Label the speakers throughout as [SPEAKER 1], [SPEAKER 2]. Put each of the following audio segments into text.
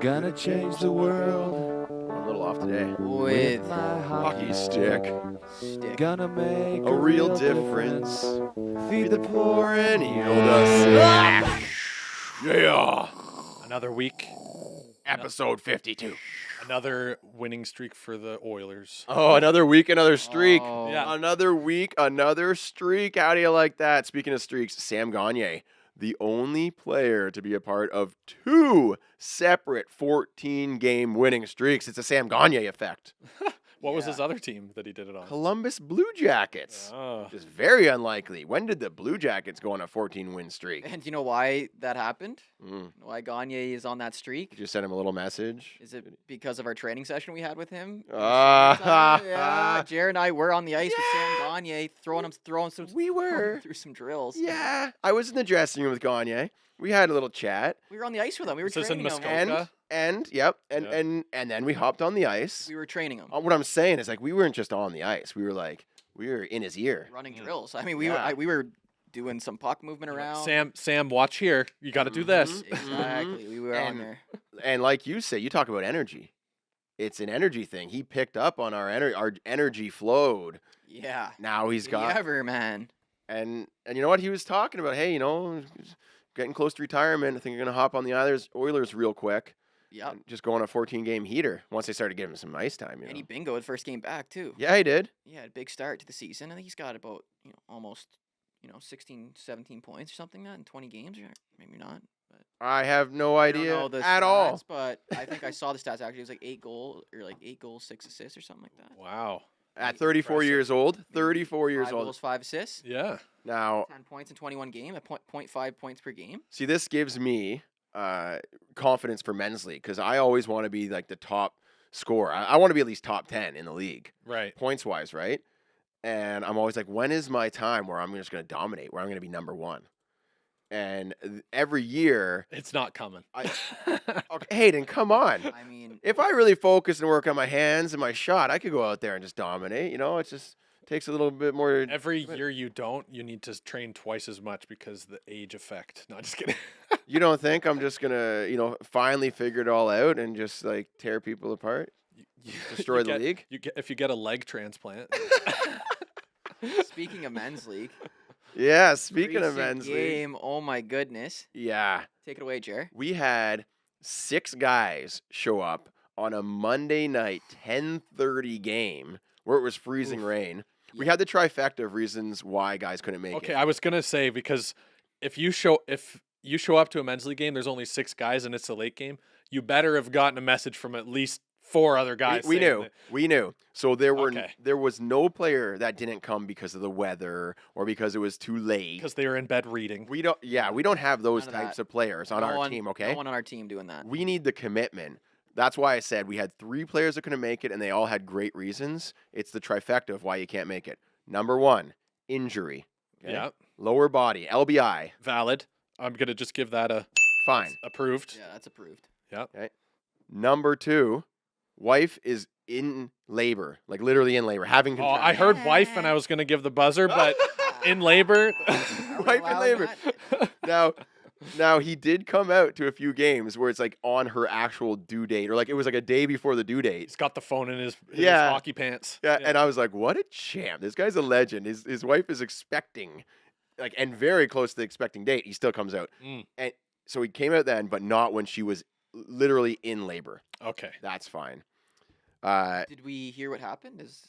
[SPEAKER 1] Gonna change the world
[SPEAKER 2] A little off today.
[SPEAKER 3] With
[SPEAKER 1] my
[SPEAKER 2] Hockey stick.
[SPEAKER 1] Gonna make
[SPEAKER 2] A real difference.
[SPEAKER 1] Feed the poor
[SPEAKER 2] and heal the sick. Yeah.
[SPEAKER 4] Another week,
[SPEAKER 2] Episode 52.
[SPEAKER 4] another winning streak for the Oilers.
[SPEAKER 2] Oh, another week, another streak.
[SPEAKER 3] Oh.
[SPEAKER 4] Yeah.
[SPEAKER 2] Another week, another streak. How do you like that? Speaking of streaks, Sam Gagner, the only player to be a part of two separate 14-game winning streaks. It's a Sam Gagner effect.
[SPEAKER 4] What was
[SPEAKER 3] Yeah.
[SPEAKER 4] his other team that he did it on?
[SPEAKER 2] Columbus Blue Jackets.
[SPEAKER 4] Oh.
[SPEAKER 2] Which is very unlikely. When did the Blue Jackets go on a 14-win streak?
[SPEAKER 3] And you know why that happened?
[SPEAKER 2] Mm.
[SPEAKER 3] Why Gagne is on that streak?
[SPEAKER 2] Did you send him a little message?
[SPEAKER 3] Is it because of our training session we had with him?
[SPEAKER 2] Ah.
[SPEAKER 3] Yeah, Jared and I were on the ice with Sam Gagne, throwing some
[SPEAKER 2] We were.
[SPEAKER 3] through some drills.
[SPEAKER 2] Yeah. I was in the dressing room with Gagner. We had a little chat.
[SPEAKER 3] We were on the ice with him. We were
[SPEAKER 4] Is this in
[SPEAKER 3] training him.
[SPEAKER 4] Muskoka?
[SPEAKER 2] And
[SPEAKER 4] Yeah.
[SPEAKER 2] then we hopped on the ice.
[SPEAKER 3] We were training him,
[SPEAKER 2] What I'm saying is, like, we weren't just on the ice. We were in his ear.
[SPEAKER 3] running
[SPEAKER 4] Mm.
[SPEAKER 3] drills. I mean,
[SPEAKER 2] Yeah.
[SPEAKER 3] we were doing some puck movement around.
[SPEAKER 4] Sam, watch here. You got to do this.
[SPEAKER 3] Exactly. We were on
[SPEAKER 2] And-
[SPEAKER 3] there.
[SPEAKER 2] And like you say, you talk about energy. It's an energy thing. He picked up on our energy flowed.
[SPEAKER 3] Yeah.
[SPEAKER 2] Now he's got
[SPEAKER 3] Ever, man.
[SPEAKER 2] and you know what he was talking about? Hey, he's getting close to retirement. I think you're gonna hop on the Oilers real quick.
[SPEAKER 3] Yep.
[SPEAKER 2] And just go on a 14-game heater once they started giving him some ice time.
[SPEAKER 3] And he bingoed first game back too.
[SPEAKER 2] Yeah, he did.
[SPEAKER 3] He had a big start to the season. I think he's got about, almost, 16, 17 points or something like that in 20 games, or maybe not. But
[SPEAKER 2] I have no
[SPEAKER 3] I don't
[SPEAKER 2] idea
[SPEAKER 3] know the
[SPEAKER 2] at all.
[SPEAKER 3] stats, but I think I saw the stats actually. It was like 8 goals, 6 assists or something like that.
[SPEAKER 4] Wow.
[SPEAKER 2] At 34
[SPEAKER 4] Impressive.
[SPEAKER 2] years old, 34 years
[SPEAKER 3] 5
[SPEAKER 2] old.
[SPEAKER 3] goals, 5 assists,
[SPEAKER 4] Yeah.
[SPEAKER 2] Now,
[SPEAKER 3] 10 points in 21 game, at 0.5 points per game.
[SPEAKER 2] see, this gives me confidence for men's league because I always want to be like the top scorer. I want to be at least top 10 in the league,
[SPEAKER 4] Right.
[SPEAKER 2] points wise, right? And I'm always like, when is my time where I'm just going to dominate, where I'm going to be number one? And every year,
[SPEAKER 4] It's not coming.
[SPEAKER 2] okay, Hayden, come on.
[SPEAKER 3] I mean,
[SPEAKER 2] If I really focus and work on my hands and my shot, I could go out there and just dominate. It just takes a little bit more.
[SPEAKER 4] Every year you don't, you need to train twice as much because the age effect. No, just kidding.
[SPEAKER 2] You don't think I'm just going to, finally figure it all out and just like tear people apart? Destroy
[SPEAKER 4] You
[SPEAKER 2] the league?
[SPEAKER 4] If you get a leg transplant.
[SPEAKER 3] speaking of men's league,
[SPEAKER 2] Yeah, speaking of
[SPEAKER 3] recent
[SPEAKER 2] men's league.
[SPEAKER 3] game, oh my goodness.
[SPEAKER 2] Yeah,
[SPEAKER 3] Take it away, Jer.
[SPEAKER 2] we had 6 guys show up on a Monday night 10:30 game where it was freezing rain. We
[SPEAKER 3] Yeah.
[SPEAKER 2] had the trifecta of reasons why guys couldn't make
[SPEAKER 4] Okay,
[SPEAKER 2] it.
[SPEAKER 4] I was gonna say because if you show up to a men's league game, there's only 6 guys and it's a late game. You better have gotten a message from at least 4 other guys.
[SPEAKER 2] We
[SPEAKER 4] saying
[SPEAKER 2] knew.
[SPEAKER 4] that-
[SPEAKER 2] We knew. So
[SPEAKER 4] Okay.
[SPEAKER 2] there was no player that didn't come because of the weather or because it was too late.
[SPEAKER 4] because they were in bed reading.
[SPEAKER 2] We don't have those
[SPEAKER 3] None of
[SPEAKER 2] types
[SPEAKER 3] that.
[SPEAKER 2] of players on
[SPEAKER 3] No
[SPEAKER 2] our
[SPEAKER 3] one-
[SPEAKER 2] team, okay?
[SPEAKER 3] No one on our team doing that.
[SPEAKER 2] We need the commitment. That's why I said we had 3 players that couldn't make it, and they all had great reasons. It's the trifecta of why you can't make it. Number 1, injury. Okay?
[SPEAKER 4] Yeah,
[SPEAKER 2] Lower body, LBI.
[SPEAKER 4] valid. I'm gonna just give that a
[SPEAKER 2] Fine.
[SPEAKER 4] approved.
[SPEAKER 3] Yeah, that's approved.
[SPEAKER 2] Number 2, wife is in labor, like literally in labor, having
[SPEAKER 4] Oh, I
[SPEAKER 2] contractions.
[SPEAKER 4] heard wife and I was gonna give the buzzer, but in labor.
[SPEAKER 3] Are we
[SPEAKER 2] Wife in
[SPEAKER 3] allowing
[SPEAKER 2] labor.
[SPEAKER 3] that?
[SPEAKER 2] Now he did come out to a few games where it's like on her actual due date, or like it was like a day before the due date.
[SPEAKER 4] He's got the phone in his
[SPEAKER 2] Yeah.
[SPEAKER 4] hockey pants.
[SPEAKER 2] Yeah, and I was like, what a champ. This guy's a legend. His wife is expecting, like, and very close to the expecting date. He still comes out.
[SPEAKER 4] Mm.
[SPEAKER 2] And so he came out then, but not when she was literally in labor.
[SPEAKER 4] Okay.
[SPEAKER 2] That's fine.
[SPEAKER 3] Did we hear what happened? Has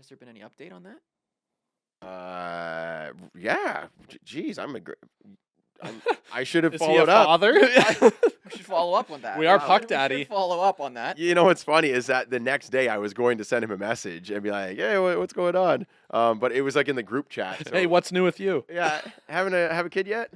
[SPEAKER 3] there been any update on that?
[SPEAKER 2] Yeah. Geez, I should have
[SPEAKER 4] Is he a
[SPEAKER 2] followed up.
[SPEAKER 4] father?
[SPEAKER 3] We should follow up on that.
[SPEAKER 4] We are
[SPEAKER 3] Wow,
[SPEAKER 4] Puck
[SPEAKER 3] we should
[SPEAKER 4] Daddy.
[SPEAKER 3] follow up on that.
[SPEAKER 2] You know what's funny is that the next day I was going to send him a message and be like, hey, what's going on? But it was like in the group chat. So.
[SPEAKER 4] Hey, what's new with you?
[SPEAKER 2] Yeah, have a kid yet?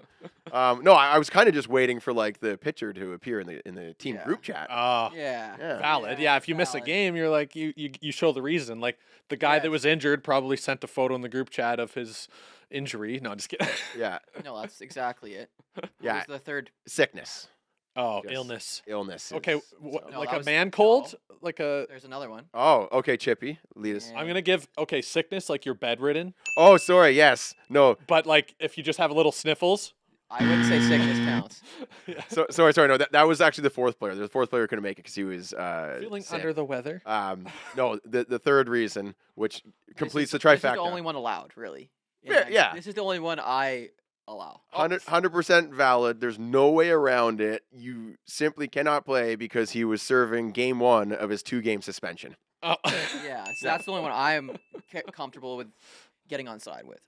[SPEAKER 2] No, I was kind of just waiting for like the picture to appear in the team
[SPEAKER 3] Yeah.
[SPEAKER 2] group chat.
[SPEAKER 3] Yeah.
[SPEAKER 2] Yeah.
[SPEAKER 4] Valid. Yeah, if you miss a
[SPEAKER 3] valid.
[SPEAKER 4] game, you're like you show the reason. Like the guy that
[SPEAKER 3] Yes.
[SPEAKER 4] was injured probably sent a photo in the group chat of his injury. No, just kidding.
[SPEAKER 2] Yeah,
[SPEAKER 3] No, that's exactly it. What
[SPEAKER 2] yeah,
[SPEAKER 3] was the third?
[SPEAKER 2] sickness,
[SPEAKER 4] Oh,
[SPEAKER 2] Just-
[SPEAKER 4] illness.
[SPEAKER 2] illness.
[SPEAKER 4] Okay,
[SPEAKER 2] is-
[SPEAKER 3] No,
[SPEAKER 4] like
[SPEAKER 3] that
[SPEAKER 4] a
[SPEAKER 3] was-
[SPEAKER 4] man cold, like a.
[SPEAKER 3] There's another one.
[SPEAKER 2] Oh, okay, Chippy, lead us.
[SPEAKER 3] Yeah.
[SPEAKER 4] I'm gonna give sickness like you're bedridden,
[SPEAKER 2] Oh, sorry. Yes. No.
[SPEAKER 4] but like if you just have a little sniffles,
[SPEAKER 3] I wouldn't say sickness counts.
[SPEAKER 4] Yeah.
[SPEAKER 2] Sorry. No, that was actually the fourth player. The fourth player couldn't make it because he was
[SPEAKER 4] Feeling
[SPEAKER 2] sick.
[SPEAKER 4] under the weather.
[SPEAKER 2] No, the third reason, which completes the
[SPEAKER 3] This is
[SPEAKER 2] trifecta.
[SPEAKER 3] the only one allowed, really.
[SPEAKER 2] Yeah.
[SPEAKER 3] This is the only one I allow.
[SPEAKER 2] 100% valid. There's no way around it. You simply cannot play because he was serving game 1 of his 2-game suspension.
[SPEAKER 4] Oh.
[SPEAKER 3] Yeah, so that's the only one I'm comfortable with getting on side with.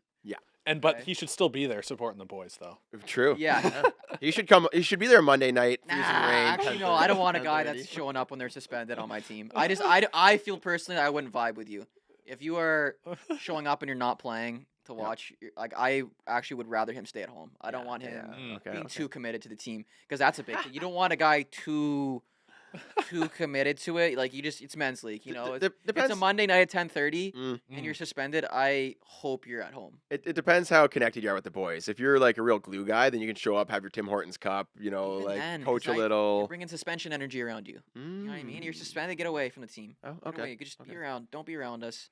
[SPEAKER 4] But
[SPEAKER 3] Okay.
[SPEAKER 4] he should still be there supporting the boys, though.
[SPEAKER 2] True.
[SPEAKER 3] Yeah.
[SPEAKER 2] He should come. He should be there Monday night.
[SPEAKER 3] Nah,
[SPEAKER 2] Freezing rain.
[SPEAKER 3] actually, no, I don't want a guy
[SPEAKER 2] 10:30.
[SPEAKER 3] that's showing up when they're suspended on my team. I feel personally I wouldn't vibe with you. If you are showing up and you're not playing to watch, like I actually would rather him stay at home. I don't want him being too committed to the team because that's a big thing. You don't want a guy too committed to it. Like it's men's league, you know. It's a
[SPEAKER 2] Depends.
[SPEAKER 3] Monday night at 10:30
[SPEAKER 2] Mm.
[SPEAKER 3] and you're suspended. I hope you're at home.
[SPEAKER 2] It depends how connected you are with the boys. If you're like a real glue guy, then you can show up, have your Tim Hortons cup, you know,
[SPEAKER 3] Even
[SPEAKER 2] like
[SPEAKER 3] then,
[SPEAKER 2] coach a
[SPEAKER 3] 'cause you're
[SPEAKER 2] little.
[SPEAKER 3] bringing suspension energy around you. You know what I mean? You're suspended. Get away from the team.
[SPEAKER 2] Oh,
[SPEAKER 3] Get
[SPEAKER 2] okay.
[SPEAKER 3] away. You could just be around. Don't be around us.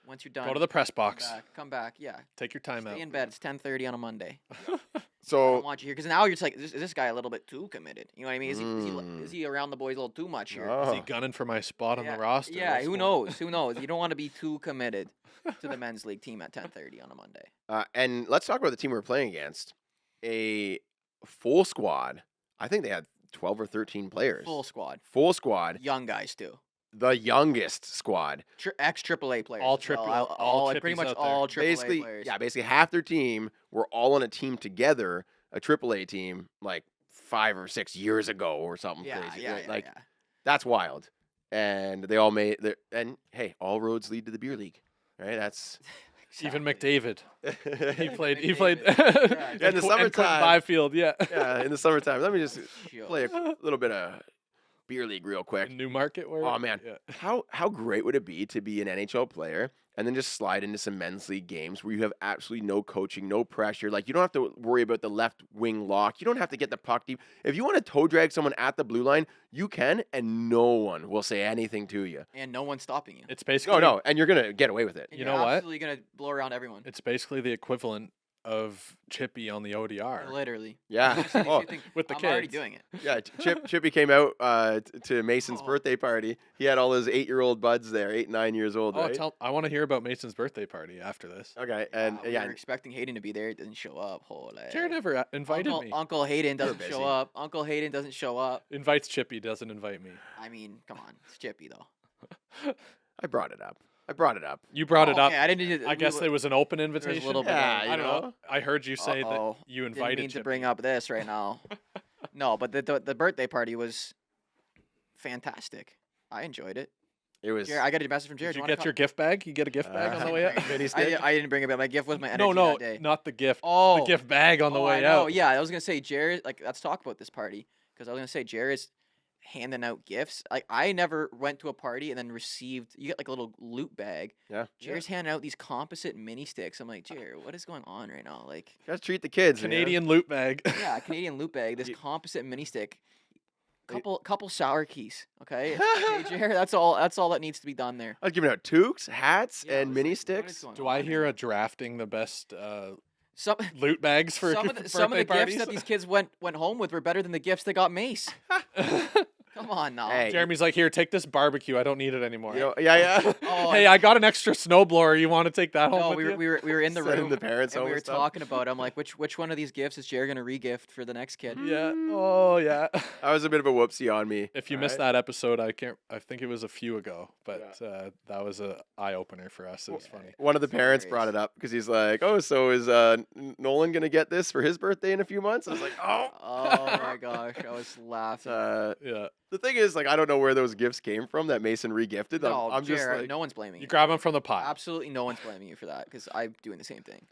[SPEAKER 3] Once you're done,
[SPEAKER 4] Go to the press
[SPEAKER 3] come
[SPEAKER 4] box.
[SPEAKER 3] back. Come back. Yeah.
[SPEAKER 4] Take your time
[SPEAKER 3] Stay
[SPEAKER 4] out.
[SPEAKER 3] in bed. It's 10:30 on a Monday. I
[SPEAKER 2] So
[SPEAKER 3] don't want you here because now you're just like, is this guy a little bit too committed? You know what I mean? Is he around the boys a little too much here?
[SPEAKER 4] Is he
[SPEAKER 2] Oh.
[SPEAKER 4] gunning for my spot on
[SPEAKER 3] Yeah,
[SPEAKER 4] the roster?
[SPEAKER 3] Yeah,
[SPEAKER 4] What's
[SPEAKER 3] who
[SPEAKER 4] going-
[SPEAKER 3] knows? Who knows? You don't want to be too committed to the men's league team at 10:30 on a Monday.
[SPEAKER 2] And let's talk about the team we're playing against. A full squad. I think they had 12 or 13 players.
[SPEAKER 3] Full squad,
[SPEAKER 2] Full squad.
[SPEAKER 3] young guys too.
[SPEAKER 2] The youngest squad.
[SPEAKER 3] Ex AAA players.
[SPEAKER 4] All
[SPEAKER 3] as well.
[SPEAKER 4] triple- all
[SPEAKER 3] pretty
[SPEAKER 4] chippies
[SPEAKER 3] much
[SPEAKER 4] out there.
[SPEAKER 3] all AAA
[SPEAKER 2] Basically,
[SPEAKER 3] players.
[SPEAKER 2] basically half their team were all on a team together, a AAA team, like 5 or 6 years ago or something crazy.
[SPEAKER 3] yeah,
[SPEAKER 2] right?
[SPEAKER 3] yeah,
[SPEAKER 2] Like
[SPEAKER 3] yeah.
[SPEAKER 2] that's wild. And they all made their and hey, all roads lead to the beer league. Right? That's
[SPEAKER 4] Even
[SPEAKER 3] Exactly.
[SPEAKER 4] McDavid. He played. He
[SPEAKER 3] McDavid.
[SPEAKER 4] played.
[SPEAKER 3] Yeah,
[SPEAKER 2] in the
[SPEAKER 4] and Quentin
[SPEAKER 2] summertime.
[SPEAKER 4] Byfield, yeah.
[SPEAKER 2] Yeah, in the summertime. Let me just
[SPEAKER 3] Chill.
[SPEAKER 2] play a little bit of beer league real quick.
[SPEAKER 4] In Newmarket, where?
[SPEAKER 2] Oh, man.
[SPEAKER 4] Yeah.
[SPEAKER 2] How great would it be to be an NHL player and then just slide into some men's league games where you have absolutely no coaching, no pressure. Like you don't have to worry about the left wing lock. You don't have to get the puck deep. If you want to toe drag someone at the blue line, you can, and no one will say anything to you.
[SPEAKER 3] And no one's stopping you.
[SPEAKER 4] It's basically.
[SPEAKER 2] No, and you're gonna get away with it.
[SPEAKER 3] And
[SPEAKER 4] You
[SPEAKER 3] you're
[SPEAKER 4] know what?
[SPEAKER 3] absolutely gonna blow around everyone.
[SPEAKER 4] It's basically the equivalent of Chippy on the ODR.
[SPEAKER 3] Literally.
[SPEAKER 2] Yeah.
[SPEAKER 3] Same
[SPEAKER 2] Oh,
[SPEAKER 3] thing.
[SPEAKER 4] with the
[SPEAKER 3] I'm already
[SPEAKER 4] kids.
[SPEAKER 3] doing it.
[SPEAKER 2] yeah. Chippy came out to Mason's
[SPEAKER 3] Oh.
[SPEAKER 2] birthday party. He had all his 8-year-old buds there, 8, 9 years old,
[SPEAKER 4] Oh,
[SPEAKER 2] right?
[SPEAKER 4] I want to hear about Mason's birthday party after this.
[SPEAKER 2] Okay, and
[SPEAKER 3] we
[SPEAKER 2] yeah,
[SPEAKER 3] were expecting Hayden to be there. It didn't show up. Holy.
[SPEAKER 4] Jared never invited
[SPEAKER 3] Uncle,
[SPEAKER 4] me.
[SPEAKER 3] Uncle Hayden
[SPEAKER 2] You're
[SPEAKER 3] doesn't
[SPEAKER 2] busy.
[SPEAKER 3] show up. Uncle Hayden doesn't show up.
[SPEAKER 4] Invites Chippy, doesn't invite me.
[SPEAKER 3] I mean, come on. It's Chippy, though.
[SPEAKER 2] I brought it up.
[SPEAKER 4] You brought it
[SPEAKER 3] Oh,
[SPEAKER 4] up.
[SPEAKER 3] okay, I didn't.
[SPEAKER 4] I guess it was an open invitation.
[SPEAKER 3] little bit
[SPEAKER 2] Yeah,
[SPEAKER 3] of-
[SPEAKER 2] you
[SPEAKER 4] I don't know.
[SPEAKER 2] know.
[SPEAKER 4] I heard you say
[SPEAKER 3] Uh-oh.
[SPEAKER 4] that you
[SPEAKER 3] Didn't
[SPEAKER 4] invited
[SPEAKER 3] mean to
[SPEAKER 4] Chippy.
[SPEAKER 3] bring up this right now. No, but the birthday party was fantastic. I enjoyed it.
[SPEAKER 2] It was.
[SPEAKER 3] Jared, I got a message from Jared.
[SPEAKER 4] Did you
[SPEAKER 3] wanna
[SPEAKER 4] get your gift bag? You get a gift bag on the way out?
[SPEAKER 2] Mini stick?
[SPEAKER 3] I didn't bring it, but my gift was my energy
[SPEAKER 4] No,
[SPEAKER 3] that day.
[SPEAKER 4] not the gift.
[SPEAKER 3] Oh,
[SPEAKER 4] The gift bag on the
[SPEAKER 3] oh,
[SPEAKER 4] way
[SPEAKER 3] I know.
[SPEAKER 4] out.
[SPEAKER 3] Yeah, I was gonna say Jared. Like, let's talk about this party because I was gonna say Jared's handing out gifts. Like, I never went to a party and then received. You get like a little loot bag.
[SPEAKER 2] Yeah.
[SPEAKER 3] Jared's handing out these composite mini sticks. I'm like, Jared, what is going on right now? Like,
[SPEAKER 2] Gotta treat the kids. man.
[SPEAKER 4] Canadian loot bag.
[SPEAKER 3] yeah, Canadian loot bag. This
[SPEAKER 2] You-
[SPEAKER 3] composite mini stick. Couple sour keys. Okay, hey, Jared. That's all that needs to be done there.
[SPEAKER 2] I was giving out toques, hats,
[SPEAKER 3] Yeah, I
[SPEAKER 2] and
[SPEAKER 3] was
[SPEAKER 2] mini
[SPEAKER 3] like, what is
[SPEAKER 2] sticks.
[SPEAKER 3] going
[SPEAKER 4] Do
[SPEAKER 3] on
[SPEAKER 4] I hear
[SPEAKER 3] here?
[SPEAKER 4] a drafting the best
[SPEAKER 3] Some
[SPEAKER 4] loot bags for
[SPEAKER 3] some of the
[SPEAKER 4] birthday parties?
[SPEAKER 3] gifts that these kids went home with were better than the gifts they got Mace. Come on now.
[SPEAKER 2] Hey,
[SPEAKER 4] Jeremy's like, here, take this barbecue. I don't need it anymore.
[SPEAKER 2] You know, yeah.
[SPEAKER 3] Oh,
[SPEAKER 4] Hey, I got an extra snowblower. You want to take that home
[SPEAKER 3] no,
[SPEAKER 4] with
[SPEAKER 3] we
[SPEAKER 4] you?
[SPEAKER 3] were in the
[SPEAKER 2] Sending
[SPEAKER 3] room
[SPEAKER 2] the parents
[SPEAKER 3] and
[SPEAKER 2] home
[SPEAKER 3] we were
[SPEAKER 2] and stuff.
[SPEAKER 3] talking about. I'm like, which one of these gifts is Jared gonna regift for the next kid?
[SPEAKER 4] Yeah. Oh, yeah.
[SPEAKER 2] That was a bit of a whoopsie on me.
[SPEAKER 4] If you
[SPEAKER 2] all
[SPEAKER 4] missed
[SPEAKER 2] right?
[SPEAKER 4] that episode, I think it was a few ago, but that was a eye opener for us. It was funny.
[SPEAKER 2] One of the parents brought
[SPEAKER 3] hilarious.
[SPEAKER 2] it up because he's like, "Oh, so is Nolan gonna get this for his birthday in a few months?" I was like, "Oh."
[SPEAKER 3] Oh my gosh, I was laughing.
[SPEAKER 4] Yeah.
[SPEAKER 2] The thing is, like, I don't know where those gifts came from that Mason regifted.
[SPEAKER 3] No,
[SPEAKER 2] I'm just
[SPEAKER 3] Jared,
[SPEAKER 2] like,
[SPEAKER 3] no one's blaming
[SPEAKER 4] You
[SPEAKER 3] you.
[SPEAKER 4] grab them from the pile.
[SPEAKER 3] Absolutely, no one's blaming you for that because I'm doing the same thing.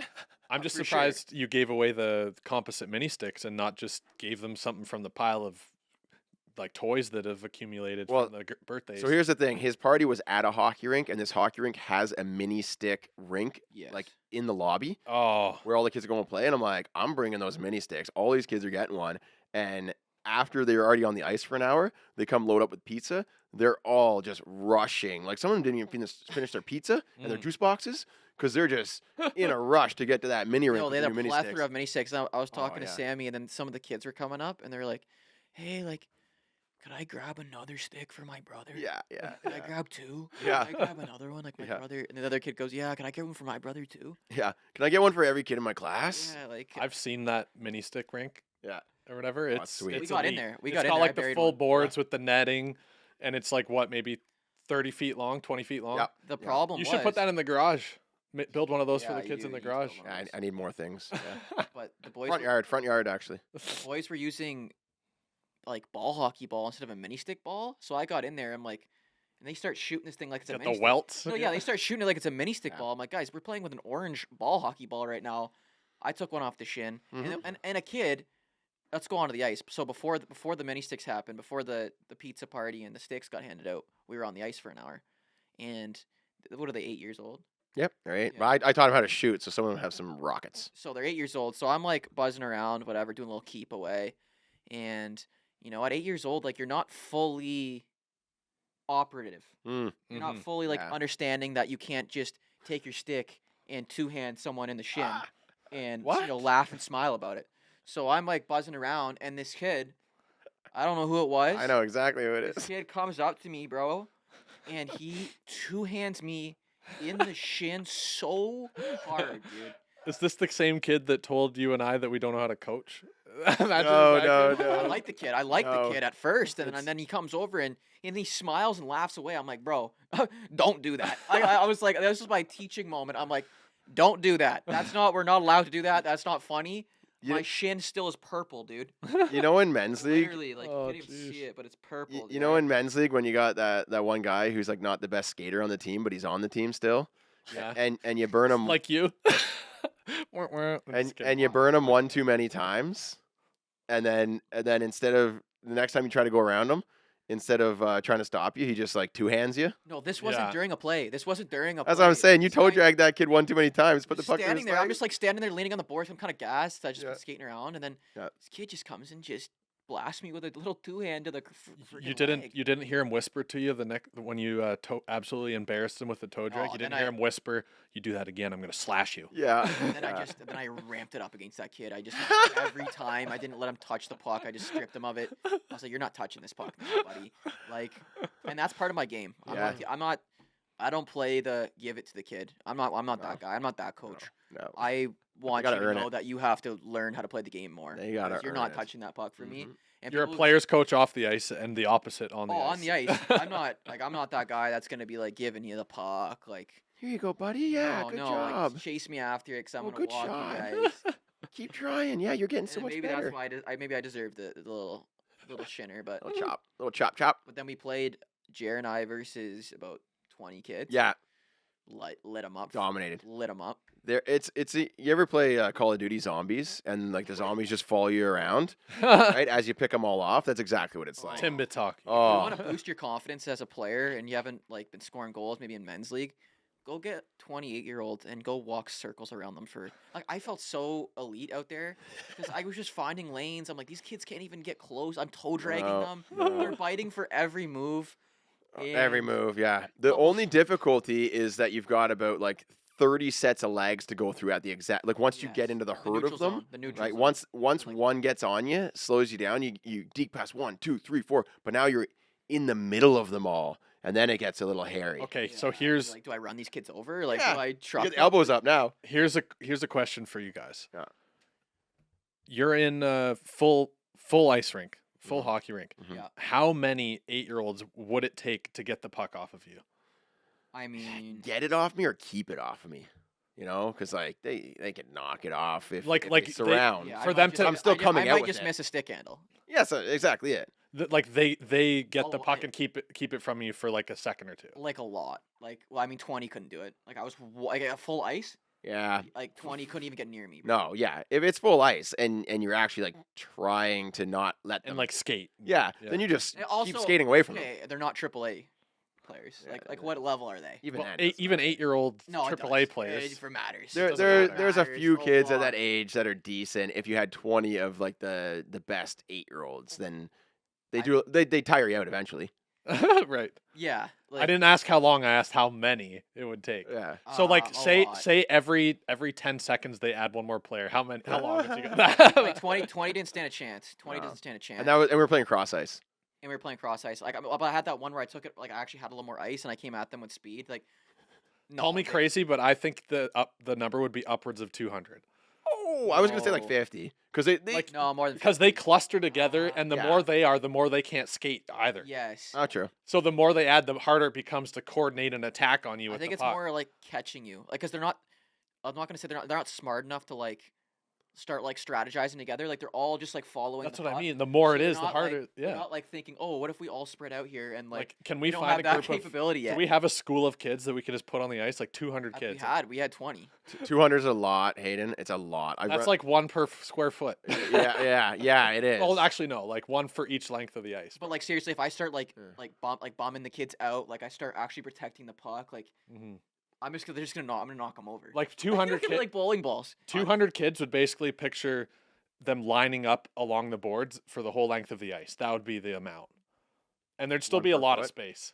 [SPEAKER 4] I'm just
[SPEAKER 3] for sure.
[SPEAKER 4] surprised you gave away the composite mini sticks and not just gave them something from the pile of like toys that have accumulated
[SPEAKER 2] Well,
[SPEAKER 4] from the birthdays.
[SPEAKER 2] So here's the thing: his party was at a hockey rink, and this hockey rink has a mini stick rink,
[SPEAKER 3] Yes.
[SPEAKER 2] like in the lobby
[SPEAKER 4] Oh,
[SPEAKER 2] where all the kids are going to play. And I'm like, I'm bringing those mini sticks. All these kids are getting one, and after they're already on the ice for an hour, they come load up with pizza. They're all just rushing. Like some of them didn't even finish their pizza and their juice boxes because they're just in a rush to get to that mini rink.
[SPEAKER 3] No,
[SPEAKER 2] with
[SPEAKER 3] they
[SPEAKER 2] the
[SPEAKER 3] had a
[SPEAKER 2] new mini
[SPEAKER 3] plethora
[SPEAKER 2] sticks.
[SPEAKER 3] of mini sticks. I was talking to
[SPEAKER 2] yeah.
[SPEAKER 3] Sammy, and then some of the kids were coming up, and they were like, "Hey, like, could I grab another stick for my brother?
[SPEAKER 2] Yeah.
[SPEAKER 3] Could I grab 2?
[SPEAKER 2] Yeah.
[SPEAKER 3] Could I grab another one, like my
[SPEAKER 2] Yeah.
[SPEAKER 3] brother?" And the other kid goes, "Yeah, can I get one for my brother too?"
[SPEAKER 2] Yeah. Can I get one for every kid in my class?
[SPEAKER 3] Yeah, like
[SPEAKER 4] I've seen that mini stick rink
[SPEAKER 2] Yeah.
[SPEAKER 4] or whatever.
[SPEAKER 2] that's
[SPEAKER 4] It's
[SPEAKER 2] sweet.
[SPEAKER 4] it's
[SPEAKER 3] We got in
[SPEAKER 4] elite.
[SPEAKER 3] there. We
[SPEAKER 4] It's
[SPEAKER 3] got in
[SPEAKER 4] got
[SPEAKER 3] there. I
[SPEAKER 4] like the
[SPEAKER 3] buried
[SPEAKER 4] full
[SPEAKER 3] one.
[SPEAKER 4] boards with the netting, and it's like what, maybe 30 feet long, 20 feet long.
[SPEAKER 2] Yep.
[SPEAKER 3] The
[SPEAKER 2] Yeah.
[SPEAKER 3] problem
[SPEAKER 4] You
[SPEAKER 3] was,
[SPEAKER 4] should put that in the garage. Build one of those for
[SPEAKER 3] Yeah,
[SPEAKER 4] the kids
[SPEAKER 3] you-
[SPEAKER 4] in the
[SPEAKER 3] you need to build
[SPEAKER 4] garage.
[SPEAKER 3] one of
[SPEAKER 2] Yeah,
[SPEAKER 3] those.
[SPEAKER 2] I need more things. Yeah.
[SPEAKER 3] but the boys
[SPEAKER 2] front yard actually.
[SPEAKER 3] the boys were using like ball hockey ball instead of a mini stick ball. So I got in there. I'm like, and they start shooting this thing like it's a
[SPEAKER 4] Got
[SPEAKER 3] mini
[SPEAKER 4] the
[SPEAKER 3] stick.
[SPEAKER 4] welts.
[SPEAKER 3] No, yeah, they start shooting it like it's a mini stick
[SPEAKER 2] Yeah.
[SPEAKER 3] ball. I'm like, guys, we're playing with an orange ball hockey ball right now. I took one off the shin, and a kid. Let's go onto the ice. So before the mini sticks happened, before the pizza party and the sticks got handed out, we were on the ice for an hour, and what are they, 8 years old?
[SPEAKER 2] Yep. Right.
[SPEAKER 3] Yeah.
[SPEAKER 2] But I taught them how to shoot, so some of them have some rockets.
[SPEAKER 3] So they're 8 years old. So I'm like buzzing around, whatever, doing a little keep away, and at 8 years old, like you're not fully operative.
[SPEAKER 2] Mm.
[SPEAKER 3] You're not fully like
[SPEAKER 2] Yeah.
[SPEAKER 3] understanding that you can't just take your stick and two-hand someone in the shin and
[SPEAKER 4] What?
[SPEAKER 3] laugh and smile about it. So I'm like buzzing around, and this kid, I don't know who it was.
[SPEAKER 2] I know exactly who it
[SPEAKER 3] This
[SPEAKER 2] is.
[SPEAKER 3] kid comes up to me, bro, and he two-hands me in the shin so hard, dude.
[SPEAKER 4] Is this the same kid that told you and I that we don't know how to coach? Imagine
[SPEAKER 2] No,
[SPEAKER 4] if that
[SPEAKER 2] no,
[SPEAKER 4] kid-
[SPEAKER 2] no.
[SPEAKER 3] I like the kid. I like
[SPEAKER 2] No.
[SPEAKER 3] the kid at first, and
[SPEAKER 4] It's-
[SPEAKER 3] then he comes over and he smiles and laughs away. I'm like, bro, don't do that. I was like, this was my teaching moment. I'm like, don't do that. We're not allowed to do that. That's not funny.
[SPEAKER 2] You-
[SPEAKER 3] My shin still is purple, dude.
[SPEAKER 2] You know, in men's league,
[SPEAKER 3] Literally, like
[SPEAKER 4] Oh,
[SPEAKER 3] you can't even see
[SPEAKER 4] jeez.
[SPEAKER 3] it, but it's purple.
[SPEAKER 2] you know, in men's league, when you got that one guy who's like not the best skater on the team, but he's on the team still,
[SPEAKER 4] Yeah.
[SPEAKER 2] and you burn him
[SPEAKER 4] Like you. Wah, wah. I'm just kidding.
[SPEAKER 2] and you burn him one too many times, and then instead of the next time you try to go around him, instead of trying to stop you, he just like two hands you.
[SPEAKER 3] No, this wasn't
[SPEAKER 4] Yeah.
[SPEAKER 3] during a play. This wasn't during a
[SPEAKER 2] That's
[SPEAKER 3] play.
[SPEAKER 2] what I'm saying. You
[SPEAKER 3] This
[SPEAKER 2] toe
[SPEAKER 3] guy-
[SPEAKER 2] drag that kid one too many times. Put the
[SPEAKER 3] just
[SPEAKER 2] puck in his
[SPEAKER 3] standing there. I'm
[SPEAKER 2] leg.
[SPEAKER 3] just like standing there leaning on the boards. I'm kind of gassed. I just
[SPEAKER 2] Yeah.
[SPEAKER 3] been skating around, and then
[SPEAKER 2] Yeah.
[SPEAKER 3] this kid just comes and just blasts me with a little two-hand to the
[SPEAKER 4] You
[SPEAKER 3] friggin' leg.
[SPEAKER 4] didn't hear him whisper to you when you absolutely embarrassed him with the toe drag.
[SPEAKER 3] Oh,
[SPEAKER 4] You
[SPEAKER 3] then
[SPEAKER 4] didn't hear him whisper, "You do that again, I'm gonna slash you."
[SPEAKER 2] Yeah.
[SPEAKER 3] And then I ramped it up against that kid. I just every time I didn't let him touch the puck. I just stripped him of it. I was like, "You're not touching this puck, now, buddy." Like, and that's part of my game. I don't play the give it to the kid. I'm not that guy. I'm not that coach.
[SPEAKER 2] No.
[SPEAKER 3] I want
[SPEAKER 2] gotta
[SPEAKER 3] you to
[SPEAKER 2] earn
[SPEAKER 3] know
[SPEAKER 2] it.
[SPEAKER 3] that you have to learn how to play the game more.
[SPEAKER 2] You gotta
[SPEAKER 3] because you're
[SPEAKER 2] earn
[SPEAKER 3] not
[SPEAKER 2] it.
[SPEAKER 3] touching that puck for me.
[SPEAKER 2] Mhm.
[SPEAKER 3] And
[SPEAKER 4] You're a
[SPEAKER 3] people-
[SPEAKER 4] player's coach off the ice, and the opposite on the
[SPEAKER 3] Oh,
[SPEAKER 4] ice.
[SPEAKER 3] on the ice. I'm not that guy that's gonna be like giving you the puck. Like,
[SPEAKER 2] Here you go, buddy. Yeah,
[SPEAKER 3] no,
[SPEAKER 2] good
[SPEAKER 3] no,
[SPEAKER 2] job.
[SPEAKER 3] like chase me after it because I'm
[SPEAKER 2] Oh,
[SPEAKER 3] gonna
[SPEAKER 2] good
[SPEAKER 3] walk
[SPEAKER 2] job.
[SPEAKER 3] you guys.
[SPEAKER 2] Keep trying. Yeah, you're getting so
[SPEAKER 3] And
[SPEAKER 2] much
[SPEAKER 3] maybe
[SPEAKER 2] better.
[SPEAKER 3] that's why maybe I deserve the little shinner, but
[SPEAKER 2] Little chop.
[SPEAKER 3] but then we played Jer and I versus about 20 kids.
[SPEAKER 2] Yeah,
[SPEAKER 3] lit them up.
[SPEAKER 2] dominated.
[SPEAKER 3] Lit them up.
[SPEAKER 2] You ever play Call of Duty Zombies and like the zombies just follow you around,
[SPEAKER 4] Tim
[SPEAKER 2] right? As you pick them all off. That's exactly what it's like.
[SPEAKER 4] Bitok.
[SPEAKER 3] If you
[SPEAKER 2] Oh,
[SPEAKER 3] want to boost your confidence as a player and you haven't like been scoring goals maybe in men's league, go get 28-year-olds and go walk circles around them for like I felt so elite out there because I was just finding lanes. I'm like, these kids can't even get close. I'm toe dragging
[SPEAKER 2] No,
[SPEAKER 3] them.
[SPEAKER 2] no.
[SPEAKER 3] They're biting for every move.
[SPEAKER 2] every
[SPEAKER 3] and-
[SPEAKER 2] move. Yeah. The
[SPEAKER 3] Couple
[SPEAKER 2] only difficulty is that you've got about like 30 sets of legs to go through at the exact once you get
[SPEAKER 3] Yes,
[SPEAKER 2] into the
[SPEAKER 3] the
[SPEAKER 2] herd
[SPEAKER 3] neutral
[SPEAKER 2] of them.
[SPEAKER 3] zone, the neutral
[SPEAKER 2] Right.
[SPEAKER 3] zone.
[SPEAKER 2] Once
[SPEAKER 3] Like-
[SPEAKER 2] one gets on you, slows you down. You deke past 1, 2, 3, 4, but now you're in the middle of them all, and then it gets a little hairy.
[SPEAKER 4] Okay, so
[SPEAKER 3] Yeah,
[SPEAKER 4] here's
[SPEAKER 3] like, do I run these kids over? Like,
[SPEAKER 2] Yeah,
[SPEAKER 3] do I
[SPEAKER 2] You
[SPEAKER 3] truck
[SPEAKER 2] get the
[SPEAKER 3] them?
[SPEAKER 2] elbows up now.
[SPEAKER 4] here's a question for you guys.
[SPEAKER 2] Yeah.
[SPEAKER 4] You're in a full ice rink, full
[SPEAKER 2] Mhm.
[SPEAKER 4] hockey rink.
[SPEAKER 2] Mhm.
[SPEAKER 3] Yeah.
[SPEAKER 4] How many 8-year-olds would it take to get the puck off of you?
[SPEAKER 3] I mean,
[SPEAKER 2] Get it off me or keep it off of me. You know, because like they can knock it off if
[SPEAKER 4] Like-
[SPEAKER 2] if
[SPEAKER 4] like
[SPEAKER 2] they
[SPEAKER 4] they-
[SPEAKER 2] surround.
[SPEAKER 3] yeah,
[SPEAKER 4] for
[SPEAKER 3] I might
[SPEAKER 4] them
[SPEAKER 3] just-
[SPEAKER 4] to-
[SPEAKER 2] I'm still
[SPEAKER 3] I ju-
[SPEAKER 2] coming
[SPEAKER 3] I
[SPEAKER 2] out
[SPEAKER 3] might
[SPEAKER 2] with
[SPEAKER 3] just
[SPEAKER 2] it.
[SPEAKER 3] miss a stick handle.
[SPEAKER 2] Yes, exactly it.
[SPEAKER 4] Like they get the
[SPEAKER 3] Oh,
[SPEAKER 4] puck
[SPEAKER 3] I-
[SPEAKER 4] and keep it from you for like a second or two.
[SPEAKER 3] Like a lot. Like, well, I mean, 20 couldn't do it. Like, I was like a full ice.
[SPEAKER 2] Yeah.
[SPEAKER 3] Like 20 couldn't even get near me. Bro.
[SPEAKER 2] No, yeah. If it's full ice and you're actually like trying to not let them
[SPEAKER 4] And like skate.
[SPEAKER 2] yeah, then you just
[SPEAKER 3] And also,
[SPEAKER 2] keep skating away from them.
[SPEAKER 3] Okay, they're not AAA. players?
[SPEAKER 2] Yeah,
[SPEAKER 3] Like what level are they?
[SPEAKER 2] Even
[SPEAKER 4] Well,
[SPEAKER 2] then, doesn't
[SPEAKER 4] even
[SPEAKER 2] matter.
[SPEAKER 4] 8-year-old
[SPEAKER 3] No, it
[SPEAKER 4] AAA
[SPEAKER 3] does.
[SPEAKER 4] players.
[SPEAKER 3] It matters.
[SPEAKER 2] There,
[SPEAKER 4] doesn't matter.
[SPEAKER 2] there's a few
[SPEAKER 3] Matters
[SPEAKER 2] kids
[SPEAKER 3] a
[SPEAKER 2] at that
[SPEAKER 3] lot.
[SPEAKER 2] age that are decent. If you had 20 of like the best 8-year-olds, then they tire you out eventually.
[SPEAKER 4] Right.
[SPEAKER 3] Yeah.
[SPEAKER 4] I didn't ask how long. I asked how many it would take.
[SPEAKER 2] Yeah.
[SPEAKER 4] So like
[SPEAKER 3] a
[SPEAKER 4] say
[SPEAKER 3] lot.
[SPEAKER 4] say every 10 seconds they add one more player. How long would you go?
[SPEAKER 3] like 20 didn't stand a chance. 20
[SPEAKER 2] No.
[SPEAKER 3] doesn't stand a chance.
[SPEAKER 2] And we were playing cross ice.
[SPEAKER 3] And we were playing cross ice. Like I had that one where I took it. Like I actually had a little more ice, and I came at them with speed. Like, no,
[SPEAKER 4] Call me
[SPEAKER 3] they-
[SPEAKER 4] crazy, but I think the number would be upwards of 200
[SPEAKER 2] Oh, I was gonna say like
[SPEAKER 3] No.
[SPEAKER 2] 50 because they
[SPEAKER 3] Like no more than
[SPEAKER 4] because they cluster together, and the
[SPEAKER 2] Yeah.
[SPEAKER 4] more they are, the more they can't skate either.
[SPEAKER 3] yes.
[SPEAKER 2] Oh, true.
[SPEAKER 4] So the more they add, the harder it becomes to coordinate an attack on you.
[SPEAKER 3] I
[SPEAKER 4] with
[SPEAKER 3] think
[SPEAKER 4] the
[SPEAKER 3] it's
[SPEAKER 4] puck.
[SPEAKER 3] more like catching you, like because they're not. I'm not gonna say they're not smart enough to like start like strategizing together. Like they're all just like following.
[SPEAKER 4] That's
[SPEAKER 3] the
[SPEAKER 4] what I
[SPEAKER 3] puck.
[SPEAKER 4] mean. The more
[SPEAKER 3] So
[SPEAKER 4] it
[SPEAKER 3] they're
[SPEAKER 4] is, the
[SPEAKER 3] not,
[SPEAKER 4] harder.
[SPEAKER 3] Like,
[SPEAKER 4] yeah.
[SPEAKER 3] They're not like thinking, oh, what if we all spread out here and
[SPEAKER 4] Like, can we
[SPEAKER 3] don't
[SPEAKER 4] find
[SPEAKER 3] have
[SPEAKER 4] a
[SPEAKER 3] that
[SPEAKER 4] group of?
[SPEAKER 3] capability yet?
[SPEAKER 4] Do we have a school of kids that we could just put on the ice, like 200 kids?
[SPEAKER 3] We had 20.
[SPEAKER 2] 200 is a lot, Hayden. It's a lot.
[SPEAKER 4] That's like one per square foot.
[SPEAKER 2] yeah, it is.
[SPEAKER 4] Well, actually, no, like one for each length of the ice.
[SPEAKER 3] But like seriously, if I start like
[SPEAKER 2] Yeah.
[SPEAKER 3] bombing the kids out, like I start actually protecting the puck, like
[SPEAKER 4] Mhm.
[SPEAKER 3] I'm just gonna knock them over.
[SPEAKER 4] Like 200 kids.
[SPEAKER 3] like bowling balls.
[SPEAKER 4] 200 kids would basically picture them lining up along the boards for the whole length of the ice. That would be the amount, and there'd still
[SPEAKER 2] One
[SPEAKER 4] be a
[SPEAKER 2] per
[SPEAKER 4] lot of
[SPEAKER 2] foot?
[SPEAKER 4] space.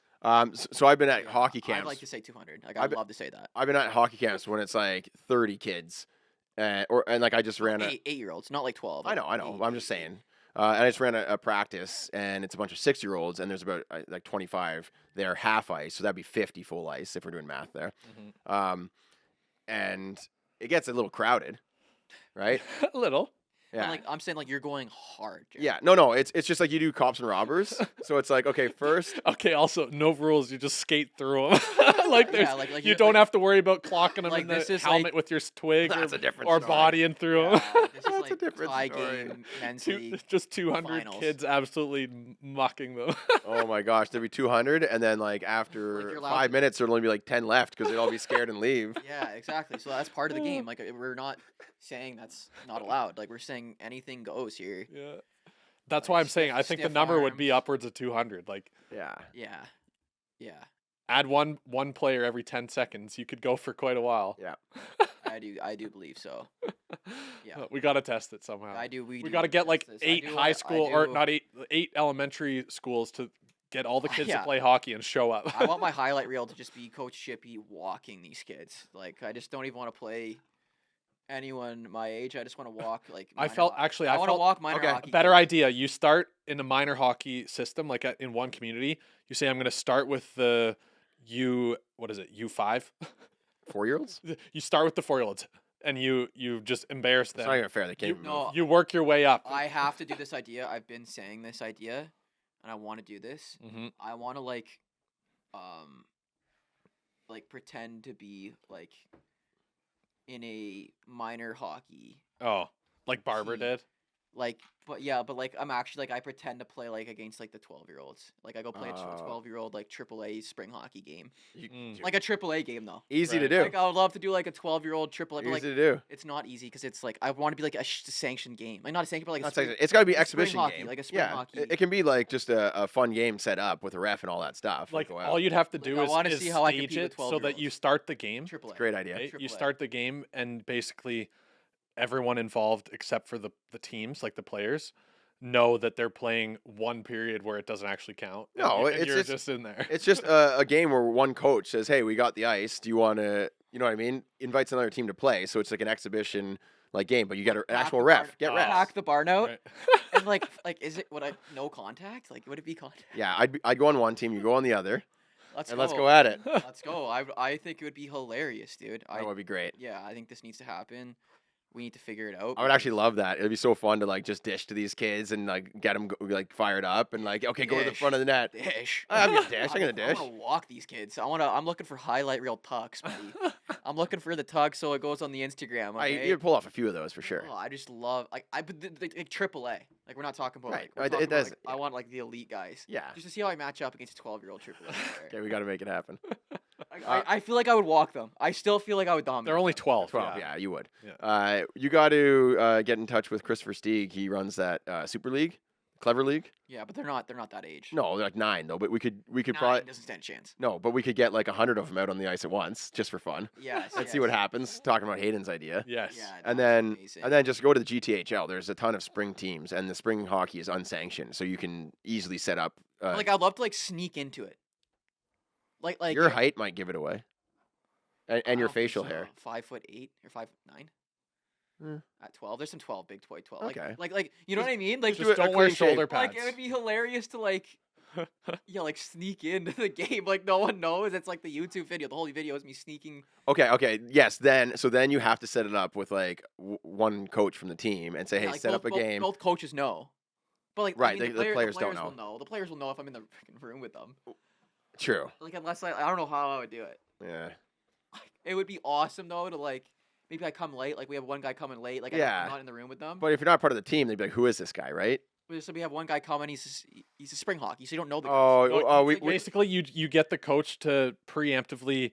[SPEAKER 2] So I've been at
[SPEAKER 3] Yeah,
[SPEAKER 2] hockey
[SPEAKER 3] I'd
[SPEAKER 2] camps.
[SPEAKER 3] like to say 200. Like
[SPEAKER 2] I've
[SPEAKER 3] I'd
[SPEAKER 2] been-
[SPEAKER 3] love to say that.
[SPEAKER 2] I've been at hockey camps when it's like 30 kids, and like I just ran a.
[SPEAKER 3] 8-year-olds, not like 12.
[SPEAKER 2] I know. I'm just saying. And I just ran a practice, and it's a bunch of 6-year-olds, and there's about like 25 there half ice, so that'd be 50 full ice if we're doing math there. And it gets a little crowded, right?
[SPEAKER 4] A little.
[SPEAKER 2] Yeah.
[SPEAKER 3] Like I'm saying, like you're going hard. Jared.
[SPEAKER 2] Yeah. No. It's just like you do cops and robbers. So it's like, okay, first.
[SPEAKER 4] Okay. Also, no rules. You just skate through them. like there's,
[SPEAKER 3] Yeah, like
[SPEAKER 4] you
[SPEAKER 3] you-
[SPEAKER 4] don't
[SPEAKER 3] like-
[SPEAKER 4] have to worry about clocking them
[SPEAKER 3] like
[SPEAKER 4] in the
[SPEAKER 3] this is
[SPEAKER 4] helmet
[SPEAKER 3] like-
[SPEAKER 4] with your twig
[SPEAKER 2] That's
[SPEAKER 4] or,
[SPEAKER 2] a different
[SPEAKER 4] or
[SPEAKER 2] story.
[SPEAKER 4] bodying through them.
[SPEAKER 3] Yeah, this is
[SPEAKER 2] That's a
[SPEAKER 3] like
[SPEAKER 2] different
[SPEAKER 3] tie
[SPEAKER 2] story.
[SPEAKER 3] game men's league.
[SPEAKER 4] Just 200
[SPEAKER 3] finals.
[SPEAKER 4] kids absolutely mucking them.
[SPEAKER 2] Oh my gosh, there'd be 200, and then like after
[SPEAKER 3] you're allowed
[SPEAKER 2] 5
[SPEAKER 3] to-
[SPEAKER 2] minutes, there'd only be like 10 left because they'd all be scared and leave.
[SPEAKER 3] Yeah, exactly. So that's part of the game. Like we're not saying that's not allowed. Like we're saying anything goes here.
[SPEAKER 4] Yeah. That's
[SPEAKER 3] Like
[SPEAKER 4] why I'm saying I
[SPEAKER 3] stiff-
[SPEAKER 4] think the
[SPEAKER 3] stiff
[SPEAKER 4] number would be
[SPEAKER 3] arms.
[SPEAKER 4] upwards of 200. Like
[SPEAKER 2] Yeah.
[SPEAKER 3] Yeah, yeah.
[SPEAKER 4] add one player every 10 seconds. You could go for quite a while.
[SPEAKER 2] Yeah.
[SPEAKER 3] I do believe so. Yeah.
[SPEAKER 4] We got to test it somehow.
[SPEAKER 3] I do.
[SPEAKER 4] We
[SPEAKER 3] do
[SPEAKER 4] got to get like
[SPEAKER 3] test this.
[SPEAKER 4] 8 high school or not 8 elementary schools to get all the kids
[SPEAKER 3] Yeah.
[SPEAKER 4] to play hockey and show up.
[SPEAKER 3] I want my highlight reel to just be Coach Shippey walking these kids. Like I just don't even want to play anyone my age. I just want to walk like.
[SPEAKER 4] I
[SPEAKER 3] minor
[SPEAKER 4] felt
[SPEAKER 3] ho-
[SPEAKER 4] actually
[SPEAKER 3] I
[SPEAKER 4] I
[SPEAKER 3] want to
[SPEAKER 4] felt
[SPEAKER 3] walk minor
[SPEAKER 2] okay,
[SPEAKER 3] hockey.
[SPEAKER 4] better
[SPEAKER 3] kids.
[SPEAKER 4] idea. You start in a minor hockey system, like in one community. You say, I'm going to start with the U5?
[SPEAKER 2] 4-year-olds?
[SPEAKER 4] You start with the 4-year-olds, and you just embarrass
[SPEAKER 2] It's
[SPEAKER 4] them.
[SPEAKER 2] not even fair. They can't.
[SPEAKER 3] No,
[SPEAKER 4] You work your way up.
[SPEAKER 3] I have to do this idea. I've been saying this idea, and I want to do this.
[SPEAKER 4] hmm
[SPEAKER 3] I want to like pretend to be like in a minor hockey
[SPEAKER 4] Oh, like Barber
[SPEAKER 3] See.
[SPEAKER 4] did.
[SPEAKER 3] like but like I'm actually like I pretend to play like against like the 12-year-olds. Like I go play a
[SPEAKER 2] Oh.
[SPEAKER 3] 12-year-old like AAA spring hockey game.
[SPEAKER 4] Mm.
[SPEAKER 3] Like a AAA game though.
[SPEAKER 2] Easy to
[SPEAKER 4] Right.
[SPEAKER 2] do.
[SPEAKER 3] Like I would love to do like a 12-year-old AAA, but
[SPEAKER 2] Easy
[SPEAKER 3] like
[SPEAKER 2] to do.
[SPEAKER 3] it's not easy because it's like I want to be like a sanctioned game. Like not a sanctioned, but like a
[SPEAKER 2] Not
[SPEAKER 3] spring,
[SPEAKER 2] saying- It's got to be
[SPEAKER 3] like a spring
[SPEAKER 2] exhibition
[SPEAKER 3] hockey,
[SPEAKER 2] game.
[SPEAKER 3] like a spring
[SPEAKER 2] yeah,
[SPEAKER 3] hockey.
[SPEAKER 2] It can be like just a fun game set up with a ref and all that stuff.
[SPEAKER 4] Like
[SPEAKER 2] go out.
[SPEAKER 4] all you'd have to
[SPEAKER 3] Like,
[SPEAKER 4] do
[SPEAKER 3] I
[SPEAKER 4] is,
[SPEAKER 3] wanna
[SPEAKER 4] is
[SPEAKER 3] see how I
[SPEAKER 4] stage
[SPEAKER 3] compete with
[SPEAKER 4] it so that you
[SPEAKER 3] 12-year-olds.
[SPEAKER 4] start the game.
[SPEAKER 3] AAA.
[SPEAKER 2] Great idea.
[SPEAKER 4] Okay? You
[SPEAKER 3] AAA.
[SPEAKER 4] start the game and basically everyone involved except for the teams, like the players, know that they're playing one period where it doesn't actually count. and
[SPEAKER 2] No,
[SPEAKER 4] you- and
[SPEAKER 2] it's
[SPEAKER 4] you're
[SPEAKER 2] just-
[SPEAKER 4] just in there.
[SPEAKER 2] It's just a game where one coach says, "Hey, we got the ice. Do you want to?" You know what I mean? Invites another team to play, so it's like an exhibition like game, but you get an
[SPEAKER 3] Pack
[SPEAKER 2] actual
[SPEAKER 3] the
[SPEAKER 2] ref.
[SPEAKER 3] barn-
[SPEAKER 2] Get
[SPEAKER 4] Oh.
[SPEAKER 2] refs.
[SPEAKER 3] Pack the barn out
[SPEAKER 4] Right.
[SPEAKER 3] and like is it would I no contact? Like would it be contact?
[SPEAKER 2] Yeah, I'd go on one team, you go on the other,
[SPEAKER 3] Let's
[SPEAKER 2] and
[SPEAKER 3] go.
[SPEAKER 2] let's go at it.
[SPEAKER 3] Let's go. I think it would be hilarious, dude.
[SPEAKER 2] That would be great.
[SPEAKER 3] Yeah, I think this needs to happen. We need to figure it out.
[SPEAKER 2] I would actually
[SPEAKER 3] because-
[SPEAKER 2] love that. It'd be so fun to like just dish to these kids and like get them like fired up and like okay, go to the
[SPEAKER 3] Dish.
[SPEAKER 2] front of the net.
[SPEAKER 3] Dish.
[SPEAKER 2] I'm gonna dish. I'm gonna
[SPEAKER 3] I
[SPEAKER 2] dish.
[SPEAKER 3] want to walk these kids. I'm looking for highlight reel tucks, buddy. I'm looking for the tuck so it goes on the Instagram. Okay?
[SPEAKER 2] You'd pull off a few of those for sure.
[SPEAKER 3] Oh, I just love but like AAA. Like we're not talking about
[SPEAKER 2] Right.
[SPEAKER 3] like we're
[SPEAKER 2] It
[SPEAKER 3] talking about,
[SPEAKER 2] does-
[SPEAKER 3] like,
[SPEAKER 2] yeah.
[SPEAKER 3] I want like the elite guys.
[SPEAKER 2] Yeah.
[SPEAKER 3] Just to see how I match up against a 12-year-old AAA player.
[SPEAKER 2] Okay, we got to make it happen.
[SPEAKER 3] I feel like I would walk them. I still feel like I would dominate.
[SPEAKER 4] They're only
[SPEAKER 3] them.
[SPEAKER 4] 12.
[SPEAKER 2] 12, yeah, you would.
[SPEAKER 4] Yeah.
[SPEAKER 2] You got to get in touch with Christopher Stieg. He runs that Super League. Clever League?
[SPEAKER 3] Yeah, but they're not that age.
[SPEAKER 2] No, they're like 9 though. But we could
[SPEAKER 3] 9
[SPEAKER 2] probably
[SPEAKER 3] doesn't stand a chance.
[SPEAKER 2] no, but we could get like 100 of them out on the ice at once just for fun.
[SPEAKER 3] Yes.
[SPEAKER 2] And see what happens. Talking about Hayden's idea.
[SPEAKER 4] Yes.
[SPEAKER 3] Yeah,
[SPEAKER 2] And
[SPEAKER 3] that'd be
[SPEAKER 2] then
[SPEAKER 3] amazing.
[SPEAKER 2] just go to the GTHL. There's a ton of spring teams, and the spring hockey is unsanctioned, so you can easily set up.
[SPEAKER 3] Like I'd love to like sneak into it. Like
[SPEAKER 2] Your height might give it away, and
[SPEAKER 3] I
[SPEAKER 2] your
[SPEAKER 3] don't think
[SPEAKER 2] facial
[SPEAKER 3] so.
[SPEAKER 2] hair.
[SPEAKER 3] 5'8" or 5'9".
[SPEAKER 2] Eh.
[SPEAKER 3] At 12, there's some 12, big boy 12.
[SPEAKER 2] Okay.
[SPEAKER 3] Like you know what I mean? Like
[SPEAKER 2] do
[SPEAKER 4] Just
[SPEAKER 2] a
[SPEAKER 4] don't wear
[SPEAKER 2] clean shave.
[SPEAKER 4] shoulder pads.
[SPEAKER 3] Like it would be hilarious to like like sneak into the game. Like no one knows. It's like the YouTube video. The whole video is me sneaking.
[SPEAKER 2] Okay, yes. Then you have to set it up with like one coach from the team and say,
[SPEAKER 3] Yeah,
[SPEAKER 2] hey,
[SPEAKER 3] like,
[SPEAKER 2] set
[SPEAKER 3] both,
[SPEAKER 2] up a game.
[SPEAKER 3] Both coaches know. But like
[SPEAKER 2] Right,
[SPEAKER 3] I mean,
[SPEAKER 2] the players don't
[SPEAKER 3] will
[SPEAKER 2] know.
[SPEAKER 3] know. The players will know if I'm in the freaking room with them.
[SPEAKER 2] True.
[SPEAKER 3] Like unless I don't know how I would do it.
[SPEAKER 2] Yeah.
[SPEAKER 3] It would be awesome though to like maybe I come late. Like we have one guy coming late. Like
[SPEAKER 2] Yeah.
[SPEAKER 3] I'm not in the room with them.
[SPEAKER 2] But if you're not part of the team, they'd be like, who is this guy, right?
[SPEAKER 3] So we have one guy coming. He's a spring hockey, so you don't know the guys.
[SPEAKER 2] Oh,
[SPEAKER 3] You know,
[SPEAKER 2] oh,
[SPEAKER 3] he's
[SPEAKER 2] we-
[SPEAKER 3] like-
[SPEAKER 4] Basically, you get the coach to preemptively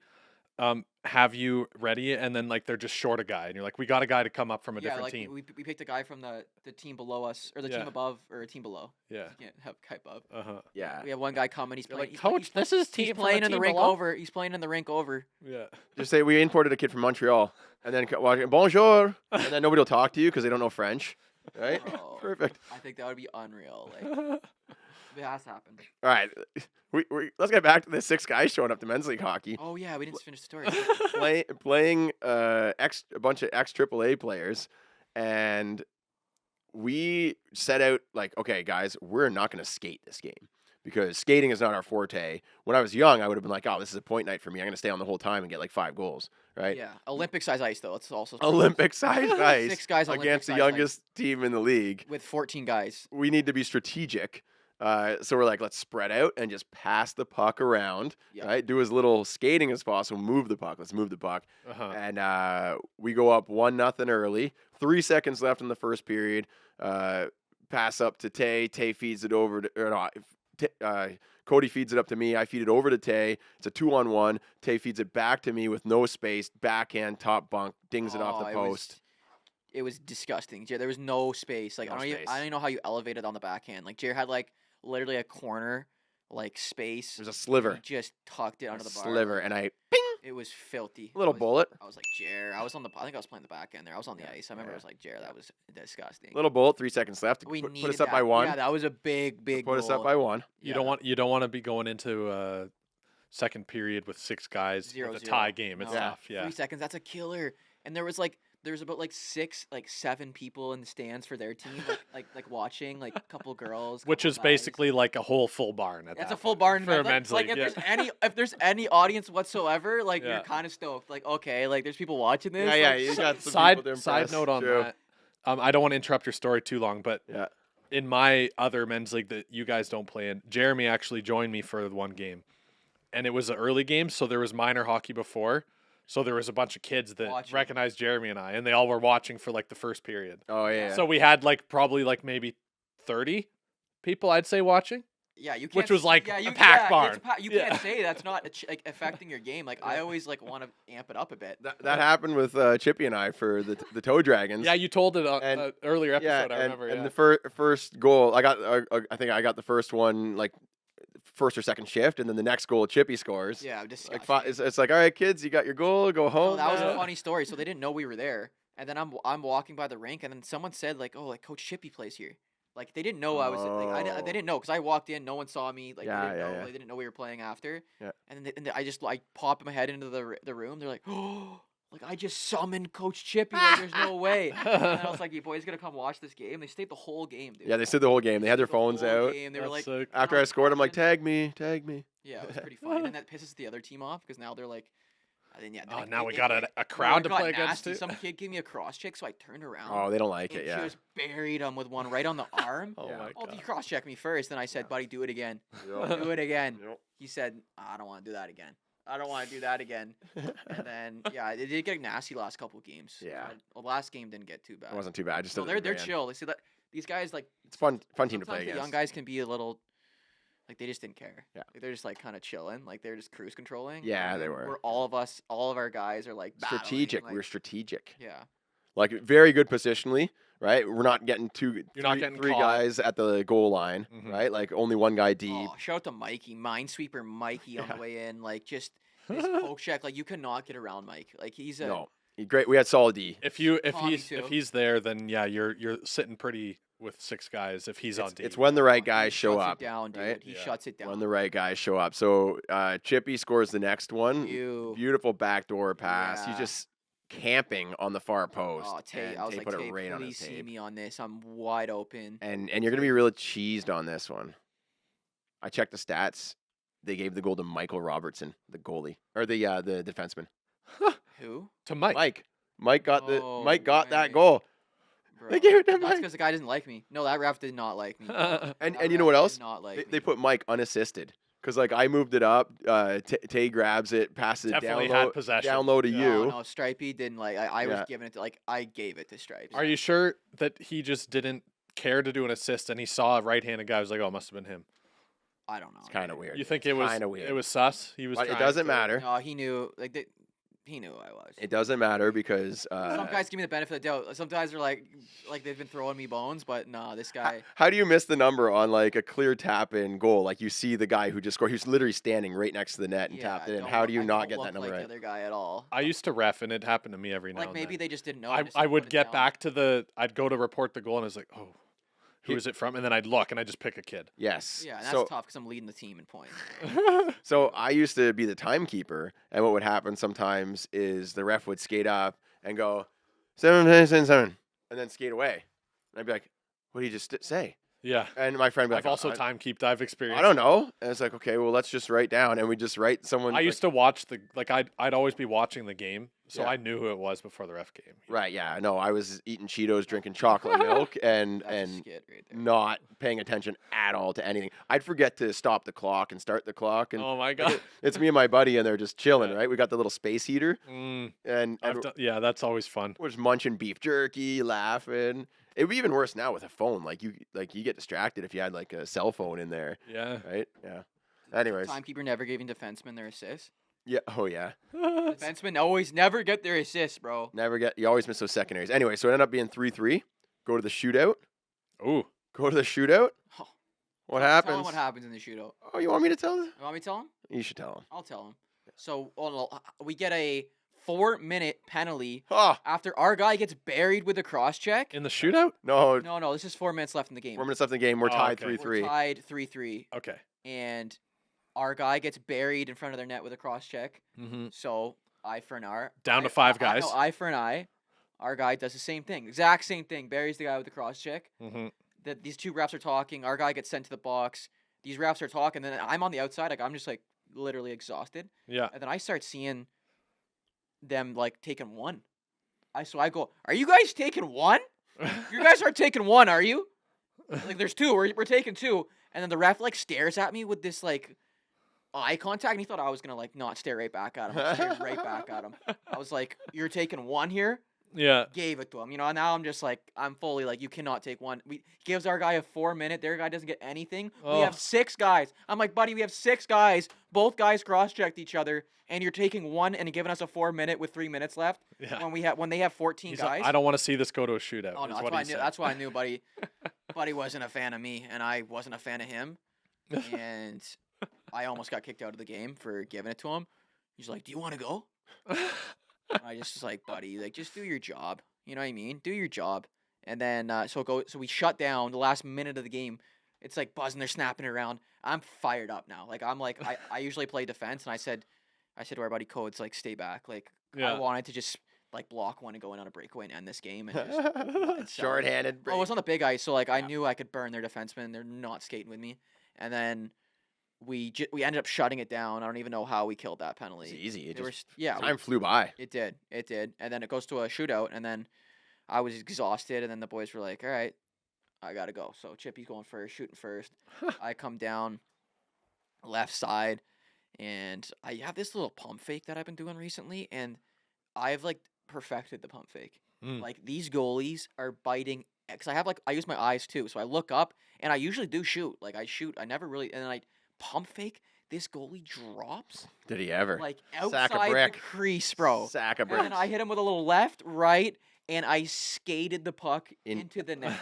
[SPEAKER 4] have you ready, and then like they're just short a guy, and you're like, we got a guy to come up from a
[SPEAKER 3] yeah,
[SPEAKER 4] different
[SPEAKER 3] like
[SPEAKER 4] team.
[SPEAKER 3] we picked a guy from the team below us or the
[SPEAKER 4] Yeah.
[SPEAKER 3] team above or a team below.
[SPEAKER 4] Yeah.
[SPEAKER 3] You can't have a guy above.
[SPEAKER 2] yeah.
[SPEAKER 3] We have one guy coming. He's
[SPEAKER 4] You're
[SPEAKER 3] playing.
[SPEAKER 4] like,
[SPEAKER 3] he's
[SPEAKER 4] coach,
[SPEAKER 3] he's,
[SPEAKER 4] this is
[SPEAKER 3] he's
[SPEAKER 4] team from
[SPEAKER 3] playing
[SPEAKER 4] the
[SPEAKER 3] in the
[SPEAKER 4] team
[SPEAKER 3] rink
[SPEAKER 4] below."
[SPEAKER 3] over. He's playing in the rink over.
[SPEAKER 4] Yeah.
[SPEAKER 2] Just say we imported a kid from Montreal, and then bonjour, and then nobody will talk to you because they don't know French, right?
[SPEAKER 3] Bro,
[SPEAKER 2] Perfect.
[SPEAKER 3] I think that would be unreal. Like it has to happen.
[SPEAKER 2] All right, let's get back to the 6 guys showing up to men's league hockey.
[SPEAKER 3] Oh yeah, we didn't finish the story.
[SPEAKER 2] Playing a bunch of ex AAA players, and we set out like, okay, guys, we're not going to skate this game because skating is not our forte. When I was young, I would have been like, oh, this is a point night for me. I'm going to stay on the whole time and get like 5 goals, right?
[SPEAKER 3] Yeah, Olympic size ice though. It's also
[SPEAKER 2] Olympic-sized ice
[SPEAKER 3] 6 guys
[SPEAKER 2] against the
[SPEAKER 3] Olympic-sized
[SPEAKER 2] youngest team in the league.
[SPEAKER 3] with 14 guys.
[SPEAKER 2] We need to be strategic. So we're like, let's spread out and just pass the puck around,
[SPEAKER 3] Yeah.
[SPEAKER 2] right? Do as little skating as possible. Move the puck. Let's move the puck.
[SPEAKER 4] Uh-huh.
[SPEAKER 2] And we go up 1-0 early. 3 seconds left in the first period. Pass up to Tay. Tay feeds it over to, or no, Cody feeds it up to me. I feed it over to Tay. It's a 2-on-1. Tay feeds it back to me with no space. Backhand, top bunk, dings it off the post.
[SPEAKER 3] It was disgusting. There was no space. Like
[SPEAKER 2] No
[SPEAKER 3] I don't
[SPEAKER 2] space.
[SPEAKER 3] even know how you elevated on the backhand. Like Jared had like literally a corner like space.
[SPEAKER 2] There's a sliver.
[SPEAKER 3] He just tucked it under the bar.
[SPEAKER 2] Sliver. And I, ping,
[SPEAKER 3] It was filthy.
[SPEAKER 2] little
[SPEAKER 3] I was,
[SPEAKER 2] bullet.
[SPEAKER 3] I was like, Jared. I think I was playing the back end there. I was on the ice. I remember I was like, Jared, that was disgusting.
[SPEAKER 2] Little bullet. 3 seconds left.
[SPEAKER 3] we
[SPEAKER 2] Put
[SPEAKER 3] needed
[SPEAKER 2] us up
[SPEAKER 3] that.
[SPEAKER 2] by 1.
[SPEAKER 3] Yeah, that was a big
[SPEAKER 2] Put us up
[SPEAKER 3] goal.
[SPEAKER 2] by 1.
[SPEAKER 4] You don't want to be going into second period with 6 guys
[SPEAKER 3] 0-0.
[SPEAKER 4] with a tie game. It's
[SPEAKER 3] No.
[SPEAKER 4] tough. Yeah.
[SPEAKER 3] 3 seconds. That's a killer. And there was about like 7 people in the stands for their team, like watching, like a couple girls,
[SPEAKER 4] Which
[SPEAKER 3] couple
[SPEAKER 4] is
[SPEAKER 3] guys.
[SPEAKER 4] basically like a whole full barn. At
[SPEAKER 3] That's
[SPEAKER 4] that
[SPEAKER 3] a full
[SPEAKER 4] point
[SPEAKER 3] barn
[SPEAKER 4] for a
[SPEAKER 3] event.
[SPEAKER 4] men's
[SPEAKER 3] Like
[SPEAKER 4] league.
[SPEAKER 3] if there's any audience whatsoever, like
[SPEAKER 4] Yeah.
[SPEAKER 3] you're kind of stoked. Like okay, like there's people watching this.
[SPEAKER 2] Yeah,
[SPEAKER 3] like,
[SPEAKER 2] you got some
[SPEAKER 4] Side
[SPEAKER 2] people to
[SPEAKER 4] side
[SPEAKER 2] impress.
[SPEAKER 4] note on
[SPEAKER 2] True.
[SPEAKER 4] that. I don't want to interrupt your story too long, but
[SPEAKER 2] Yeah.
[SPEAKER 4] in my other men's league that you guys don't play in, Jeremy actually joined me for one game, and it was an early game, so there was minor hockey before. So there was a bunch of kids that
[SPEAKER 3] Watching.
[SPEAKER 4] recognized Jeremy and I, and they all were watching for like the first period.
[SPEAKER 2] Oh, yeah.
[SPEAKER 4] So we had like probably like maybe 30 people, I'd say, watching.
[SPEAKER 3] Yeah, you can't.
[SPEAKER 4] Which was like
[SPEAKER 3] yeah,
[SPEAKER 4] a
[SPEAKER 3] you,
[SPEAKER 4] packed
[SPEAKER 3] yeah,
[SPEAKER 4] barn.
[SPEAKER 3] it's a you
[SPEAKER 4] Yeah.
[SPEAKER 3] can't say that's not like affecting your game. Like I always like want to amp it up a bit.
[SPEAKER 2] That happened with Chippy and I for the Toe Dragons.
[SPEAKER 4] Yeah, you told it on
[SPEAKER 2] And-
[SPEAKER 4] an earlier episode, I
[SPEAKER 2] and,
[SPEAKER 4] remember.
[SPEAKER 2] and
[SPEAKER 4] Yeah.
[SPEAKER 2] the first goal, I got. I think I got the first one like first or second shift, and then the next goal Chippy scores.
[SPEAKER 3] Yeah, disgusting.
[SPEAKER 2] Like it's like, all right, kids, you got your goal. Go
[SPEAKER 3] Oh,
[SPEAKER 2] home.
[SPEAKER 3] that was
[SPEAKER 2] now."
[SPEAKER 3] a funny story. So they didn't know we were there, and then I'm walking by the rink, and then someone said like, "Oh, like Coach Chippy plays here." Like they didn't know I was. Like,
[SPEAKER 2] Oh.
[SPEAKER 3] they didn't know because I walked in, no one saw me. Like
[SPEAKER 2] Yeah,
[SPEAKER 3] they didn't
[SPEAKER 2] yeah,
[SPEAKER 3] know.
[SPEAKER 2] yeah.
[SPEAKER 3] They didn't know we were playing after.
[SPEAKER 2] Yeah.
[SPEAKER 3] And then I just like pop my head into the room. They're like, "Oh, like I just summoned Coach Chippy. Like there's no way." And I was like, "You boys gonna come watch this game?" They stayed the whole game, dude.
[SPEAKER 2] Yeah, they stood the whole game. They had their
[SPEAKER 3] The whole
[SPEAKER 2] phones out.
[SPEAKER 3] game. They were
[SPEAKER 4] That's
[SPEAKER 3] like,
[SPEAKER 4] sick.
[SPEAKER 2] After I scored, I'm like, tag me.
[SPEAKER 3] yeah, it was pretty funny. And that pisses the other team off because now they're like, and then, yeah.
[SPEAKER 4] Oh,
[SPEAKER 3] then
[SPEAKER 4] now
[SPEAKER 3] it-
[SPEAKER 4] we
[SPEAKER 3] it-
[SPEAKER 4] got
[SPEAKER 3] it-
[SPEAKER 4] a
[SPEAKER 3] no,
[SPEAKER 4] crowd
[SPEAKER 3] it
[SPEAKER 4] to
[SPEAKER 3] got
[SPEAKER 4] play against.
[SPEAKER 3] nasty.
[SPEAKER 4] Too.
[SPEAKER 3] Some kid gave me a cross check, so I turned around.
[SPEAKER 2] Oh, they don't like
[SPEAKER 3] and
[SPEAKER 2] it. Yeah.
[SPEAKER 3] just buried him with one right on the arm.
[SPEAKER 4] Oh
[SPEAKER 2] Yeah.
[SPEAKER 4] my
[SPEAKER 3] Oh,
[SPEAKER 4] god.
[SPEAKER 3] you cross checked me first. Then I said, buddy, do it again.
[SPEAKER 2] Yep.
[SPEAKER 3] Do it again.
[SPEAKER 2] Yep.
[SPEAKER 3] He said, I don't want to do that again. I don't want to do that again. And then, yeah, it did get nasty last couple games.
[SPEAKER 2] Yeah.
[SPEAKER 3] The last game didn't get too bad.
[SPEAKER 2] It wasn't too bad. Just
[SPEAKER 3] No,
[SPEAKER 2] at
[SPEAKER 3] they're
[SPEAKER 2] the end.
[SPEAKER 3] chill. They see that these guys like
[SPEAKER 2] It's fun team to
[SPEAKER 3] sometimes
[SPEAKER 2] play
[SPEAKER 3] the
[SPEAKER 2] against.
[SPEAKER 3] young guys can be a little like they just didn't care.
[SPEAKER 2] Yeah.
[SPEAKER 3] Like, they're just like kind of chilling. Like they're just cruise controlling.
[SPEAKER 2] Yeah,
[SPEAKER 3] and
[SPEAKER 2] they
[SPEAKER 3] then
[SPEAKER 2] were.
[SPEAKER 3] Where all of our guys are like battling,
[SPEAKER 2] Strategic.
[SPEAKER 3] like-
[SPEAKER 2] We're strategic.
[SPEAKER 3] Yeah.
[SPEAKER 2] Like very good positionally, right? We're not getting
[SPEAKER 4] You're not getting
[SPEAKER 2] three
[SPEAKER 4] caught.
[SPEAKER 2] guys at the goal line,
[SPEAKER 4] Mhm.
[SPEAKER 2] right? Like only one guy deep.
[SPEAKER 3] Oh, shout out to Mikey, Minesweeper Mikey on the way in. Like just his poke check, like you cannot get around Mike. Like he's a
[SPEAKER 2] No, great. We had solid D.
[SPEAKER 4] If
[SPEAKER 3] Tommy
[SPEAKER 4] he's
[SPEAKER 3] too.
[SPEAKER 4] there, then yeah, you're sitting pretty with 6 guys. If he's on D,
[SPEAKER 2] It's when the right
[SPEAKER 3] he
[SPEAKER 2] guys show
[SPEAKER 3] shuts
[SPEAKER 2] up.
[SPEAKER 3] it down, dude.
[SPEAKER 2] right?
[SPEAKER 3] He
[SPEAKER 4] Yeah.
[SPEAKER 3] shuts it down.
[SPEAKER 2] When the right guys show up. So Chippy scores the next one.
[SPEAKER 3] You.
[SPEAKER 2] Beautiful backdoor pass. He's
[SPEAKER 3] Yeah.
[SPEAKER 2] just camping on the far post.
[SPEAKER 3] Oh, Tay,
[SPEAKER 2] and
[SPEAKER 3] I was
[SPEAKER 2] Tay
[SPEAKER 3] like,
[SPEAKER 2] put it
[SPEAKER 3] Tay,
[SPEAKER 2] right on
[SPEAKER 3] please
[SPEAKER 2] his
[SPEAKER 3] see
[SPEAKER 2] tape.
[SPEAKER 3] me on this. I'm wide open.
[SPEAKER 2] And you're gonna be really cheesed on this one. I checked the stats. They gave the goal to Michael Robertson, the goalie or the defenseman.
[SPEAKER 3] Who?
[SPEAKER 4] to Mike.
[SPEAKER 2] Mike got
[SPEAKER 3] Oh,
[SPEAKER 2] that
[SPEAKER 3] right.
[SPEAKER 2] goal.
[SPEAKER 3] Bro.
[SPEAKER 2] They gave it to
[SPEAKER 3] That's
[SPEAKER 2] Mike.
[SPEAKER 3] because the guy didn't like me. No, that ref did not like me.
[SPEAKER 2] And
[SPEAKER 3] That
[SPEAKER 2] you know
[SPEAKER 3] ref
[SPEAKER 2] what
[SPEAKER 3] did
[SPEAKER 2] else?
[SPEAKER 3] Not like
[SPEAKER 2] They
[SPEAKER 3] me.
[SPEAKER 2] put Mike unassisted because like I moved it up. Tay grabs it, passes
[SPEAKER 4] Definitely
[SPEAKER 2] it
[SPEAKER 4] had
[SPEAKER 2] down low,
[SPEAKER 4] possession.
[SPEAKER 2] down low to
[SPEAKER 4] Yeah.
[SPEAKER 2] you.
[SPEAKER 3] No, Stripey didn't like. I was
[SPEAKER 2] Yeah.
[SPEAKER 3] giving it to I gave it to Stripes.
[SPEAKER 4] Are you sure that he just didn't care to do an assist and he saw a right-handed guy? Was like, oh, it must have been him.
[SPEAKER 3] I don't know.
[SPEAKER 2] It's kind of weird.
[SPEAKER 4] You think it was
[SPEAKER 2] Kinda weird.
[SPEAKER 4] It was sus. He was.
[SPEAKER 2] But it
[SPEAKER 4] trying
[SPEAKER 2] doesn't
[SPEAKER 4] to-
[SPEAKER 2] matter.
[SPEAKER 3] No, he knew. He knew who I was.
[SPEAKER 2] It doesn't matter because
[SPEAKER 3] Some guys give me the benefit of the doubt. Some guys are like they've been throwing me bones, but nah, this guy.
[SPEAKER 2] How do you miss the number on like a clear tap in goal? Like you see the guy who just scored. He's literally standing right next to the net and tapped it in.
[SPEAKER 3] don't
[SPEAKER 2] How
[SPEAKER 3] look-
[SPEAKER 2] do you
[SPEAKER 3] I
[SPEAKER 2] not
[SPEAKER 3] don't
[SPEAKER 2] get
[SPEAKER 3] look
[SPEAKER 2] that number
[SPEAKER 3] like
[SPEAKER 2] right?
[SPEAKER 3] the other guy at all.
[SPEAKER 4] I used to ref, and it happened to me every now
[SPEAKER 3] Like
[SPEAKER 4] and
[SPEAKER 3] maybe
[SPEAKER 4] then.
[SPEAKER 3] they just didn't know.
[SPEAKER 4] I
[SPEAKER 3] just
[SPEAKER 4] would
[SPEAKER 3] put it
[SPEAKER 4] get
[SPEAKER 3] down.
[SPEAKER 4] back to the. I'd go to report the goal, and I was like, oh, who
[SPEAKER 2] He-
[SPEAKER 4] is it from? And then I'd look, and I'd just pick a kid.
[SPEAKER 2] Yes.
[SPEAKER 3] Yeah, and that's
[SPEAKER 2] so
[SPEAKER 3] tough because I'm leading the team in points.
[SPEAKER 2] so I used to be the timekeeper, and what would happen sometimes is the ref would skate up and go 7, and then skate away. And I'd be like, "What did he just say?"
[SPEAKER 4] Yeah.
[SPEAKER 2] And my friend would be
[SPEAKER 4] I've
[SPEAKER 2] like,
[SPEAKER 4] also
[SPEAKER 2] I,
[SPEAKER 4] time-keeped. I've experienced.
[SPEAKER 2] I don't know. And it's like, okay, well, let's just write down, and we just write someone.
[SPEAKER 4] I used to watch the I'd always be watching the game, so
[SPEAKER 2] Yeah.
[SPEAKER 4] I knew who it was before the ref came.
[SPEAKER 2] Right, yeah, no, I was eating Cheetos, drinking chocolate milk, and
[SPEAKER 3] That's a
[SPEAKER 2] and
[SPEAKER 3] skit right there.
[SPEAKER 2] not paying attention at all to anything. I'd forget to stop the clock and start the clock, and
[SPEAKER 4] Oh my
[SPEAKER 2] like,
[SPEAKER 4] god.
[SPEAKER 2] it's me and my buddy, and they're just chilling,
[SPEAKER 4] Yeah.
[SPEAKER 2] right? We got the little space heater,
[SPEAKER 4] Mm,
[SPEAKER 2] and
[SPEAKER 4] yeah, that's always fun.
[SPEAKER 2] we're just munching beef jerky, laughing. It'd be even worse now with a phone. Like you get distracted if you had like a cell phone in there,
[SPEAKER 4] Yeah.
[SPEAKER 2] right? Yeah. Anyways,
[SPEAKER 3] Timekeeper never giving defensemen their assists.
[SPEAKER 2] yeah. Oh yeah.
[SPEAKER 3] Defensemen always never get their assists, bro.
[SPEAKER 2] Never get. You always miss those secondaries. Anyway, so it ended up being 3-3. Go to the shootout.
[SPEAKER 4] Ooh.
[SPEAKER 2] Go to the shootout.
[SPEAKER 3] Oh,
[SPEAKER 2] What
[SPEAKER 3] Tell
[SPEAKER 2] happens?
[SPEAKER 3] him what happens in the shootout.
[SPEAKER 2] Oh, you want me to tell them?
[SPEAKER 3] You want me to tell him?
[SPEAKER 2] You should tell them.
[SPEAKER 3] I'll tell him. So we get a 4-minute penalty
[SPEAKER 2] Oh
[SPEAKER 3] after our guy gets buried with a cross check.
[SPEAKER 4] In the shootout?
[SPEAKER 2] no!
[SPEAKER 3] No, this is 4 minutes left in the game.
[SPEAKER 2] 4 minutes left in the game. We're
[SPEAKER 4] Oh,
[SPEAKER 2] tied
[SPEAKER 4] okay.
[SPEAKER 2] 3-3.
[SPEAKER 3] We're tied 3-3,
[SPEAKER 4] Okay.
[SPEAKER 3] and our guy gets buried in front of their net with a cross check.
[SPEAKER 4] Mm-hmm.
[SPEAKER 3] So eye for an eye.
[SPEAKER 4] Down to 5 guys.
[SPEAKER 3] No, eye for an eye. Our guy does the same thing, exact same thing. Buries the guy with the cross check.
[SPEAKER 4] Mm-hmm.
[SPEAKER 3] These two refs are talking. Our guy gets sent to the box. These refs are talking. Then I'm on the outside. Like I'm just like literally exhausted.
[SPEAKER 4] Yeah.
[SPEAKER 3] And then I start seeing them like taking one. So I go, "Are you guys taking one? You guys aren't taking one, are you?" Like there's two. We're taking two. And then the ref like stares at me with this like eye contact, and he thought I was gonna like not stare right back at him. I stared right back at him. I was like, "You're taking one here."
[SPEAKER 4] Yeah.
[SPEAKER 3] Gave it to him. You know, and now I'm just like, I'm fully like, you cannot take one. We gives our guy a 4-minute. Their guy doesn't get anything. We
[SPEAKER 4] Oh.
[SPEAKER 3] have 6 guys. I'm like, buddy, we have 6 guys. Both guys cross-checked each other, and you're taking one and giving us a 4-minute with 3 minutes left
[SPEAKER 4] Yeah.
[SPEAKER 3] when they have 14
[SPEAKER 4] He's like,
[SPEAKER 3] guys.
[SPEAKER 4] I don't want to see this go to a shootout.
[SPEAKER 3] Oh no,
[SPEAKER 4] is
[SPEAKER 3] that's
[SPEAKER 4] what
[SPEAKER 3] why I
[SPEAKER 4] he
[SPEAKER 3] knew.
[SPEAKER 4] said.
[SPEAKER 3] That's why I knew, buddy. Buddy wasn't a fan of me, and I wasn't a fan of him, and I almost got kicked out of the game for giving it to him. He's like, "Do you want to go?" And I just was like, buddy, like just do your job. You know what I mean? Do your job. And then so we shut down the last minute of the game. It's like buzzing, they're snapping it around. I'm fired up now. Like I'm like I usually play defense, and I said to our buddy Codes, like, stay back. Like
[SPEAKER 4] Yeah.
[SPEAKER 3] I wanted to just like block one and go in on a breakaway and end this game and just and sell it.
[SPEAKER 2] Short-handed.
[SPEAKER 3] Oh, it was on the big ice, so like I
[SPEAKER 4] Yeah.
[SPEAKER 3] knew I could burn their defensemen. They're not skating with me. And then we ended up shutting it down. I don't even know how we killed that penalty.
[SPEAKER 2] It's easy. It
[SPEAKER 3] They were
[SPEAKER 2] just
[SPEAKER 3] yeah,
[SPEAKER 2] time flew by.
[SPEAKER 3] it did. And then it goes to a shootout, and then I was exhausted, and then the boys were like, all right, I got to go. So Chippy's going first, shooting first. I come down left side, and I have this little pump fake that I've been doing recently, and I've, like, perfected the pump fake.
[SPEAKER 4] Mm.
[SPEAKER 3] Like, these goalies are biting, because I use my eyes, too. So I look up, and I usually do shoot. Like, I shoot. I never really, and then I pump fake. This goalie drops,
[SPEAKER 2] Did he ever?
[SPEAKER 3] like,
[SPEAKER 2] Sack of
[SPEAKER 3] outside the
[SPEAKER 2] brick.
[SPEAKER 3] crease, bro.
[SPEAKER 2] Sack of
[SPEAKER 3] And then
[SPEAKER 2] bricks.
[SPEAKER 3] I hit him with a little left, right, and I skated the puck into the net.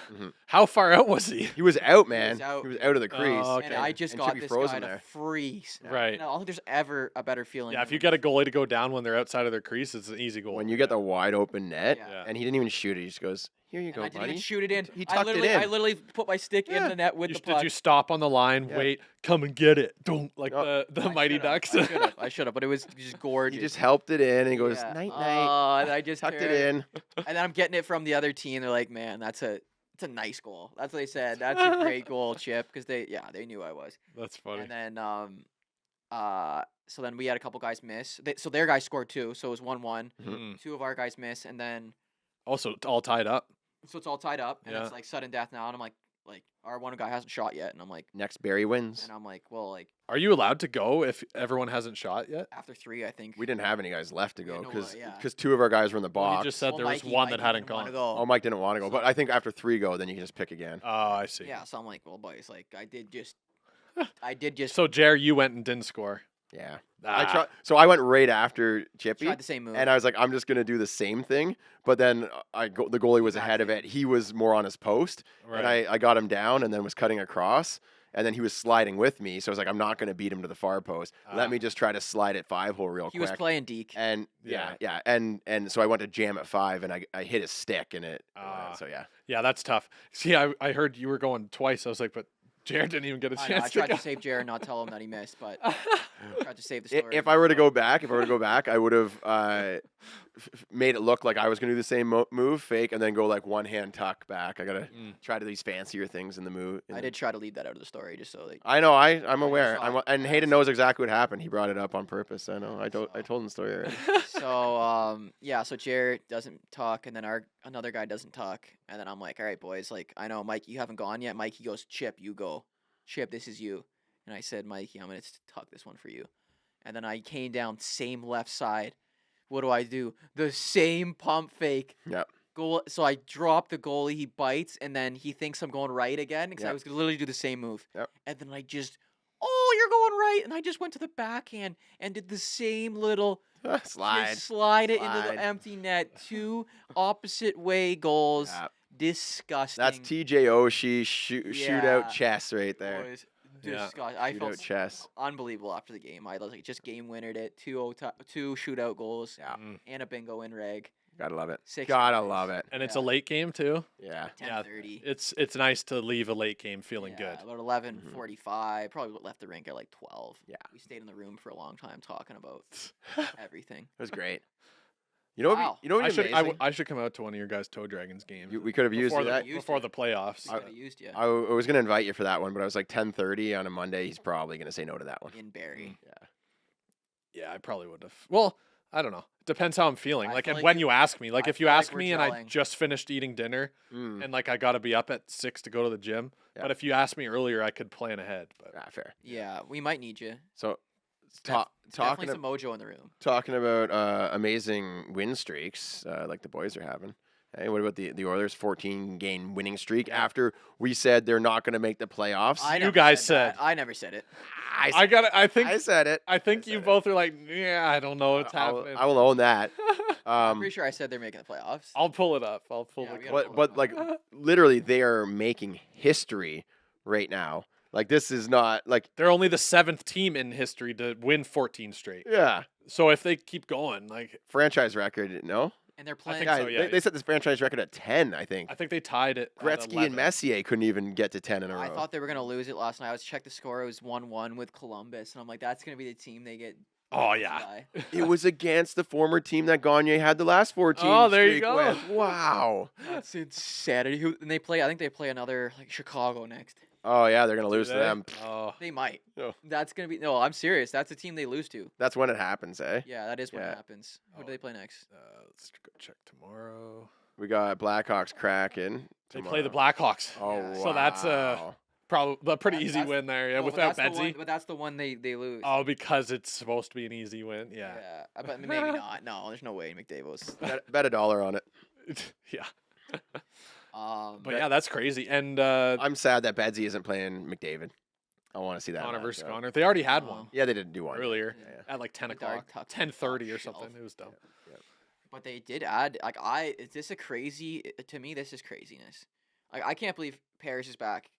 [SPEAKER 4] How far out was he?
[SPEAKER 2] He was out, man.
[SPEAKER 3] out.
[SPEAKER 2] He was out of the crease.
[SPEAKER 4] Oh,
[SPEAKER 3] And
[SPEAKER 4] okay.
[SPEAKER 3] I just
[SPEAKER 2] And
[SPEAKER 3] got
[SPEAKER 2] Chippy
[SPEAKER 3] this
[SPEAKER 2] froze
[SPEAKER 3] guy
[SPEAKER 2] him
[SPEAKER 3] to
[SPEAKER 2] there.
[SPEAKER 3] freeze.
[SPEAKER 4] Right.
[SPEAKER 3] And I don't think there's ever a better feeling.
[SPEAKER 4] Yeah,
[SPEAKER 3] than
[SPEAKER 4] if you
[SPEAKER 3] when
[SPEAKER 4] get a goalie to go down when they're outside of their crease, it's an easy goal.
[SPEAKER 2] When you get the wide open net,
[SPEAKER 3] Yeah.
[SPEAKER 2] and he didn't even shoot it. He just goes, "Here you
[SPEAKER 3] and
[SPEAKER 2] go,
[SPEAKER 3] I didn't
[SPEAKER 2] buddy."
[SPEAKER 3] even shoot it in.
[SPEAKER 2] He
[SPEAKER 3] I
[SPEAKER 2] tucked it
[SPEAKER 3] literally,
[SPEAKER 2] in.
[SPEAKER 3] I literally put my stick in
[SPEAKER 2] Yeah.
[SPEAKER 3] the net with the puck.
[SPEAKER 4] Did you stop on the line,
[SPEAKER 2] Yeah.
[SPEAKER 4] wait, come and get it? Don't like
[SPEAKER 2] No,
[SPEAKER 4] the Mighty Ducks.
[SPEAKER 3] I should have, but it was just gorgeous.
[SPEAKER 2] He just helped it in, and he goes,
[SPEAKER 3] Yeah.
[SPEAKER 2] "Night,
[SPEAKER 3] Oh,
[SPEAKER 2] night."
[SPEAKER 3] and I just
[SPEAKER 2] Tucked it
[SPEAKER 3] turned-
[SPEAKER 2] in.
[SPEAKER 3] And then I'm getting it from the other team. They're like, "Man, it's a nice goal." That's what they said. That's a great goal, Chip, because they knew I was.
[SPEAKER 4] That's funny.
[SPEAKER 3] And then so then we had a couple guys miss. So their guys scored too, so it was 1-1.
[SPEAKER 4] Mm.
[SPEAKER 3] 2 of our guys miss, and then
[SPEAKER 4] Also, it's all tied up.
[SPEAKER 3] so it's all tied up, and
[SPEAKER 4] Yeah.
[SPEAKER 3] it's like sudden death now. And I'm like our one guy hasn't shot yet, and I'm like,
[SPEAKER 2] Next, Barry wins.
[SPEAKER 3] well, like
[SPEAKER 4] Are you allowed to go if everyone hasn't shot yet?
[SPEAKER 3] after 3, I think.
[SPEAKER 2] We didn't have any guys left to
[SPEAKER 3] Yeah,
[SPEAKER 2] go
[SPEAKER 3] no,
[SPEAKER 2] because
[SPEAKER 3] yeah.
[SPEAKER 2] 2 of our guys were in the
[SPEAKER 4] Well,
[SPEAKER 2] box.
[SPEAKER 4] you just said
[SPEAKER 3] Well,
[SPEAKER 4] there was
[SPEAKER 3] Mikey-
[SPEAKER 4] one that
[SPEAKER 3] Mikey
[SPEAKER 4] hadn't
[SPEAKER 3] didn't wanna
[SPEAKER 4] gone.
[SPEAKER 3] go.
[SPEAKER 2] Oh, Mike didn't want to go, but
[SPEAKER 3] So-
[SPEAKER 2] I think after 3 go, then you can just pick again.
[SPEAKER 4] Oh, I see.
[SPEAKER 3] Yeah, so I'm like, well, boys, like I did just
[SPEAKER 4] So, Jer, you went and didn't score.
[SPEAKER 2] Yeah.
[SPEAKER 4] Ah.
[SPEAKER 2] So I went right after Chippy,
[SPEAKER 3] tried the same move.
[SPEAKER 2] and I was like, I'm just gonna do the same thing. But then the goalie was ahead of it. He was more on his post, and I got him down, and then was cutting across, and then he was sliding with me. So I was like, I'm not gonna beat him to the far post. Let me just try to slide it 5-hole real
[SPEAKER 3] he
[SPEAKER 2] quick.
[SPEAKER 3] was playing Deke.
[SPEAKER 2] And yeah, and so I went to jam at 5, and I hit his stick, and it. So yeah.
[SPEAKER 4] Yeah, that's tough. See, I heard you were going twice. I was like, but Jared didn't even get a
[SPEAKER 3] I know,
[SPEAKER 4] chance
[SPEAKER 3] I
[SPEAKER 4] to
[SPEAKER 3] tried
[SPEAKER 4] go.
[SPEAKER 3] to save Jared, not tell him that he missed, but I tried to save the story.
[SPEAKER 2] If I were to go back, I would have made it look like I was going to do the same move, fake, and then go like one hand tuck back. I gotta try to these fancier things in the move.
[SPEAKER 3] I did try to leave that out of the story just so like.
[SPEAKER 2] I know. I'm aware.
[SPEAKER 3] saw it.
[SPEAKER 2] And Hayden knows exactly what happened. He brought it up on purpose. I know. I told him the story already.
[SPEAKER 3] So so Jared doesn't talk, and then another guy doesn't talk, and then I'm like, all right, boys, like I know Mike, you haven't gone yet. Mikey goes, Chip, you go. Chip, this is you. And I said, Mikey, I'm gonna tuck this one for you. And then I came down same left side. What do? The same pump fake.
[SPEAKER 2] Yep.
[SPEAKER 3] Goal. So I drop the goalie. He bites, and then he thinks I'm going right again because I
[SPEAKER 2] Yep.
[SPEAKER 3] was gonna literally do the same move.
[SPEAKER 2] Yep.
[SPEAKER 3] And then I just, you're going right, and I just went to the backhand and did the same little.
[SPEAKER 2] Slide.
[SPEAKER 3] Just slide it into
[SPEAKER 2] Slide.
[SPEAKER 3] the empty net. 2 opposite way goals.
[SPEAKER 2] Yep.
[SPEAKER 3] Disgusting.
[SPEAKER 2] That's TJ Oshie shootout
[SPEAKER 3] Yeah.
[SPEAKER 2] chess right there.
[SPEAKER 3] Boys,
[SPEAKER 4] Yeah.
[SPEAKER 3] disgusting. I felt
[SPEAKER 2] Shootout chess.
[SPEAKER 3] unbelievable after the game. I was like, just game winnered it. 2 shootout goals
[SPEAKER 2] Yeah.
[SPEAKER 3] and a bingo in reg.
[SPEAKER 2] Gotta love it.
[SPEAKER 3] 6
[SPEAKER 2] Gotta
[SPEAKER 3] goals.
[SPEAKER 2] love it.
[SPEAKER 4] And it's
[SPEAKER 3] Yeah.
[SPEAKER 4] a late game too.
[SPEAKER 2] Yeah.
[SPEAKER 4] Yeah,
[SPEAKER 3] 10:30.
[SPEAKER 4] It's nice to leave a late game feeling
[SPEAKER 3] Yeah,
[SPEAKER 4] good.
[SPEAKER 3] About 11:45. Probably left the rink at like 12.
[SPEAKER 2] Yeah.
[SPEAKER 3] We stayed in the room for a long time talking about everything.
[SPEAKER 2] It was great. You know what?
[SPEAKER 3] Wow.
[SPEAKER 2] You know what?
[SPEAKER 4] I
[SPEAKER 2] would be
[SPEAKER 4] should
[SPEAKER 2] amazing?
[SPEAKER 4] I should come out to one of your guys' Toe Dragons games.
[SPEAKER 2] We could have used
[SPEAKER 4] before
[SPEAKER 2] that.
[SPEAKER 4] before the playoffs.
[SPEAKER 3] We could have used you
[SPEAKER 2] I was gonna invite you for that one, but I was like 10:30 on a Monday. He's probably gonna say no to that one.
[SPEAKER 3] in Barrie.
[SPEAKER 4] Yeah, I probably would have. Well, I don't know. Depends how I'm feeling.
[SPEAKER 3] I
[SPEAKER 4] Like,
[SPEAKER 3] feel
[SPEAKER 4] and
[SPEAKER 3] like
[SPEAKER 4] when
[SPEAKER 3] you-
[SPEAKER 4] you ask me, like,
[SPEAKER 3] I
[SPEAKER 4] if you
[SPEAKER 3] feel like
[SPEAKER 4] ask
[SPEAKER 3] we're
[SPEAKER 4] me and I
[SPEAKER 3] gelling.
[SPEAKER 4] just finished eating dinner
[SPEAKER 2] Mm.
[SPEAKER 4] and like I got to be up at 6 to go to the gym.
[SPEAKER 2] Yeah.
[SPEAKER 4] But if you ask me earlier, I could plan ahead. But
[SPEAKER 2] Fair.
[SPEAKER 3] Yeah, we might need you.
[SPEAKER 2] So,
[SPEAKER 3] Definitely
[SPEAKER 2] talking
[SPEAKER 3] some mojo in the room.
[SPEAKER 2] about amazing win streaks like the boys are having. Hey, what about the Oilers' 14-game winning streak after we said they're not going to make the playoffs?
[SPEAKER 3] I
[SPEAKER 4] You
[SPEAKER 3] never
[SPEAKER 4] guys
[SPEAKER 3] that.
[SPEAKER 4] said.
[SPEAKER 3] I never said it.
[SPEAKER 4] I got. I think.
[SPEAKER 2] I said it.
[SPEAKER 4] I think
[SPEAKER 2] I
[SPEAKER 4] you
[SPEAKER 2] said it.
[SPEAKER 4] both are like, yeah, I don't know what's happening.
[SPEAKER 2] I will own that.
[SPEAKER 3] I'm pretty sure I said they're making the playoffs.
[SPEAKER 4] I'll pull it up. I'll pull
[SPEAKER 3] Yeah,
[SPEAKER 4] the
[SPEAKER 3] we gotta
[SPEAKER 4] clip
[SPEAKER 3] pull
[SPEAKER 4] up.
[SPEAKER 2] but like literally, they are making history right now. Like this is not like
[SPEAKER 4] They're only the 7th team in history to win 14 straight.
[SPEAKER 2] yeah
[SPEAKER 4] So if they keep going, like
[SPEAKER 2] franchise record. No,
[SPEAKER 3] And they're playing.
[SPEAKER 4] think
[SPEAKER 2] guys,
[SPEAKER 4] so, yeah.
[SPEAKER 2] they set this franchise record at 10. I think
[SPEAKER 4] I think they tied it. at
[SPEAKER 2] Gretzky
[SPEAKER 4] 11.
[SPEAKER 2] and Messier couldn't even get to 10 in a row.
[SPEAKER 3] I thought they were gonna lose it last night. I was checked the score. It was 1-1 with Columbus, and I'm like, that's gonna be the team they get.
[SPEAKER 4] Oh
[SPEAKER 3] beat
[SPEAKER 4] yeah.
[SPEAKER 3] by.
[SPEAKER 2] It was against the former team that Gagne had the last 14.
[SPEAKER 4] Oh, there you
[SPEAKER 2] streak
[SPEAKER 4] go.
[SPEAKER 2] with. Wow.
[SPEAKER 3] That's insanity. And they play. I think they play another like Chicago next.
[SPEAKER 2] Oh yeah, they're gonna
[SPEAKER 4] Do
[SPEAKER 2] lose to
[SPEAKER 4] they?
[SPEAKER 2] them.
[SPEAKER 4] Oh,
[SPEAKER 3] They might.
[SPEAKER 2] No.
[SPEAKER 3] That's gonna be. No, I'm serious. That's the team they lose to.
[SPEAKER 2] That's when it happens, eh?
[SPEAKER 3] Yeah, that is when
[SPEAKER 2] Yeah.
[SPEAKER 3] it happens. Who do
[SPEAKER 4] Oh.
[SPEAKER 3] they play next?
[SPEAKER 4] let's go check tomorrow.
[SPEAKER 2] We got Blackhawks cracking.
[SPEAKER 4] They play the
[SPEAKER 2] tomorrow.
[SPEAKER 4] Blackhawks.
[SPEAKER 2] Oh
[SPEAKER 3] Yeah.
[SPEAKER 2] wow.
[SPEAKER 4] So that's probably a pretty
[SPEAKER 3] That-
[SPEAKER 4] easy
[SPEAKER 3] that's-
[SPEAKER 4] win there. Yeah,
[SPEAKER 3] No, but
[SPEAKER 4] without
[SPEAKER 3] that's the one-
[SPEAKER 4] Bedsy.
[SPEAKER 3] But that's the one they lose.
[SPEAKER 4] Oh, because it's supposed to be an easy win. Yeah.
[SPEAKER 3] But maybe not. No, there's no way McDavid's.
[SPEAKER 2] bet $1 on it.
[SPEAKER 4] Yeah. But
[SPEAKER 3] Yeah.
[SPEAKER 4] yeah, that's crazy. And
[SPEAKER 2] I'm sad that Bedsy isn't playing McDavid. I want to see that.
[SPEAKER 4] Connor
[SPEAKER 2] match,
[SPEAKER 4] versus
[SPEAKER 2] though.
[SPEAKER 4] Connor. They already had
[SPEAKER 3] Oh.
[SPEAKER 4] one
[SPEAKER 2] Yeah, they didn't do one
[SPEAKER 4] earlier
[SPEAKER 2] Yeah.
[SPEAKER 4] at like 10
[SPEAKER 3] The dark
[SPEAKER 4] o'clock,
[SPEAKER 3] tuck
[SPEAKER 4] 10:30 or
[SPEAKER 3] shelf.
[SPEAKER 4] something. It was dumb.
[SPEAKER 3] But they did add is this a crazy to me? This is craziness. Like I can't believe Paris is back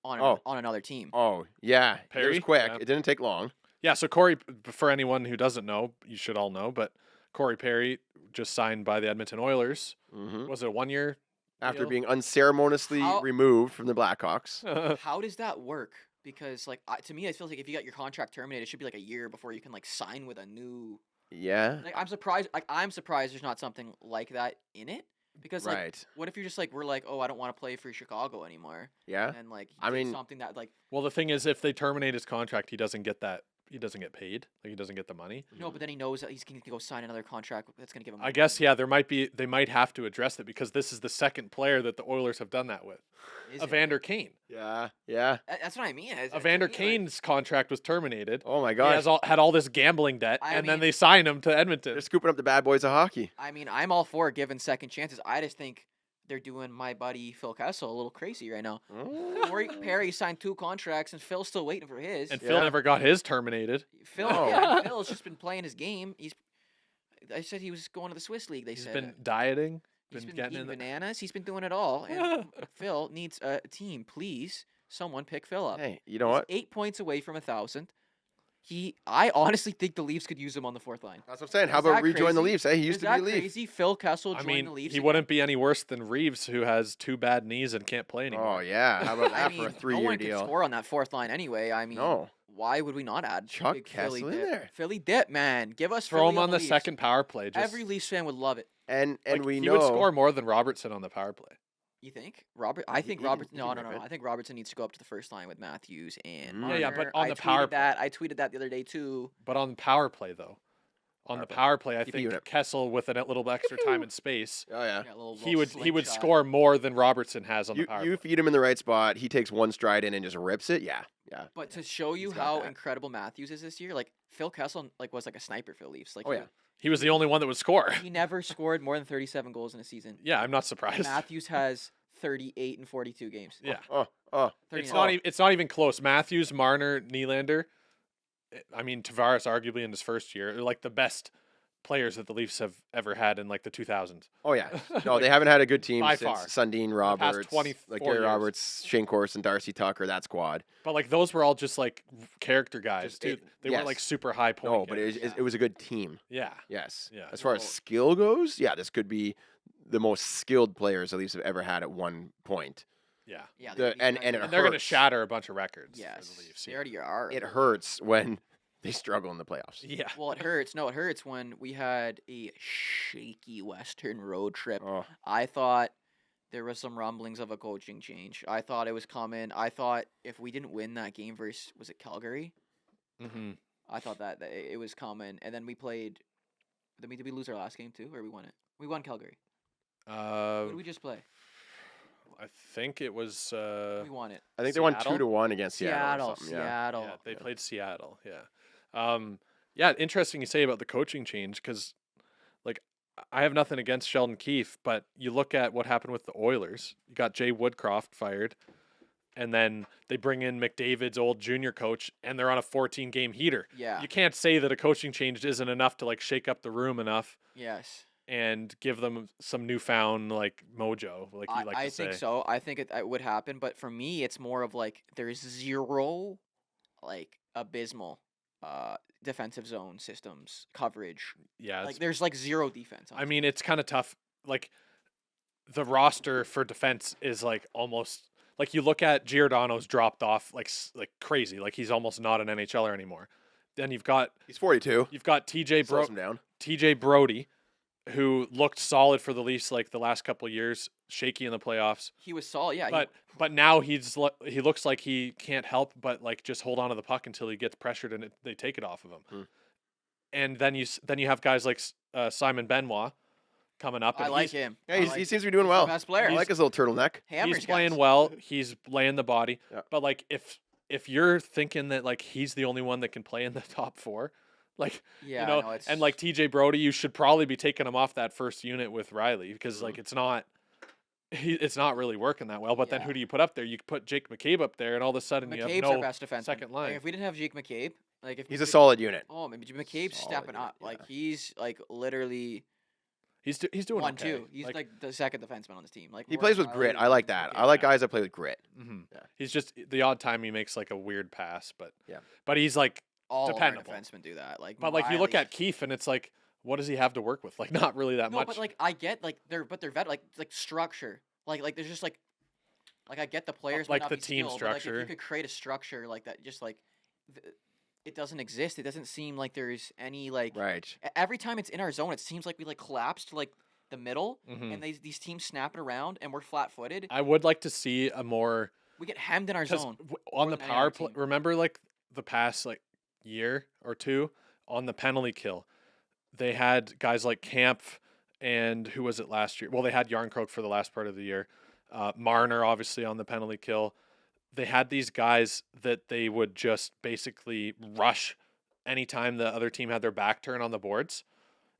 [SPEAKER 3] on another team.
[SPEAKER 2] Oh, yeah. It was
[SPEAKER 4] Perry?
[SPEAKER 2] quick.
[SPEAKER 4] Yeah.
[SPEAKER 2] It didn't take long.
[SPEAKER 4] Yeah, so Corey, for anyone who doesn't know, you should all know, but Corey Perry just signed by the Edmonton Oilers.
[SPEAKER 2] Hmm.
[SPEAKER 4] Was it a 1 year?
[SPEAKER 2] After
[SPEAKER 4] deal?
[SPEAKER 2] being unceremoniously
[SPEAKER 3] How-
[SPEAKER 2] removed from the Blackhawks.
[SPEAKER 3] How does that work? Because to me, it feels like if you got your contract terminated, it should be like a year before you can like sign with a new.
[SPEAKER 2] Yeah.
[SPEAKER 3] Like I'm surprised. Like I'm surprised there's not something like that in it. Because like,
[SPEAKER 2] Right.
[SPEAKER 3] what if you're just like we're like, oh, I don't want to play for Chicago anymore,
[SPEAKER 2] Yeah.
[SPEAKER 3] and like
[SPEAKER 2] I
[SPEAKER 3] he did
[SPEAKER 2] mean-
[SPEAKER 3] something that like
[SPEAKER 4] Well, the thing is, if they terminate his contract, he doesn't get that. He doesn't get paid. Like he doesn't get the money.
[SPEAKER 3] no, but then he knows that he's going to go sign another contract that's going to give him.
[SPEAKER 4] I guess they might have to address it because this is the second player that the Oilers have done that with.
[SPEAKER 3] Is it?
[SPEAKER 4] Evander Kane.
[SPEAKER 2] Yeah. Yeah.
[SPEAKER 3] That's what I mean.
[SPEAKER 4] Evander Kane's contract was terminated.
[SPEAKER 2] Oh, my
[SPEAKER 4] He
[SPEAKER 2] gosh.
[SPEAKER 4] had all this gambling debt,
[SPEAKER 3] I
[SPEAKER 4] and then
[SPEAKER 3] mean-
[SPEAKER 4] they signed him to Edmonton.
[SPEAKER 2] They're scooping up the bad boys of hockey.
[SPEAKER 3] I mean, I'm all for giving second chances. I just think they're doing my buddy Phil Kessel a little crazy right now. Corey Perry signed 2 contracts, and Phil's still waiting for his.
[SPEAKER 4] And Phil
[SPEAKER 2] Yeah.
[SPEAKER 4] never got his terminated.
[SPEAKER 3] Phil,
[SPEAKER 2] Oh.
[SPEAKER 3] yeah, Phil's just been playing his game. I said he was going to the Swiss League. They
[SPEAKER 4] He's
[SPEAKER 3] said
[SPEAKER 4] been dieting.
[SPEAKER 3] he's been
[SPEAKER 4] getting
[SPEAKER 3] eating
[SPEAKER 4] in the.
[SPEAKER 3] bananas. He's been doing it all. And Phil needs a team. Please, someone pick Phil up.
[SPEAKER 2] Hey, you know
[SPEAKER 3] He's
[SPEAKER 2] what?
[SPEAKER 3] 8 points away from 1,000. I honestly think the Leafs could use him on the 4th line.
[SPEAKER 2] That's what I'm saying. How
[SPEAKER 3] Is
[SPEAKER 2] about
[SPEAKER 3] that
[SPEAKER 2] rejoin the
[SPEAKER 3] crazy?
[SPEAKER 2] Leafs? Hey, he used
[SPEAKER 3] Is
[SPEAKER 2] to
[SPEAKER 3] that
[SPEAKER 2] be a Leaf.
[SPEAKER 3] crazy? Phil Kessel
[SPEAKER 4] I
[SPEAKER 3] join
[SPEAKER 4] mean,
[SPEAKER 3] the Leafs.
[SPEAKER 4] he
[SPEAKER 3] again?
[SPEAKER 4] wouldn't be any worse than Reeves, who has 2 bad knees and can't play anymore.
[SPEAKER 2] Oh, yeah. How about
[SPEAKER 3] I
[SPEAKER 2] that
[SPEAKER 3] mean,
[SPEAKER 2] for a 3-year
[SPEAKER 3] no one
[SPEAKER 2] deal?
[SPEAKER 3] could score on that 4th line anyway. I mean,
[SPEAKER 2] No.
[SPEAKER 3] why would we not add
[SPEAKER 2] Chuck
[SPEAKER 3] big Philly
[SPEAKER 2] Kessel in
[SPEAKER 3] dip?
[SPEAKER 2] there.
[SPEAKER 3] Philly dip, man. Give us
[SPEAKER 4] Throw
[SPEAKER 3] Philly
[SPEAKER 4] him on the
[SPEAKER 3] Leafs.
[SPEAKER 4] second power play. Just,
[SPEAKER 3] Every Leafs fan would love it.
[SPEAKER 2] And
[SPEAKER 4] like,
[SPEAKER 2] we
[SPEAKER 4] he
[SPEAKER 2] know
[SPEAKER 4] would score more than Robertson on the power play.
[SPEAKER 3] You think I think
[SPEAKER 2] he
[SPEAKER 3] Robertson.
[SPEAKER 2] can
[SPEAKER 3] No.
[SPEAKER 2] rip it.
[SPEAKER 3] I think Robertson needs to go up to the first line with Matthews and
[SPEAKER 2] Mm.
[SPEAKER 3] Marner.
[SPEAKER 4] Yeah, but on
[SPEAKER 3] I
[SPEAKER 4] the power
[SPEAKER 3] tweeted that. I tweeted that the other day too.
[SPEAKER 4] But on the power play, though, on the power play, I
[SPEAKER 2] Keep
[SPEAKER 4] think
[SPEAKER 2] unit.
[SPEAKER 4] Kessel with a little extra time and space,
[SPEAKER 2] Oh, yeah.
[SPEAKER 3] Yeah, a little
[SPEAKER 4] he would
[SPEAKER 3] slingshot.
[SPEAKER 4] score more than Robertson has on the
[SPEAKER 2] You,
[SPEAKER 4] power
[SPEAKER 2] you
[SPEAKER 4] play.
[SPEAKER 2] feed him in the right spot. He takes one stride in and just rips it. Yeah. Yeah.
[SPEAKER 3] But to show you
[SPEAKER 2] He's got
[SPEAKER 3] how
[SPEAKER 2] that.
[SPEAKER 3] incredible Matthews is this year, like Phil Kessel, like was like a sniper for the Leafs. Like
[SPEAKER 2] Oh, yeah.
[SPEAKER 4] He was the only one that would score.
[SPEAKER 3] he never scored more than 37 goals in a season.
[SPEAKER 4] Yeah, I'm not surprised.
[SPEAKER 3] Matthews has 38 in 42 games.
[SPEAKER 4] Yeah,
[SPEAKER 2] Oh.
[SPEAKER 3] 39.
[SPEAKER 4] it's not even close. Matthews, Marner, Nylander. I mean, Tavares arguably in his first year, are like the best players that the Leafs have ever had in like the 2000s.
[SPEAKER 2] Oh, yeah. No, they haven't had a good team
[SPEAKER 4] By
[SPEAKER 2] since
[SPEAKER 4] far.
[SPEAKER 2] Sundin,
[SPEAKER 4] past
[SPEAKER 2] Roberts,
[SPEAKER 4] 24
[SPEAKER 2] like Gary
[SPEAKER 4] years.
[SPEAKER 2] Roberts, Shane Corson, Darcy Tucker, that squad.
[SPEAKER 4] But like those were all just like character guys
[SPEAKER 2] Just
[SPEAKER 4] too.
[SPEAKER 2] it-
[SPEAKER 4] They
[SPEAKER 2] yes.
[SPEAKER 4] weren't like super high point.
[SPEAKER 2] No, but
[SPEAKER 4] getters.
[SPEAKER 2] it was a good team.
[SPEAKER 4] Yeah.
[SPEAKER 2] Yes.
[SPEAKER 4] Yeah.
[SPEAKER 2] As far as
[SPEAKER 3] Well-
[SPEAKER 2] skill goes, yeah, this could be the most skilled players the Leafs have ever had at one point.
[SPEAKER 4] Yeah.
[SPEAKER 3] Yeah,
[SPEAKER 2] The- and it
[SPEAKER 4] And they're going to
[SPEAKER 2] hurts.
[SPEAKER 4] shatter a bunch of records
[SPEAKER 3] yes,
[SPEAKER 4] for the Leafs.
[SPEAKER 3] they already are.
[SPEAKER 2] It hurts when they struggle in the playoffs.
[SPEAKER 4] Yeah.
[SPEAKER 3] Well, it hurts. No, it hurts when we had a shaky Western road trip.
[SPEAKER 2] Oh,
[SPEAKER 3] I thought there was some rumblings of a coaching change. I thought it was coming. I thought if we didn't win that game versus was it Calgary?
[SPEAKER 4] Mm-hmm.
[SPEAKER 3] I thought that it was coming. And then we played. Did we lose our last game too, or we won it? We won Calgary. Who did we just play?
[SPEAKER 4] I think it was.
[SPEAKER 3] We won it.
[SPEAKER 2] I think they won
[SPEAKER 4] Seattle?
[SPEAKER 2] 2-1 against Seattle. or something, yeah.
[SPEAKER 3] Seattle.
[SPEAKER 4] Yeah, they played Seattle. Yeah. Yeah, interesting you say about the coaching change because, like, I have nothing against Sheldon Keefe, but you look at what happened with the Oilers. You got Jay Woodcroft fired, and then they bring in McDavid's old junior coach, and they're on a 14-game heater.
[SPEAKER 3] Yeah.
[SPEAKER 4] You can't say that a coaching change isn't enough to like shake up the room enough
[SPEAKER 3] Yes.
[SPEAKER 4] and give them some newfound like mojo, like you like
[SPEAKER 3] I
[SPEAKER 4] to say.
[SPEAKER 3] think so. I think it would happen, but for me, it's more of like there's zero, like abysmal, defensive zone systems coverage.
[SPEAKER 4] Yeah,
[SPEAKER 3] Like
[SPEAKER 4] it's,
[SPEAKER 3] there's like zero defense.
[SPEAKER 4] I mean it's kind of tough. Like the roster for defense is like almost like you look at Giordano's dropped off like crazy. Like he's almost not an NHLer anymore. Then you've got
[SPEAKER 2] He's 42.
[SPEAKER 4] TJ
[SPEAKER 2] Slows him down.
[SPEAKER 4] Brody, who looked solid for the Leafs like the last couple of years, shaky in the playoffs.
[SPEAKER 3] he was solid. Yeah.
[SPEAKER 4] But now he looks like he can't help but like just hold on to the puck until he gets pressured and they take it off of him.
[SPEAKER 2] Hmm.
[SPEAKER 4] And then you have guys like Simon Benoit coming up.
[SPEAKER 3] I
[SPEAKER 4] And
[SPEAKER 3] like
[SPEAKER 4] he's-
[SPEAKER 3] him.
[SPEAKER 2] Yeah,
[SPEAKER 3] I
[SPEAKER 2] he
[SPEAKER 3] like
[SPEAKER 2] seems to be doing
[SPEAKER 3] he's the
[SPEAKER 2] well.
[SPEAKER 3] best player.
[SPEAKER 2] I like his little turtleneck.
[SPEAKER 3] Hammers
[SPEAKER 4] He's playing
[SPEAKER 3] guys.
[SPEAKER 4] well. He's laying the body.
[SPEAKER 2] Yeah.
[SPEAKER 4] But like if you're thinking that like he's the only one that can play in the top four, like
[SPEAKER 3] Yeah.
[SPEAKER 4] you know,
[SPEAKER 3] no, it's,
[SPEAKER 4] and like TJ Brody, you should probably be taking him off that first unit with Riley because like it's not really working that well. But then
[SPEAKER 3] Yeah.
[SPEAKER 4] who do you put up there? You put Jake McCabe up there, and all of a sudden you
[SPEAKER 3] McCabe's
[SPEAKER 4] have
[SPEAKER 3] our
[SPEAKER 4] no
[SPEAKER 3] best defenseman.
[SPEAKER 4] second
[SPEAKER 3] Like,
[SPEAKER 4] line.
[SPEAKER 3] if we didn't have Jake McCabe, like if
[SPEAKER 2] He's a
[SPEAKER 3] McCabe-
[SPEAKER 2] solid unit.
[SPEAKER 3] Oh, maybe McCabe's
[SPEAKER 2] Solid
[SPEAKER 3] stepping
[SPEAKER 2] unit,
[SPEAKER 3] up. Like
[SPEAKER 2] yeah.
[SPEAKER 3] he's like literally
[SPEAKER 4] He's doing
[SPEAKER 3] One,
[SPEAKER 4] okay.
[SPEAKER 3] two. He's like the second defenseman on this team. Like
[SPEAKER 2] He
[SPEAKER 3] Morgan
[SPEAKER 2] plays with
[SPEAKER 3] Rielly
[SPEAKER 2] grit.
[SPEAKER 3] is
[SPEAKER 2] I like
[SPEAKER 3] fucking
[SPEAKER 2] that.
[SPEAKER 3] okay.
[SPEAKER 2] I like
[SPEAKER 4] Yeah.
[SPEAKER 2] guys that play with grit.
[SPEAKER 4] Mhm.
[SPEAKER 2] Yeah.
[SPEAKER 4] He's just the odd time he makes like a weird pass, but
[SPEAKER 2] Yeah.
[SPEAKER 4] but he's like
[SPEAKER 3] All of our
[SPEAKER 4] dependable.
[SPEAKER 3] defensemen do that. Like,
[SPEAKER 4] But like you look
[SPEAKER 3] Rielly-
[SPEAKER 4] at Keefe and it's like, what does he have to work with? Like not really that
[SPEAKER 3] no,
[SPEAKER 4] much.
[SPEAKER 3] but like I get like they're vet like structure. Like there's just like I get the players might
[SPEAKER 4] like
[SPEAKER 3] not
[SPEAKER 4] the
[SPEAKER 3] be
[SPEAKER 4] team
[SPEAKER 3] skilled, but, like, if
[SPEAKER 4] structure.
[SPEAKER 3] you could create a structure like that, just like it doesn't exist. It doesn't seem like there's any like
[SPEAKER 2] Right.
[SPEAKER 3] every time it's in our zone, it seems like we like collapse to like the middle,
[SPEAKER 4] Mhm.
[SPEAKER 3] and these teams snap it around, and we're flat-footed.
[SPEAKER 4] I would like to see a more
[SPEAKER 3] We get hemmed in our
[SPEAKER 4] 'cause
[SPEAKER 3] zone.
[SPEAKER 4] on
[SPEAKER 3] more
[SPEAKER 4] the
[SPEAKER 3] than any
[SPEAKER 4] power
[SPEAKER 3] other
[SPEAKER 4] play.
[SPEAKER 3] team.
[SPEAKER 4] Remember like the past like year or two on the penalty kill, they had guys like Camp and who was it last year? Well, they had Yarncroke for the last part of the year. Marner obviously on the penalty kill. They had these guys that they would just basically rush anytime the other team had their back turn on the boards,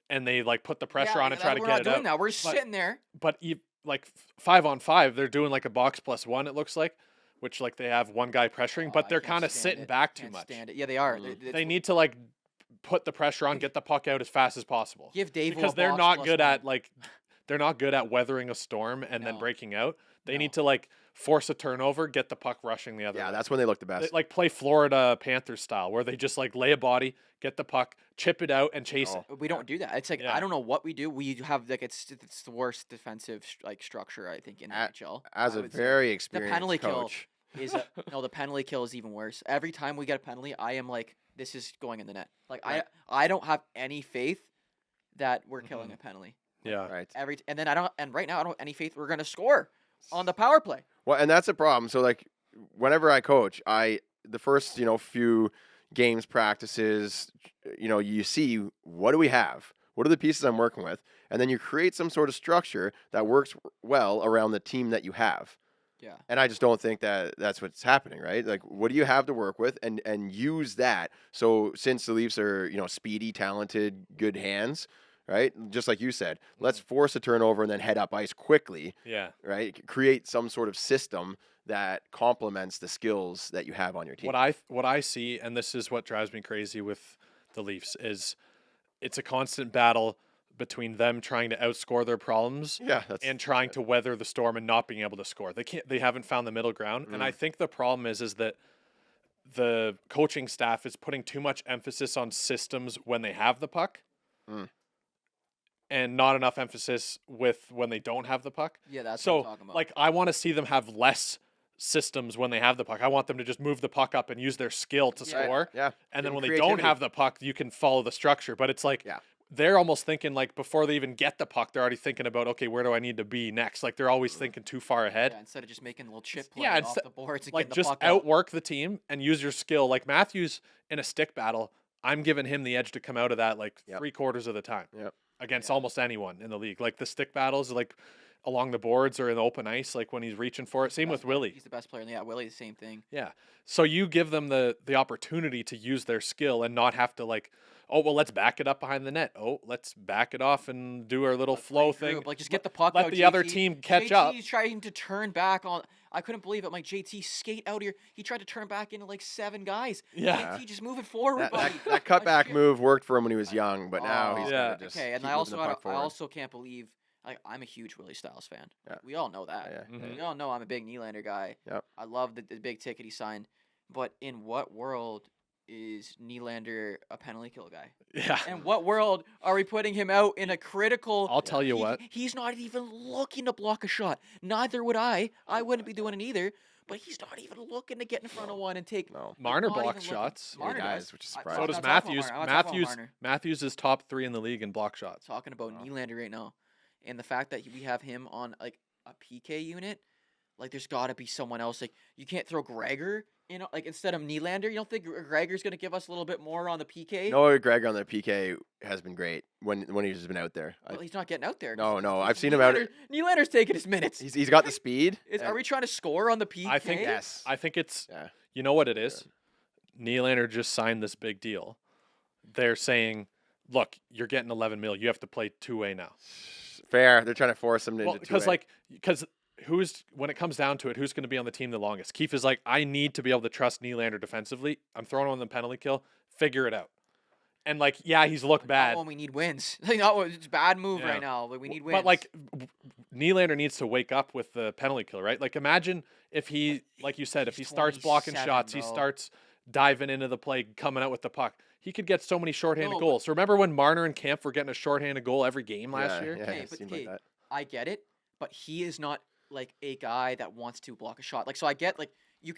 [SPEAKER 4] and they like put the pressure on and try to
[SPEAKER 3] we're
[SPEAKER 4] get
[SPEAKER 3] not
[SPEAKER 4] it
[SPEAKER 3] doing
[SPEAKER 4] out.
[SPEAKER 3] that. We're just sitting there.
[SPEAKER 4] But like 5-on-5, they're doing like a box plus one. It looks like, which like they have one guy pressuring,
[SPEAKER 3] Oh,
[SPEAKER 4] but
[SPEAKER 3] I
[SPEAKER 4] they're
[SPEAKER 3] can't
[SPEAKER 4] kind of
[SPEAKER 3] stand
[SPEAKER 4] sitting
[SPEAKER 3] it.
[SPEAKER 4] back too
[SPEAKER 3] Can't
[SPEAKER 4] much.
[SPEAKER 3] stand it. Yeah, they are.
[SPEAKER 4] They need to like put the pressure on, get the puck out as fast as possible.
[SPEAKER 3] give Dave
[SPEAKER 4] Because they're not good at like they're not good at weathering a storm and then
[SPEAKER 3] No.
[SPEAKER 4] breaking out. They
[SPEAKER 3] No.
[SPEAKER 4] need to like force a turnover, get the puck rushing the other
[SPEAKER 2] Yeah,
[SPEAKER 4] way.
[SPEAKER 2] that's when they look the
[SPEAKER 4] They,
[SPEAKER 2] best.
[SPEAKER 4] like play Florida Panthers style, where they just like lay a body, get the puck, chip it out, and chase
[SPEAKER 2] Oh.
[SPEAKER 4] it.
[SPEAKER 3] We don't do that. It's like
[SPEAKER 4] Yeah.
[SPEAKER 3] I don't know what we do. We have like it's the worst defensive like structure I think in the NHL.
[SPEAKER 2] As
[SPEAKER 3] I
[SPEAKER 2] a
[SPEAKER 3] would say.
[SPEAKER 2] very experienced
[SPEAKER 3] penalty kill.
[SPEAKER 2] coach.
[SPEAKER 3] Is no, the penalty kill is even worse. Every time we get a penalty, I am like, this is going in the net. Like
[SPEAKER 2] Right.
[SPEAKER 3] I don't have any faith that we're killing
[SPEAKER 4] Mhm.
[SPEAKER 3] a penalty.
[SPEAKER 4] Yeah.
[SPEAKER 2] Right.
[SPEAKER 3] And then right now I don't have any faith we're gonna score on the power play.
[SPEAKER 2] Well, and that's a problem. So like whenever I coach, the first, few games, practices, you see what do we have? What are the pieces I'm working with? And then you create some sort of structure that works well around the team that you have.
[SPEAKER 3] Yeah.
[SPEAKER 2] And I just don't think that that's what's happening, right? Like, what do you have to work with, and use that. So since the Leafs are, speedy, talented, good hands, right? Just like you said, let's force a turnover and then head up ice quickly,
[SPEAKER 4] Yeah.
[SPEAKER 2] right? Create some sort of system that complements the skills that you have on your team.
[SPEAKER 4] What I see, and this is what drives me crazy with the Leafs, is it's a constant battle between them trying to outscore their problems
[SPEAKER 2] Yeah, that's
[SPEAKER 4] and trying to weather the storm and not being able to score. They haven't found the middle ground. And I think the problem is that the coaching staff is putting too much emphasis on systems when they have the puck.
[SPEAKER 2] Mm.
[SPEAKER 4] And not enough emphasis with when they don't have the puck.
[SPEAKER 3] Yeah, that's what
[SPEAKER 4] So
[SPEAKER 3] I'm talking about.
[SPEAKER 4] like I want to see them have less systems when they have the puck. I want them to just move the puck up and use their skill to
[SPEAKER 3] Yeah.
[SPEAKER 4] score.
[SPEAKER 2] Yeah.
[SPEAKER 4] And then
[SPEAKER 2] Give
[SPEAKER 4] when
[SPEAKER 2] them
[SPEAKER 4] they don't
[SPEAKER 2] creativity.
[SPEAKER 4] have the puck, you can follow the structure. But it's like
[SPEAKER 2] Yeah.
[SPEAKER 4] they're almost thinking like before they even get the puck, they're already thinking about, okay, where do I need to be next? Like they're always thinking too far ahead.
[SPEAKER 3] yeah, instead of just making a little chip play
[SPEAKER 4] Yeah,
[SPEAKER 3] off the boards and
[SPEAKER 4] Like
[SPEAKER 3] getting the
[SPEAKER 4] just
[SPEAKER 3] puck out.
[SPEAKER 4] outwork the team and use your skill. Like Matthews in a stick battle, I'm giving him the edge to come out of that like
[SPEAKER 2] Yep.
[SPEAKER 4] 3/4 of the time.
[SPEAKER 2] Yep.
[SPEAKER 4] Against
[SPEAKER 3] Yeah.
[SPEAKER 4] almost anyone in the league. Like the stick battles, like along the boards or in the open ice, like when he's reaching for it. Same with Willie.
[SPEAKER 3] He's the best player. Yeah, Willie, the same thing.
[SPEAKER 4] Yeah. So you give them the opportunity to use their skill and not have to like, oh well, let's back it up behind the net. Oh, let's back it off and do our little flow thing.
[SPEAKER 3] Group, like just get the puck
[SPEAKER 4] Let
[SPEAKER 3] out.
[SPEAKER 4] the other
[SPEAKER 3] JT.
[SPEAKER 4] team catch up.
[SPEAKER 3] JT's trying to turn back on. I couldn't believe it. Like JT skate out here. He tried to turn back into like 7 guys.
[SPEAKER 4] Yeah.
[SPEAKER 3] JT just moving forward,
[SPEAKER 2] That,
[SPEAKER 3] buddy.
[SPEAKER 2] that cutback
[SPEAKER 3] shit.
[SPEAKER 2] move worked for him when he was young, but now he's
[SPEAKER 4] Yeah.
[SPEAKER 2] gonna just
[SPEAKER 3] Okay, and
[SPEAKER 2] keep
[SPEAKER 3] I
[SPEAKER 2] moving
[SPEAKER 3] also
[SPEAKER 2] the puck
[SPEAKER 3] I
[SPEAKER 2] forward.
[SPEAKER 3] also can't believe I'm a huge Willie Styles fan.
[SPEAKER 2] Yeah.
[SPEAKER 3] We all know that.
[SPEAKER 2] Yeah,
[SPEAKER 4] Mhm.
[SPEAKER 3] We all know I'm a big Nylander guy.
[SPEAKER 2] Yep.
[SPEAKER 3] I love the big ticket he signed. But in what world is Nylander a penalty kill guy?
[SPEAKER 4] Yeah.
[SPEAKER 3] In what world are we putting him out in a critical?
[SPEAKER 4] I'll tell you what.
[SPEAKER 3] He's not even looking to block a shot. Neither would I. I wouldn't be doing it either. But he's not even looking to get in front of one and take.
[SPEAKER 2] No.
[SPEAKER 4] Marner
[SPEAKER 3] not even
[SPEAKER 4] blocks
[SPEAKER 3] looking.
[SPEAKER 4] shots.
[SPEAKER 2] Yeah, he
[SPEAKER 3] Marner
[SPEAKER 2] does,
[SPEAKER 3] does.
[SPEAKER 2] which is
[SPEAKER 3] I-
[SPEAKER 2] surprising.
[SPEAKER 4] So does
[SPEAKER 3] I'm not talking
[SPEAKER 4] Matthews.
[SPEAKER 3] about Marner. I'm not talking about
[SPEAKER 4] Matthews
[SPEAKER 3] Marner.
[SPEAKER 4] Matthews is top 3 in the league in block shots.
[SPEAKER 3] Talking about
[SPEAKER 2] Wow.
[SPEAKER 3] Nylander right now, and the fact that we have him on like a PK unit, like there's got to be someone else. Like you can't throw Gregor, like instead of Nylander. You don't think Gregor's gonna give us a little bit more on the PK?
[SPEAKER 2] Noah Gregor on the PK has been great when he's been out there.
[SPEAKER 3] Well, he's not getting out there.
[SPEAKER 2] No,
[SPEAKER 3] 'cause
[SPEAKER 2] no,
[SPEAKER 3] he's-
[SPEAKER 2] I've seen him out.
[SPEAKER 3] Nylander's taking his minutes.
[SPEAKER 2] He's got the speed.
[SPEAKER 3] Are we trying to score on the PK?
[SPEAKER 4] I think
[SPEAKER 2] Yes.
[SPEAKER 4] I think it's
[SPEAKER 2] Yeah.
[SPEAKER 4] you know what it is? Nylander just signed this big deal. They're saying, look, you're getting 11 mil. You have to play 2-way now.
[SPEAKER 2] Fair. They're trying to force him into
[SPEAKER 4] Because
[SPEAKER 2] two-way.
[SPEAKER 4] because who's when it comes down to it, who's going to be on the team the longest? Keefe is like, I need to be able to trust Nylander defensively. I'm throwing him on the penalty kill. Figure it out. And like, yeah, he's looked bad.
[SPEAKER 3] Not when we need wins. Like, no, it's a bad move
[SPEAKER 4] Yeah.
[SPEAKER 3] right now. Like, we need wins.
[SPEAKER 4] But like, Nylander needs to wake up with the penalty kill, right? Like, imagine if he, like you said, if he
[SPEAKER 3] He's
[SPEAKER 4] starts blocking
[SPEAKER 3] 27,
[SPEAKER 4] shots, he
[SPEAKER 3] bro.
[SPEAKER 4] starts diving into the play, coming out with the puck. He could get so many shorthanded
[SPEAKER 3] No, but-
[SPEAKER 4] goals. Remember when Marner and Kampf were getting a shorthanded goal every game last year?
[SPEAKER 2] Yeah,
[SPEAKER 3] Okay,
[SPEAKER 2] it
[SPEAKER 3] but
[SPEAKER 2] seemed
[SPEAKER 3] okay,
[SPEAKER 2] like that.
[SPEAKER 3] I get it, but he is not like a guy that wants to block a shot. Like, so I get like you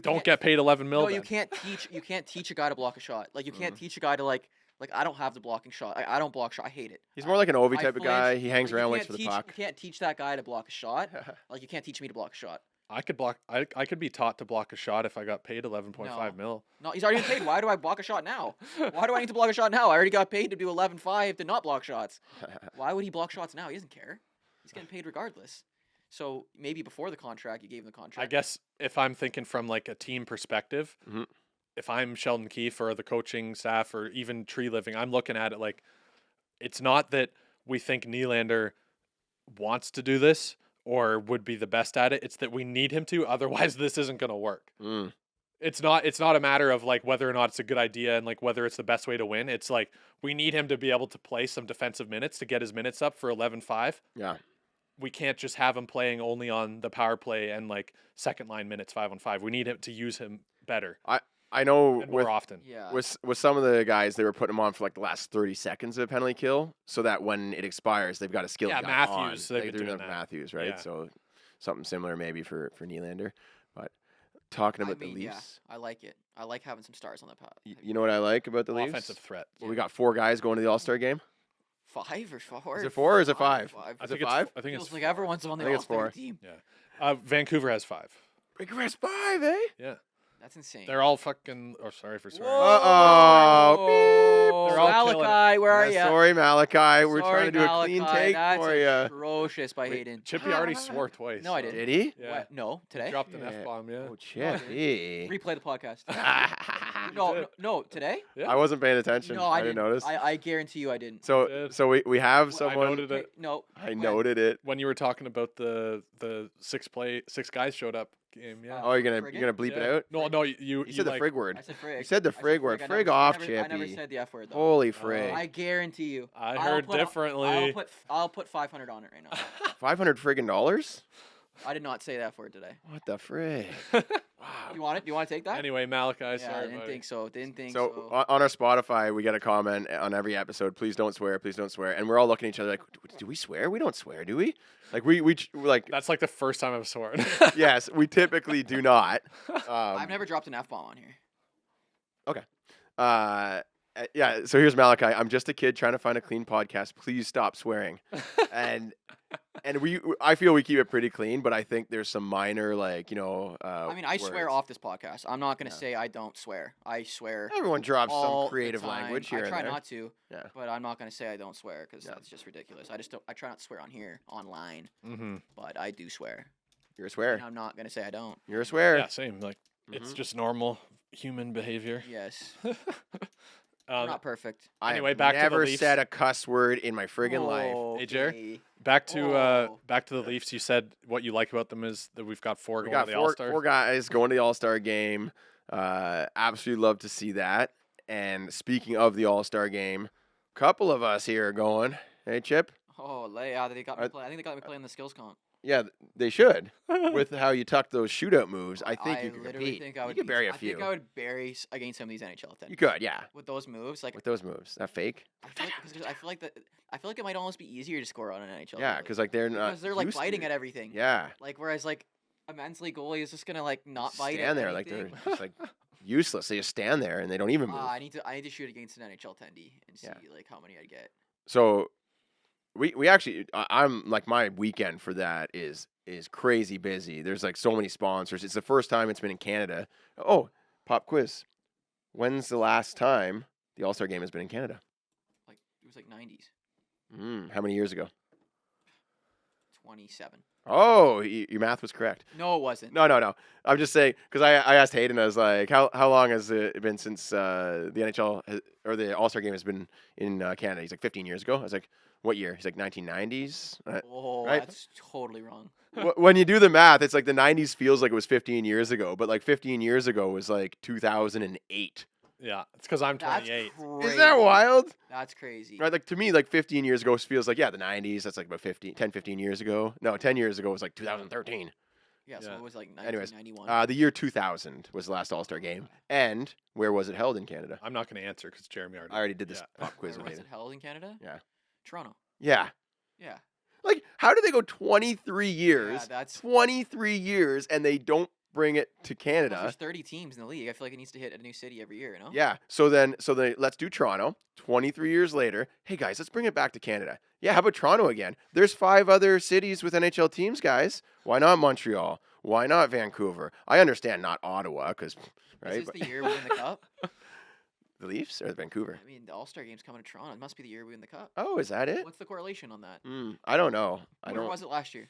[SPEAKER 4] Don't
[SPEAKER 3] can't-
[SPEAKER 4] get paid 11 mil.
[SPEAKER 3] No,
[SPEAKER 4] then.
[SPEAKER 3] you can't teach a guy to block a shot. Like you can't
[SPEAKER 2] Mhm.
[SPEAKER 3] teach a guy to like I don't have the blocking shot. I don't block shot. I hate it.
[SPEAKER 2] He's more like an Ovi
[SPEAKER 3] I
[SPEAKER 2] type of
[SPEAKER 3] flinch.
[SPEAKER 2] guy. He hangs
[SPEAKER 3] Like, you
[SPEAKER 2] around, waits
[SPEAKER 3] can't
[SPEAKER 2] for the
[SPEAKER 3] teach-
[SPEAKER 2] puck.
[SPEAKER 3] You can't teach that guy to block a shot. Like you can't teach me to block a shot.
[SPEAKER 4] I could block. I could be taught to block a shot if I got paid 11.5 mil.
[SPEAKER 3] No, he's already been paid. Why do I block a shot now? Why do I need to block a shot now? I already got paid to do 11.5 to not block shots. Why would he block shots now? He doesn't care. He's getting paid regardless. So maybe before the contract, you gave him the contract.
[SPEAKER 4] I guess if I'm thinking from like a team perspective,
[SPEAKER 2] Mhm.
[SPEAKER 4] if I'm Sheldon Keefe or the coaching staff or even Tree Living, I'm looking at it like it's not that we think Nylander wants to do this or would be the best at it. It's that we need him to. Otherwise, this isn't going to work.
[SPEAKER 2] Mm.
[SPEAKER 4] It's not a matter of like whether or not it's a good idea and like whether it's the best way to win. It's like we need him to be able to play some defensive minutes to get his minutes up for 11-5.
[SPEAKER 2] Yeah.
[SPEAKER 4] We can't just have him playing only on the power play and like second line minutes 5-on-5. We need him to use him better
[SPEAKER 2] I know
[SPEAKER 4] and
[SPEAKER 2] with
[SPEAKER 4] more often.
[SPEAKER 3] Yeah.
[SPEAKER 2] with some of the guys, they were putting him on for like the last 30 seconds of a penalty kill, so that when it expires, they've got a skill.
[SPEAKER 4] Yeah,
[SPEAKER 2] guy
[SPEAKER 4] Matthews,
[SPEAKER 2] on.
[SPEAKER 4] they've
[SPEAKER 2] They
[SPEAKER 4] been
[SPEAKER 2] do
[SPEAKER 4] doing
[SPEAKER 2] that with
[SPEAKER 4] that.
[SPEAKER 2] Matthews, right?
[SPEAKER 4] Yeah.
[SPEAKER 2] So something similar maybe for Nylander. But talking about the
[SPEAKER 3] yeah,
[SPEAKER 2] Leafs,
[SPEAKER 3] I like it. I like having some stars on the pot.
[SPEAKER 2] you know what I like about the Leafs?
[SPEAKER 4] Offensive threat.
[SPEAKER 2] Well, we got 4 guys going to the All-Star game.
[SPEAKER 3] 5 or 4?
[SPEAKER 2] Is it 4 or is it 5?
[SPEAKER 4] I
[SPEAKER 2] Is
[SPEAKER 4] think
[SPEAKER 2] it 5?
[SPEAKER 4] I think
[SPEAKER 3] Feels
[SPEAKER 4] it's
[SPEAKER 3] like everyone's on the
[SPEAKER 2] I think it's
[SPEAKER 3] All-Star
[SPEAKER 2] 4.
[SPEAKER 3] team.
[SPEAKER 4] Vancouver has 5.
[SPEAKER 2] Vancouver has 5, eh?
[SPEAKER 4] Yeah.
[SPEAKER 3] That's insane.
[SPEAKER 4] They're all fucking sorry for swearing.
[SPEAKER 2] Uh-oh.
[SPEAKER 4] They're all killing it.
[SPEAKER 3] Malachi, where are you?
[SPEAKER 2] Yeah, sorry, Malachi. We're trying to do a clean take
[SPEAKER 3] That's
[SPEAKER 2] for you.
[SPEAKER 3] atrocious by
[SPEAKER 4] Wait,
[SPEAKER 3] Hayden.
[SPEAKER 4] Chippy already swore twice.
[SPEAKER 3] No, I
[SPEAKER 4] so-
[SPEAKER 3] didn't.
[SPEAKER 2] Did he?
[SPEAKER 4] Yeah.
[SPEAKER 3] What? No, today.
[SPEAKER 4] Dropped an
[SPEAKER 2] Yeah.
[SPEAKER 4] F-bomb, yeah.
[SPEAKER 2] Oh, Chippy.
[SPEAKER 3] Replay the podcast.
[SPEAKER 4] did.
[SPEAKER 3] no, today.
[SPEAKER 4] Yeah.
[SPEAKER 2] I wasn't paying attention.
[SPEAKER 3] No,
[SPEAKER 2] I
[SPEAKER 3] I
[SPEAKER 2] didn't notice.
[SPEAKER 3] I guarantee you, I didn't.
[SPEAKER 2] So
[SPEAKER 4] did.
[SPEAKER 2] so we have
[SPEAKER 4] I
[SPEAKER 2] someone.
[SPEAKER 4] noted it.
[SPEAKER 3] No.
[SPEAKER 2] I
[SPEAKER 3] when?
[SPEAKER 2] noted it.
[SPEAKER 4] When you were talking about the 6 guys showed up game, yeah.
[SPEAKER 2] Oh, you're
[SPEAKER 3] Friggin'?
[SPEAKER 2] gonna bleep
[SPEAKER 4] Yeah.
[SPEAKER 2] it out?
[SPEAKER 4] No, you
[SPEAKER 2] You said the
[SPEAKER 4] like,
[SPEAKER 2] frig word.
[SPEAKER 3] I said frig.
[SPEAKER 2] You said the
[SPEAKER 3] I said
[SPEAKER 2] frig word.
[SPEAKER 3] I
[SPEAKER 2] Frig
[SPEAKER 3] never-
[SPEAKER 2] off,
[SPEAKER 3] I never
[SPEAKER 2] Chippy.
[SPEAKER 3] said the F word though.
[SPEAKER 2] Holy
[SPEAKER 4] Oh.
[SPEAKER 2] frig.
[SPEAKER 3] I guarantee you.
[SPEAKER 4] I
[SPEAKER 3] I'll
[SPEAKER 4] heard
[SPEAKER 3] put
[SPEAKER 4] differently.
[SPEAKER 3] I'll put 500 on it right now.
[SPEAKER 2] 500 friggin' dollars?
[SPEAKER 3] I did not say that word today.
[SPEAKER 2] What the frig? Wow.
[SPEAKER 3] You want it? Do you want to take that?
[SPEAKER 4] Anyway, Malachi,
[SPEAKER 3] yeah,
[SPEAKER 4] sorry.
[SPEAKER 3] I didn't
[SPEAKER 4] buddy.
[SPEAKER 3] think so. Didn't think
[SPEAKER 2] So
[SPEAKER 3] so.
[SPEAKER 2] on our Spotify, we get a comment on every episode. Please don't swear. Please don't swear. And we're all looking at each other like, do we swear? We don't swear, do we? Like we're like
[SPEAKER 4] That's like the first time I've sworn.
[SPEAKER 2] yes, we typically do not.
[SPEAKER 3] I've never dropped an F bomb on here.
[SPEAKER 2] Yeah, so here's Malachi. I'm just a kid trying to find a clean podcast. Please stop swearing. and I feel we keep it pretty clean, but I think there's some minor like,
[SPEAKER 3] I mean, I swear
[SPEAKER 2] words.
[SPEAKER 3] off this podcast. I'm not gonna
[SPEAKER 2] Yeah.
[SPEAKER 3] say I don't swear. I swear.
[SPEAKER 2] Everyone drops
[SPEAKER 3] all
[SPEAKER 2] some creative
[SPEAKER 3] the time.
[SPEAKER 2] language here
[SPEAKER 3] I try
[SPEAKER 2] and there.
[SPEAKER 3] not to,
[SPEAKER 2] Yeah.
[SPEAKER 3] but I'm not gonna say I don't swear because
[SPEAKER 2] Yeah.
[SPEAKER 3] that's just ridiculous. I just don't. I try not to swear on here, online,
[SPEAKER 4] Mm-hmm.
[SPEAKER 3] but I do swear.
[SPEAKER 2] You're a swear.
[SPEAKER 3] And I'm not gonna say I don't.
[SPEAKER 2] You're a swear.
[SPEAKER 4] Yeah, same. Like it's
[SPEAKER 2] Mhm.
[SPEAKER 4] just normal human behavior.
[SPEAKER 3] Yes, we're
[SPEAKER 4] um,
[SPEAKER 3] not perfect.
[SPEAKER 4] Anyway,
[SPEAKER 2] I've
[SPEAKER 4] back to the
[SPEAKER 2] never
[SPEAKER 4] Leafs.
[SPEAKER 2] said a cuss word in my friggin' life.
[SPEAKER 4] Hey, Jer?
[SPEAKER 3] Okay.
[SPEAKER 4] back to
[SPEAKER 3] Oh.
[SPEAKER 4] the Leafs. You said what you like about them is that we've got 4
[SPEAKER 2] We
[SPEAKER 4] going
[SPEAKER 2] got
[SPEAKER 4] to the All Star.
[SPEAKER 2] four guys going to the All-Star game. Absolutely love to see that. And speaking of the All-Star game, a couple of us here are going. Hey, Chip?
[SPEAKER 3] Oh, yeah, they got me
[SPEAKER 2] Are-
[SPEAKER 3] play. I think they got me playing the skills comp.
[SPEAKER 2] Yeah, they should. With how you tuck those shootout moves, I think you could
[SPEAKER 3] literally
[SPEAKER 2] compete.
[SPEAKER 3] think I would
[SPEAKER 2] You could
[SPEAKER 3] beat-
[SPEAKER 2] bury a
[SPEAKER 3] I
[SPEAKER 2] few.
[SPEAKER 3] think I would bury against some of these NHL
[SPEAKER 2] You
[SPEAKER 3] teams.
[SPEAKER 2] could, yeah.
[SPEAKER 3] With those moves, like
[SPEAKER 2] With those moves. That fake?
[SPEAKER 3] I feel like, 'cause I feel like it might almost be easier to score on an NHL.
[SPEAKER 2] Yeah,
[SPEAKER 3] goalie.
[SPEAKER 2] because like they're not
[SPEAKER 3] because they're like
[SPEAKER 2] used to
[SPEAKER 3] biting
[SPEAKER 2] it.
[SPEAKER 3] at everything.
[SPEAKER 2] Yeah.
[SPEAKER 3] Like whereas like a men's league goalie is just gonna like not bite
[SPEAKER 2] Stand
[SPEAKER 3] at
[SPEAKER 2] there like they're
[SPEAKER 3] anything.
[SPEAKER 2] just like useless. They just stand there and they don't even move.
[SPEAKER 3] I need to shoot against an NHL 10D and see
[SPEAKER 2] Yeah.
[SPEAKER 3] like how many I get.
[SPEAKER 2] So we actually I'm like my weekend for that is crazy busy. There's like so many sponsors. It's the first time it's been in Canada. Oh, pop quiz. When's the last time the All-Star game has been in Canada?
[SPEAKER 3] Like it was like 90s,
[SPEAKER 2] How many years ago?
[SPEAKER 3] 27.
[SPEAKER 2] Oh, your math was correct.
[SPEAKER 3] No, it wasn't.
[SPEAKER 2] No. I'm just saying because I asked Hayden. I was like, how long has it been since the NHL or the All-Star game has been in Canada? He's like 15 years ago. I was like, what year? He's like 1990s.
[SPEAKER 3] Oh,
[SPEAKER 2] right?
[SPEAKER 3] that's totally wrong.
[SPEAKER 2] When you do the math, it's like the 90s feels like it was 15 years ago, but like 15 years ago was like 2008.
[SPEAKER 4] Yeah, it's because I'm
[SPEAKER 3] That's
[SPEAKER 4] 28.
[SPEAKER 2] Is that wild?
[SPEAKER 3] That's crazy.
[SPEAKER 2] Right, like to me, like 15 years ago feels like, yeah, the 90s. That's like about 15 years ago. No, 10 years ago was like 2013.
[SPEAKER 3] Yeah, so
[SPEAKER 4] Yeah.
[SPEAKER 3] it was like
[SPEAKER 2] Anyways,
[SPEAKER 3] 1991.
[SPEAKER 2] the year 2000 was the last All-Star game. And where was it held in Canada?
[SPEAKER 4] I'm not going to answer because Jeremy already.
[SPEAKER 2] I already did this
[SPEAKER 4] Yeah.
[SPEAKER 2] pop quiz
[SPEAKER 3] Where
[SPEAKER 2] with
[SPEAKER 3] was
[SPEAKER 2] you.
[SPEAKER 3] it held in Canada?
[SPEAKER 2] Yeah.
[SPEAKER 3] Toronto.
[SPEAKER 2] Yeah.
[SPEAKER 3] Yeah.
[SPEAKER 2] Like, how do they go 23 years?
[SPEAKER 3] Yeah, that's
[SPEAKER 2] 23 years, and they don't bring it to
[SPEAKER 3] well,
[SPEAKER 2] Canada?
[SPEAKER 3] there's 30 teams in the league. I feel like it needs to hit a new city every year, you know?
[SPEAKER 2] Yeah. So then let's do Toronto. 23 years later, hey guys, let's bring it back to Canada. Yeah, how about Toronto again? There's 5 other cities with NHL teams, guys. Why not Montreal? Why not Vancouver? I understand not Ottawa, because right.
[SPEAKER 3] Is this the year we win the cup?
[SPEAKER 2] The Leafs or Vancouver?
[SPEAKER 3] I mean, the All-Star game's coming to Toronto. It must be the year we win the cup.
[SPEAKER 2] Oh, is that it?
[SPEAKER 3] What's the correlation on that?
[SPEAKER 2] I don't know. I
[SPEAKER 3] Where
[SPEAKER 2] don't.
[SPEAKER 3] was it last year?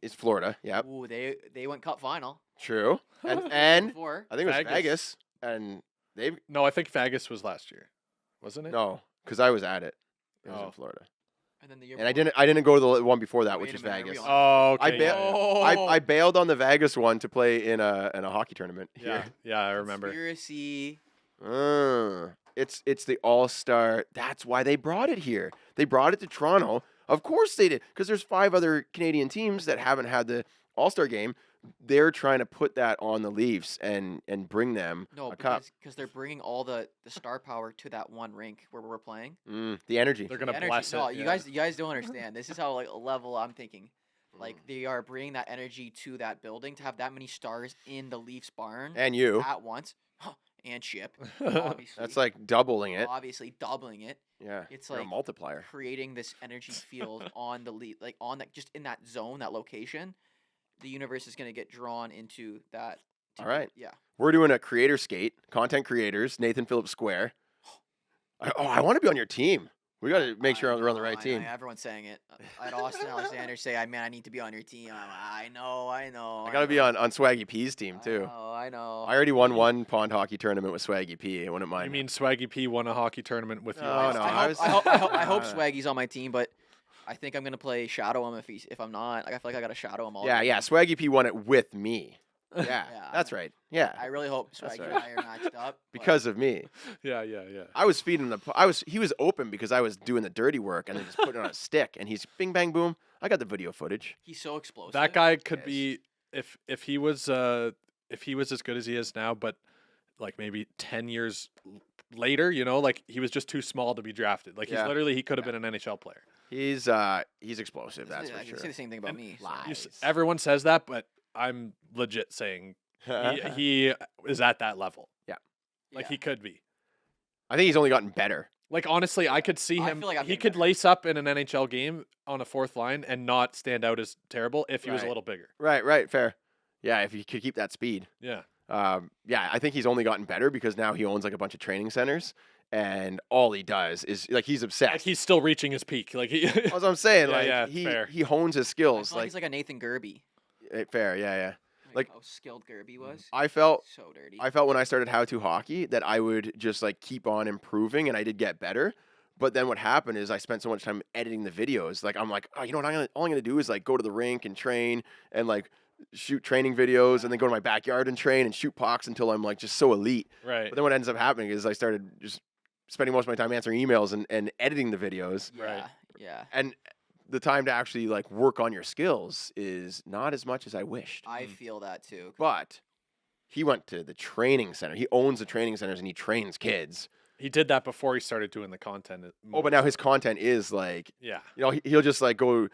[SPEAKER 2] It's Florida. Yep.
[SPEAKER 3] Ooh, they went cup final.
[SPEAKER 2] True. And
[SPEAKER 3] Before.
[SPEAKER 2] I think it was
[SPEAKER 4] Vegas.
[SPEAKER 2] Vegas, and they
[SPEAKER 4] No, I think Vegas was last year, wasn't it?
[SPEAKER 2] no, because I was at it. It was in
[SPEAKER 4] Oh.
[SPEAKER 2] Florida,
[SPEAKER 3] And then the year
[SPEAKER 2] and I
[SPEAKER 3] before.
[SPEAKER 2] didn't go to the one before that,
[SPEAKER 3] Wait
[SPEAKER 2] which
[SPEAKER 3] a
[SPEAKER 2] is
[SPEAKER 3] minute, are we
[SPEAKER 2] Vegas.
[SPEAKER 3] on-
[SPEAKER 4] Oh, okay.
[SPEAKER 2] I
[SPEAKER 4] yeah,
[SPEAKER 2] bet-
[SPEAKER 4] yeah.
[SPEAKER 2] I bailed on the Vegas one to play in a hockey tournament
[SPEAKER 4] Yeah,
[SPEAKER 2] here.
[SPEAKER 4] yeah, I remember.
[SPEAKER 3] Conspiracy.
[SPEAKER 2] It's the All-Star. That's why they brought it here. They brought it to Toronto. Of course they did, because there's 5 other Canadian teams that haven't had the All-Star game. They're trying to put that on the Leafs and bring them
[SPEAKER 3] No,
[SPEAKER 2] a cup.
[SPEAKER 3] because they're bringing all the star power to that one rink where we're playing.
[SPEAKER 2] The energy.
[SPEAKER 4] They're
[SPEAKER 3] The
[SPEAKER 4] gonna
[SPEAKER 3] energy-
[SPEAKER 4] bless
[SPEAKER 3] no,
[SPEAKER 4] it.
[SPEAKER 3] you
[SPEAKER 4] yeah.
[SPEAKER 3] guys don't understand. This is how like level I'm thinking. Like they are bringing that energy to that building to have that many stars in the Leafs barn
[SPEAKER 2] And you.
[SPEAKER 3] at once, and ship. Obviously,
[SPEAKER 2] That's like doubling it.
[SPEAKER 3] obviously doubling it,
[SPEAKER 2] Yeah.
[SPEAKER 3] It's
[SPEAKER 2] you're a
[SPEAKER 3] like
[SPEAKER 2] multiplier.
[SPEAKER 3] creating this energy field on the like on that just in that zone, that location. The universe is going to get drawn into that.
[SPEAKER 2] All right.
[SPEAKER 3] Yeah.
[SPEAKER 2] We're doing a creator skate, content creators, Nathan Phillips Square. I want to be on your team. We got to make sure we're on the right team.
[SPEAKER 3] Everyone's saying it. I had Austin Alexander say, "Man, I need to be on your team." I know.
[SPEAKER 2] I got to be on Swaggy P's team too.
[SPEAKER 3] I know.
[SPEAKER 2] I already won one pond hocky tournament with Swaggy P. I wouldn't mind.
[SPEAKER 4] You mean Swaggy P won a hockey tournament with you?
[SPEAKER 2] Oh, no, I
[SPEAKER 3] I hope
[SPEAKER 2] was-
[SPEAKER 3] Swaggy's on my team, but I think I'm gonna play shadow him if I'm not. Like I feel like I gotta shadow him all.
[SPEAKER 2] Yeah,
[SPEAKER 3] game.
[SPEAKER 2] yeah. Swaggy P won it with me. Yeah,
[SPEAKER 3] Yeah.
[SPEAKER 2] that's right. Yeah,
[SPEAKER 3] I really hope
[SPEAKER 2] That's
[SPEAKER 3] Swaggy
[SPEAKER 2] right.
[SPEAKER 3] and I are matched up. but-
[SPEAKER 2] because of me.
[SPEAKER 4] Yeah.
[SPEAKER 2] I was feeding the. He was open because I was doing the dirty work and then just putting it on a stick. And he's bing bang boom. I got the video footage.
[SPEAKER 3] he's so explosive.
[SPEAKER 4] That guy could
[SPEAKER 2] Yes.
[SPEAKER 4] be if he was as good as he is now, but like maybe 10 years later, like he was just too small to be drafted. Like
[SPEAKER 2] Yeah.
[SPEAKER 4] he could have been an NHL player.
[SPEAKER 2] He's explosive. That's
[SPEAKER 3] I
[SPEAKER 2] for
[SPEAKER 3] can
[SPEAKER 2] sure.
[SPEAKER 3] say the same thing about
[SPEAKER 4] And
[SPEAKER 3] me. so-
[SPEAKER 2] Lies.
[SPEAKER 4] Everyone says that, but I'm legit saying he is at that level. Like
[SPEAKER 3] Yeah.
[SPEAKER 4] he could be.
[SPEAKER 2] I think he's only gotten better.
[SPEAKER 4] Like honestly, I could see
[SPEAKER 3] I
[SPEAKER 4] him.
[SPEAKER 3] feel like I'm
[SPEAKER 4] He
[SPEAKER 3] getting
[SPEAKER 4] could
[SPEAKER 3] better.
[SPEAKER 4] lace up in an NHL game on a fourth line and not stand out as terrible if he was a
[SPEAKER 2] Right.
[SPEAKER 4] little bigger.
[SPEAKER 2] Right. Fair. Yeah, if he could keep that speed.
[SPEAKER 4] Yeah.
[SPEAKER 2] Yeah, I think he's only gotten better because now he owns like a bunch of training centers, and all he does is like he's obsessed.
[SPEAKER 4] Like he's still reaching his peak. Like he.
[SPEAKER 2] That's what I'm saying.
[SPEAKER 4] Yeah,
[SPEAKER 2] like
[SPEAKER 4] yeah,
[SPEAKER 2] he
[SPEAKER 4] fair.
[SPEAKER 2] he hones his
[SPEAKER 3] I
[SPEAKER 2] skills.
[SPEAKER 3] feel like he's like a Nathan Gerby.
[SPEAKER 2] Fair. Yeah. Like-
[SPEAKER 3] how skilled Gerby was.
[SPEAKER 2] I felt
[SPEAKER 3] So dirty.
[SPEAKER 2] when I started How to Hockey that I would just like keep on improving, and I did get better. But then what happened is I spent so much time editing the videos. Like I'm like, oh, you know what? All I'm gonna do is like go to the rink and train and like shoot training videos, and then go to my backyard and train and shoot pucks until I'm like just so elite.
[SPEAKER 4] Right.
[SPEAKER 2] But then what ends up happening is I started just spending most of my time answering emails and editing the videos,
[SPEAKER 4] Right.
[SPEAKER 3] Yeah.
[SPEAKER 2] and the time to actually like work on your skills is not as much as I wished.
[SPEAKER 3] I feel that too.
[SPEAKER 2] But he went to the training center. He owns the training centers and he trains kids.
[SPEAKER 4] He did that before he started doing the content.
[SPEAKER 2] Oh, but now his content is like,
[SPEAKER 4] Yeah.
[SPEAKER 2] he'll just like go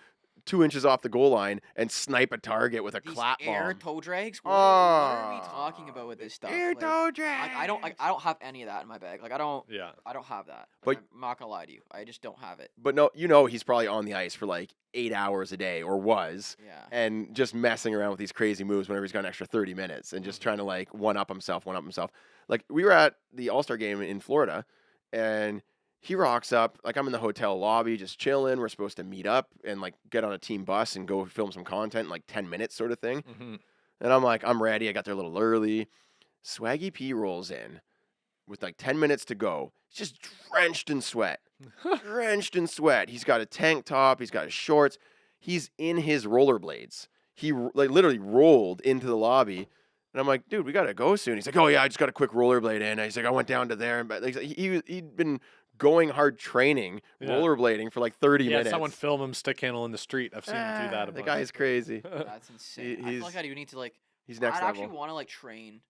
[SPEAKER 2] 2 inches off the goal line and snipe a target with a
[SPEAKER 3] These
[SPEAKER 2] clap
[SPEAKER 3] air
[SPEAKER 2] bomb.
[SPEAKER 3] toe drags. What are we
[SPEAKER 2] Oh,
[SPEAKER 3] talking about with this stuff?
[SPEAKER 2] Air
[SPEAKER 3] Like,
[SPEAKER 2] toe drag.
[SPEAKER 3] I don't have any of that in my bag. Like I don't
[SPEAKER 4] Yeah.
[SPEAKER 3] have that.
[SPEAKER 2] But-
[SPEAKER 3] Like, I'm not gonna lie to you. I just don't have it.
[SPEAKER 2] But no, he's probably on the ice for like 8 hours a day or was.
[SPEAKER 3] Yeah.
[SPEAKER 2] And just messing around with these crazy moves whenever he's got an extra 30 minutes and just trying to like one up himself. Like we were at the All-Star game in Florida and he rocks up, like I'm in the hotel lobby just chilling. We're supposed to meet up and like get on a team bus and go film some content in like 10 minutes sort of thing.
[SPEAKER 4] hmm
[SPEAKER 2] And I'm like, I'm ready. I got there a little early. Swaggy P rolls in with like 10 minutes to go. He's just drenched in sweat. Drenched in sweat. He's got a tank top. He's got his shorts. He's in his rollerblades. He like literally rolled into the lobby And I'm like, dude, we gotta go soon. He's like, oh yeah, I just got a quick rollerblade in. He's like, I went down to there, but like, he'd been going hard training,
[SPEAKER 4] Yeah.
[SPEAKER 2] rollerblading for like 30
[SPEAKER 4] Yeah,
[SPEAKER 2] minutes.
[SPEAKER 4] someone film him stick handle in the street. I've seen him do that a
[SPEAKER 2] The
[SPEAKER 4] bunch.
[SPEAKER 2] guy is crazy.
[SPEAKER 3] That's insane. I feel like I do need to like.
[SPEAKER 2] He's next
[SPEAKER 3] I'd
[SPEAKER 2] level.
[SPEAKER 3] actually want to like train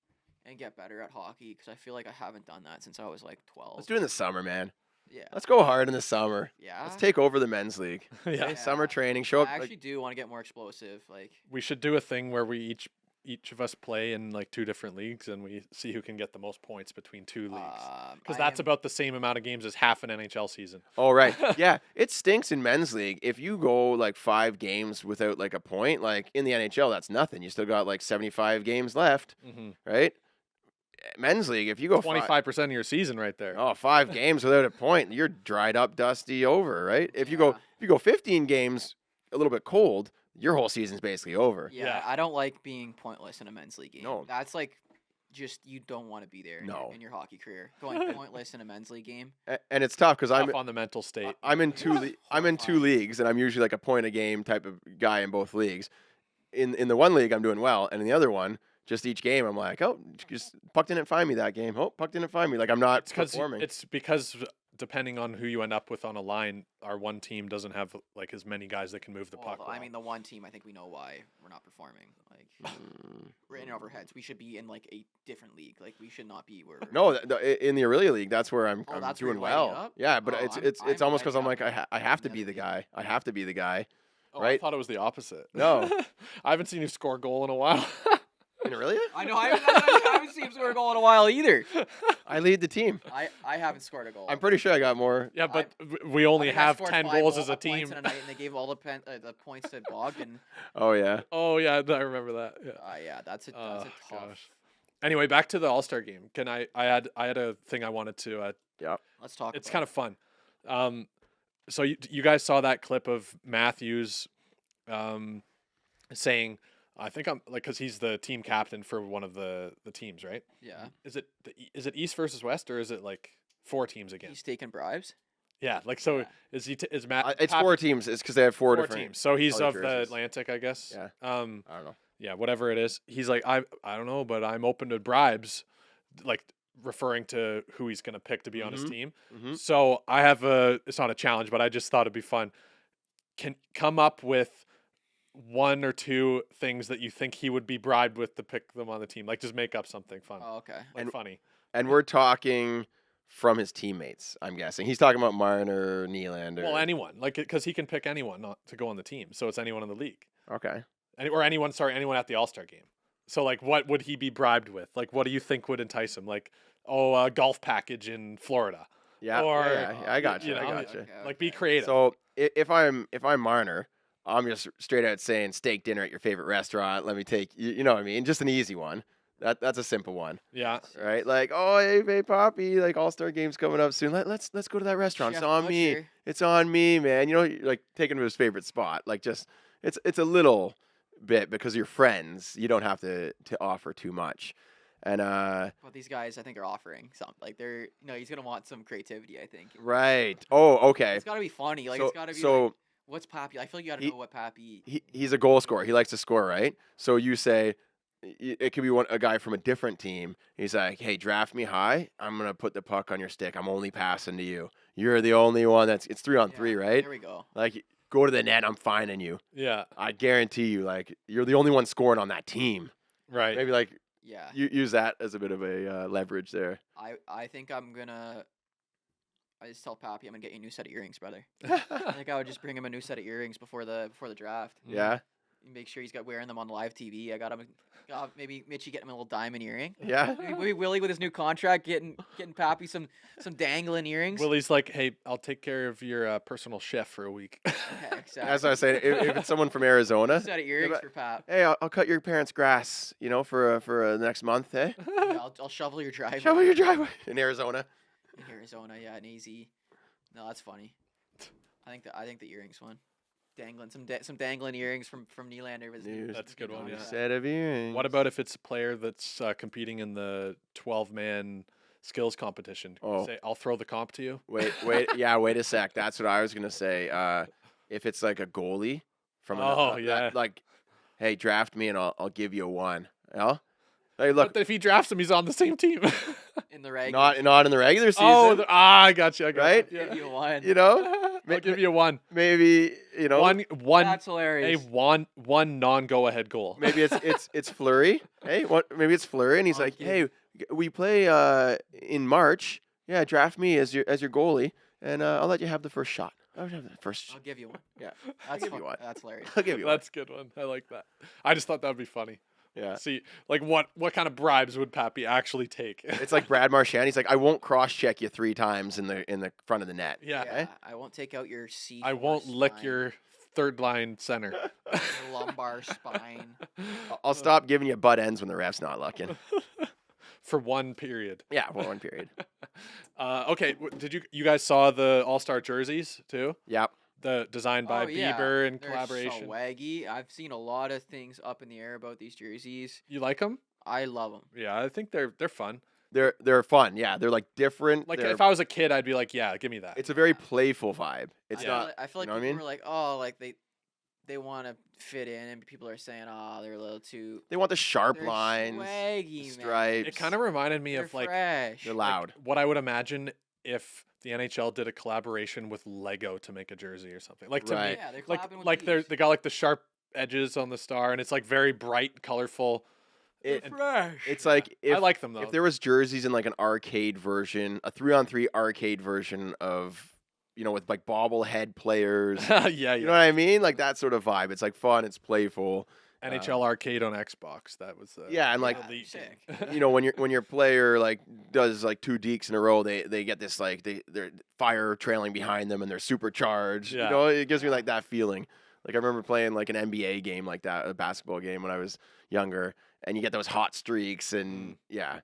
[SPEAKER 3] and get better at hockey because I feel like I haven't done that since I was like 12.
[SPEAKER 2] Let's do it in the summer, man.
[SPEAKER 3] Yeah.
[SPEAKER 2] Let's go hard in the summer.
[SPEAKER 3] Yeah.
[SPEAKER 2] Let's take over the men's league.
[SPEAKER 4] Yeah.
[SPEAKER 2] Okay, summer training. Show up.
[SPEAKER 3] I
[SPEAKER 2] like-
[SPEAKER 3] actually do want to get more explosive. Like.
[SPEAKER 4] We should do a thing where we each of us play in like 2 different leagues and we see who can get the most points between 2 leagues. Because that's about the same amount of games as half an NHL season.
[SPEAKER 2] Oh right, yeah. It stinks in men's league if you go like 5 games without like a point. Like in the NHL, that's nothing. You still got like 75 games left,
[SPEAKER 4] Mm-hmm.
[SPEAKER 2] right? Men's league, if you go
[SPEAKER 4] 25% of your season right there.
[SPEAKER 2] 5 games without a point, you're dried up, dusty, over, right? If you go 15 games, a little bit cold, your whole season's basically over.
[SPEAKER 3] Yeah,
[SPEAKER 4] Yeah.
[SPEAKER 3] I don't like being pointless in a men's league game.
[SPEAKER 2] No.
[SPEAKER 3] That's like just you don't want to be there
[SPEAKER 2] No.
[SPEAKER 3] in your hockey career. Going pointless in a men's league game.
[SPEAKER 2] And it's tough because
[SPEAKER 4] Tough on the mental state.
[SPEAKER 2] I'm in 2 I'm in 2
[SPEAKER 3] Horrifying.
[SPEAKER 2] leagues, and I'm usually like a point a game type of guy in both leagues. In the one league, I'm doing well, and in the other one, just each game, I'm like, oh, just puck didn't find me that game. Oh, puck didn't find me. Like I'm not performing.
[SPEAKER 4] It's because depending on who you end up with on a line, our one team doesn't have like as many guys that can move the
[SPEAKER 3] Well,
[SPEAKER 4] puck.
[SPEAKER 3] I
[SPEAKER 4] well.
[SPEAKER 3] mean, the one team I think we know why we're not performing. Like we're in over heads. We should be in like a different league. Like we should not be where.
[SPEAKER 2] No, in the Aurelia League, that's where I'm
[SPEAKER 3] that's where
[SPEAKER 2] doing
[SPEAKER 3] you're lighting
[SPEAKER 2] well.
[SPEAKER 3] up?
[SPEAKER 2] Yeah, but
[SPEAKER 3] Oh,
[SPEAKER 2] it's
[SPEAKER 3] I'm
[SPEAKER 2] almost because I'm
[SPEAKER 3] lighting
[SPEAKER 2] like
[SPEAKER 3] up
[SPEAKER 2] I have to
[SPEAKER 3] in
[SPEAKER 2] be
[SPEAKER 3] the
[SPEAKER 2] the
[SPEAKER 3] other
[SPEAKER 2] guy.
[SPEAKER 3] league.
[SPEAKER 2] I have to be the guy.
[SPEAKER 4] Oh, I
[SPEAKER 2] right?
[SPEAKER 4] thought it was the opposite.
[SPEAKER 2] No.
[SPEAKER 4] I haven't seen you score a goal in a while.
[SPEAKER 2] In Aurelia,
[SPEAKER 3] I know. I haven't seen him score a goal in a while either.
[SPEAKER 2] I lead the team.
[SPEAKER 3] I haven't scored a goal.
[SPEAKER 2] I'm pretty sure I got more.
[SPEAKER 4] Yeah, but we
[SPEAKER 3] I
[SPEAKER 4] only
[SPEAKER 3] think I
[SPEAKER 4] have
[SPEAKER 3] scored
[SPEAKER 4] 10
[SPEAKER 3] 5
[SPEAKER 4] goals as a
[SPEAKER 3] points
[SPEAKER 4] team.
[SPEAKER 3] in a night, and they gave all the points to Bogdan.
[SPEAKER 2] Oh yeah.
[SPEAKER 4] Oh yeah, I remember that. Yeah.
[SPEAKER 3] Yeah, that's a
[SPEAKER 4] Oh,
[SPEAKER 3] tough.
[SPEAKER 4] gosh. Anyway, back to the All-Star game. Can I had a thing I wanted to
[SPEAKER 3] Let's talk.
[SPEAKER 4] it's
[SPEAKER 3] about
[SPEAKER 4] kind of fun. So you guys saw that clip of Matthews saying, I think I'm like, because he's the team captain for one of the teams, right?
[SPEAKER 3] Yeah.
[SPEAKER 4] Is it East versus West, or is it like 4 teams again?
[SPEAKER 3] He's taking bribes.
[SPEAKER 4] Yeah, like so
[SPEAKER 3] Yeah.
[SPEAKER 4] is Matt?
[SPEAKER 2] It's
[SPEAKER 4] Pap-
[SPEAKER 2] 4 teams. It's because they have 4
[SPEAKER 4] 4
[SPEAKER 2] different
[SPEAKER 4] teams. So he's
[SPEAKER 2] colored
[SPEAKER 4] of the
[SPEAKER 2] jerseys.
[SPEAKER 4] Atlantic, I guess.
[SPEAKER 2] Yeah. I don't know.
[SPEAKER 4] Yeah, whatever it is. He's like, I don't know, but I'm open to bribes, like referring to who he's gonna pick to be on his
[SPEAKER 2] Mhm.
[SPEAKER 4] team.
[SPEAKER 2] Mhm.
[SPEAKER 4] So I have it's not a challenge, but I just thought it'd be fun. Can come up with 1 or 2 things that you think he would be bribed with to pick them on the team. Like just make up something fun,
[SPEAKER 3] Oh, okay.
[SPEAKER 4] like
[SPEAKER 2] And-
[SPEAKER 4] funny.
[SPEAKER 2] And we're talking from his teammates. I'm guessing he's talking about Marner, Nylander.
[SPEAKER 4] Well, anyone, like because he can pick anyone not to go on the team, so it's anyone in the league,
[SPEAKER 2] Okay.
[SPEAKER 4] or anyone at the All-Star game. So like, what would he be bribed with? Like, what do you think would entice him? Like, a golf package in Florida.
[SPEAKER 2] Yeah.
[SPEAKER 4] Or,
[SPEAKER 2] yeah, I got you.
[SPEAKER 4] you
[SPEAKER 2] I
[SPEAKER 4] know,
[SPEAKER 2] got you.
[SPEAKER 3] Okay,
[SPEAKER 4] Like, be
[SPEAKER 3] okay.
[SPEAKER 4] creative.
[SPEAKER 2] So if I'm Marner, I'm just straight out saying steak dinner at your favorite restaurant. Let me take you know what I mean? Just an easy one. That's a simple one,
[SPEAKER 4] Yeah.
[SPEAKER 2] right? Like, oh hey Poppy, like All-Star game's coming up soon. Let's go to that restaurant.
[SPEAKER 3] Chef
[SPEAKER 2] It's on me.
[SPEAKER 3] Butcher.
[SPEAKER 2] It's on me, man. You know, like taking him to his favorite spot. Like just it's a little bit because you're friends. You don't have to offer too much. And
[SPEAKER 3] But these guys, I think, are offering something. Like they're, he's gonna want some creativity. I think.
[SPEAKER 2] right. Oh, okay.
[SPEAKER 3] It's gotta be funny. Like
[SPEAKER 2] so
[SPEAKER 3] it's gotta be.
[SPEAKER 2] so
[SPEAKER 3] like, what's Pappy? I feel like you gotta
[SPEAKER 2] he-
[SPEAKER 3] know what Pappy.
[SPEAKER 2] he's a goal scorer. He likes to score, right? So you say it could be a guy from a different team. He's like, "Hey, draft me high. I'm gonna put the puck on your stick. I'm only passing to you. You're the only one it's 3-on-3, right?
[SPEAKER 3] There we go.
[SPEAKER 2] Like, go to the net. I'm finding you.
[SPEAKER 4] Yeah.
[SPEAKER 2] I guarantee you. Like, you're the only one scoring on that team.
[SPEAKER 4] Right.
[SPEAKER 2] Maybe like
[SPEAKER 3] Yeah.
[SPEAKER 2] you use that as a bit of a leverage there.
[SPEAKER 3] I think I'm gonna. I just tell Pappy I'm gonna get you a new set of earrings, brother. I think I would just bring him a new set of earrings before the draft.
[SPEAKER 2] Yeah,
[SPEAKER 3] Make sure he's got wearing them on live TV. I got him. Maybe Mitchie get him a little diamond earring.
[SPEAKER 2] yeah.
[SPEAKER 3] Maybe Willie with his new contract getting Pappy some dangling earrings.
[SPEAKER 4] Willie's like, hey, I'll take care of your personal chef for a week.
[SPEAKER 3] Yeah, exactly.
[SPEAKER 2] That's what I was saying. If it's someone from Arizona,
[SPEAKER 3] set of earrings
[SPEAKER 2] but-
[SPEAKER 3] for Pap.
[SPEAKER 2] hey, I'll cut your parents' grass. You know, for the next month. Hey,
[SPEAKER 3] Yeah, I'll shovel your driveway.
[SPEAKER 2] shovel your driveway in Arizona.
[SPEAKER 3] In Arizona, yeah, and easy. No, that's funny. I think the earrings one. Dangling some dangling earrings from Nylander was
[SPEAKER 2] Dude,
[SPEAKER 4] That's a good one,
[SPEAKER 2] New
[SPEAKER 4] yeah.
[SPEAKER 2] set of earrings.
[SPEAKER 4] What about if it's a player that's competing in the 12-man skills competition?
[SPEAKER 2] Oh.
[SPEAKER 4] Say, I'll throw the comp to you.
[SPEAKER 2] Wait, wait a sec. That's what I was gonna say. If it's like a goalie from
[SPEAKER 4] Oh,
[SPEAKER 2] that,
[SPEAKER 4] yeah.
[SPEAKER 2] like, hey, draft me and I'll give you one. Yeah, Hey, look,
[SPEAKER 4] But if he drafts him, he's on the same team.
[SPEAKER 3] in the reg.
[SPEAKER 2] not in the regular season.
[SPEAKER 4] Oh, I got you. I got
[SPEAKER 2] Right?
[SPEAKER 4] you.
[SPEAKER 3] Give
[SPEAKER 4] Yeah.
[SPEAKER 3] you one.
[SPEAKER 2] You know,
[SPEAKER 4] I'll give you a 1.
[SPEAKER 2] maybe
[SPEAKER 4] One.
[SPEAKER 3] That's
[SPEAKER 4] A
[SPEAKER 3] hilarious.
[SPEAKER 4] one non-go-ahead goal.
[SPEAKER 2] maybe it's Fleury. Hey, what? Maybe it's Fleury, and he's like,
[SPEAKER 3] Okay.
[SPEAKER 2] hey, we play in March. Yeah, draft me as your goalie, and I'll let you have the first shot. I'll have the first.
[SPEAKER 3] I'll give you one.
[SPEAKER 2] Yeah,
[SPEAKER 3] That's
[SPEAKER 2] give you one.
[SPEAKER 3] That's hilarious.
[SPEAKER 2] I'll give you one.
[SPEAKER 4] That's a good one. I like that. I just thought that would be funny.
[SPEAKER 2] Yeah.
[SPEAKER 4] See, like what kind of bribes would Pappy actually take?
[SPEAKER 2] It's like Brad Marchand. He's like, I won't cross check you 3 times in the front of the net.
[SPEAKER 4] yeah.
[SPEAKER 3] Yeah, I won't take out your C.
[SPEAKER 4] I won't lick your third line center.
[SPEAKER 3] your lumbar spine.
[SPEAKER 2] I'll stop giving you butt ends when the ref's not looking.
[SPEAKER 4] For 1 period.
[SPEAKER 2] Yeah, for one period.
[SPEAKER 4] Okay, did you guys saw the All-Star jerseys too?
[SPEAKER 2] Yep.
[SPEAKER 4] The designed by
[SPEAKER 3] Oh, yeah.
[SPEAKER 4] Bieber in
[SPEAKER 3] They're
[SPEAKER 4] collaboration.
[SPEAKER 3] so waggy. I've seen a lot of things up in the air about these jerseys.
[SPEAKER 4] You like them?
[SPEAKER 3] I love them.
[SPEAKER 4] Yeah, I think they're fun.
[SPEAKER 2] They're fun. Yeah, they're like different.
[SPEAKER 4] Like
[SPEAKER 2] they're,
[SPEAKER 4] if I was a kid, I'd be like, yeah, give me that.
[SPEAKER 2] it's a very playful vibe. It's
[SPEAKER 3] I
[SPEAKER 2] not.
[SPEAKER 3] Feel like, I feel like
[SPEAKER 2] you know what I
[SPEAKER 3] people
[SPEAKER 2] mean?
[SPEAKER 3] were like, oh, like they want to fit in, and people are saying, oh, they're a little too.
[SPEAKER 2] They want the sharp
[SPEAKER 3] They're
[SPEAKER 2] lines,
[SPEAKER 3] swaggy, man.
[SPEAKER 2] stripes.
[SPEAKER 4] It kind of reminded me
[SPEAKER 3] They're
[SPEAKER 4] of like
[SPEAKER 3] fresh.
[SPEAKER 2] They're
[SPEAKER 4] like,
[SPEAKER 2] loud.
[SPEAKER 4] what I would imagine if the NHL did a collaboration with Lego to make a jersey or something. Like to
[SPEAKER 2] Right.
[SPEAKER 4] me,
[SPEAKER 3] Yeah, they're
[SPEAKER 4] like
[SPEAKER 3] collabing with
[SPEAKER 4] like
[SPEAKER 3] these.
[SPEAKER 4] they got like the sharp edges on the star, and it's like very bright, colorful.
[SPEAKER 2] It,
[SPEAKER 3] fresh.
[SPEAKER 2] it's like if
[SPEAKER 4] I like them though.
[SPEAKER 2] if there was jerseys in like an arcade version, a 3-on-3 arcade version of, with like bobblehead players.
[SPEAKER 4] yeah,
[SPEAKER 2] You know what I mean? Like that sort of vibe. It's like fun. It's playful.
[SPEAKER 4] NHL Arcade on Xbox. That was
[SPEAKER 2] Yeah, and like
[SPEAKER 3] Yeah,
[SPEAKER 4] elite
[SPEAKER 3] sick.
[SPEAKER 4] game.
[SPEAKER 2] when your player like does like 2 dekes in a row, they get this like they're fire trailing behind them and they're supercharged.
[SPEAKER 4] Yeah.
[SPEAKER 2] It gives me like that feeling. Like I remember playing like an NBA game like that, a basketball game when I was younger, and you get those hot streaks and yeah,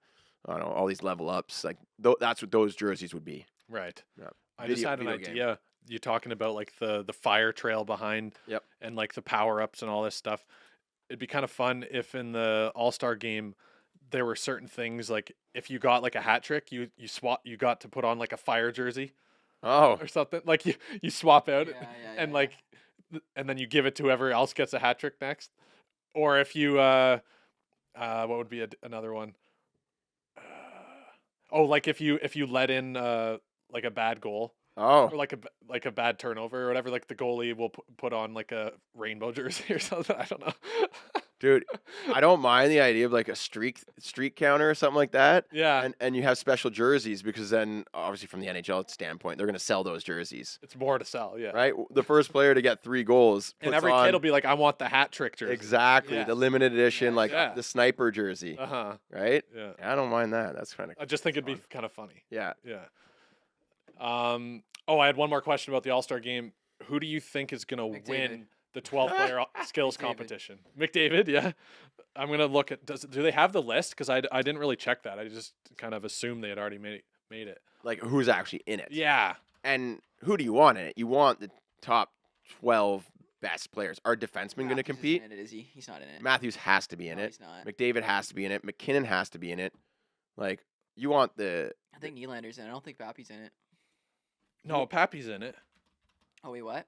[SPEAKER 2] I don't know, all these level ups. Like that's what those jerseys would be.
[SPEAKER 4] Right.
[SPEAKER 2] Yeah.
[SPEAKER 4] I just had an
[SPEAKER 2] Video game.
[SPEAKER 4] idea. You talking about like the fire trail behind,
[SPEAKER 2] Yep.
[SPEAKER 4] and like the power ups and all this stuff. It'd be kind of fun if in the All-Star game there were certain things like if you got like a hat trick, you got to put on like a fire jersey
[SPEAKER 2] Oh,
[SPEAKER 4] or something. Like you swap out
[SPEAKER 3] Yeah,
[SPEAKER 4] and
[SPEAKER 3] yeah.
[SPEAKER 4] like and then you give it to whoever else gets a hat trick next. Or if you what would be another one? Like if you let in like a bad goal.
[SPEAKER 2] oh,
[SPEAKER 4] Or like a bad turnover or whatever, like the goalie will put on like a rainbow jersey or something. I don't know.
[SPEAKER 2] dude, I don't mind the idea of like a streak counter or something like that.
[SPEAKER 4] Yeah,
[SPEAKER 2] And you have special jerseys because then obviously from the NHL standpoint, they're going to sell those jerseys,
[SPEAKER 4] it's more to sell. Yeah,
[SPEAKER 2] right? The first player to get 3 goals
[SPEAKER 4] and
[SPEAKER 2] puts
[SPEAKER 4] every
[SPEAKER 2] on
[SPEAKER 4] kid will be like, "I want the hat trick jersey."
[SPEAKER 2] exactly
[SPEAKER 4] Yeah.
[SPEAKER 2] the limited edition,
[SPEAKER 3] Yeah,
[SPEAKER 2] like
[SPEAKER 4] yeah.
[SPEAKER 2] the sniper jersey,
[SPEAKER 4] Uh-huh.
[SPEAKER 2] right?
[SPEAKER 4] Yeah.
[SPEAKER 2] I don't mind that. That's kind of
[SPEAKER 4] I just think it'd be kind of funny.
[SPEAKER 2] yeah.
[SPEAKER 4] Yeah. I had one more question about the All-Star game. Who do you think is going to
[SPEAKER 3] McDavid.
[SPEAKER 4] win the 12-player skills
[SPEAKER 3] McDavid.
[SPEAKER 4] competition? McDavid, yeah. Do they have the list? Because I didn't really check that. I just kind of assumed they had already made it.
[SPEAKER 2] Like who's actually in it?
[SPEAKER 4] Yeah.
[SPEAKER 2] And who do you want in it? You want the top 12 best players. Are defensemen going to
[SPEAKER 3] Matthews isn't
[SPEAKER 2] compete?
[SPEAKER 3] in it, is he? He's not in it.
[SPEAKER 2] Matthews has to be in
[SPEAKER 3] No,
[SPEAKER 2] it.
[SPEAKER 3] He's not.
[SPEAKER 2] McDavid has to be in it. McKinnon has to be in it. Like you want the
[SPEAKER 3] I think Nylander's in it. I don't think Pappy's in it.
[SPEAKER 4] No, Pappy's in it.
[SPEAKER 3] Oh wait, what?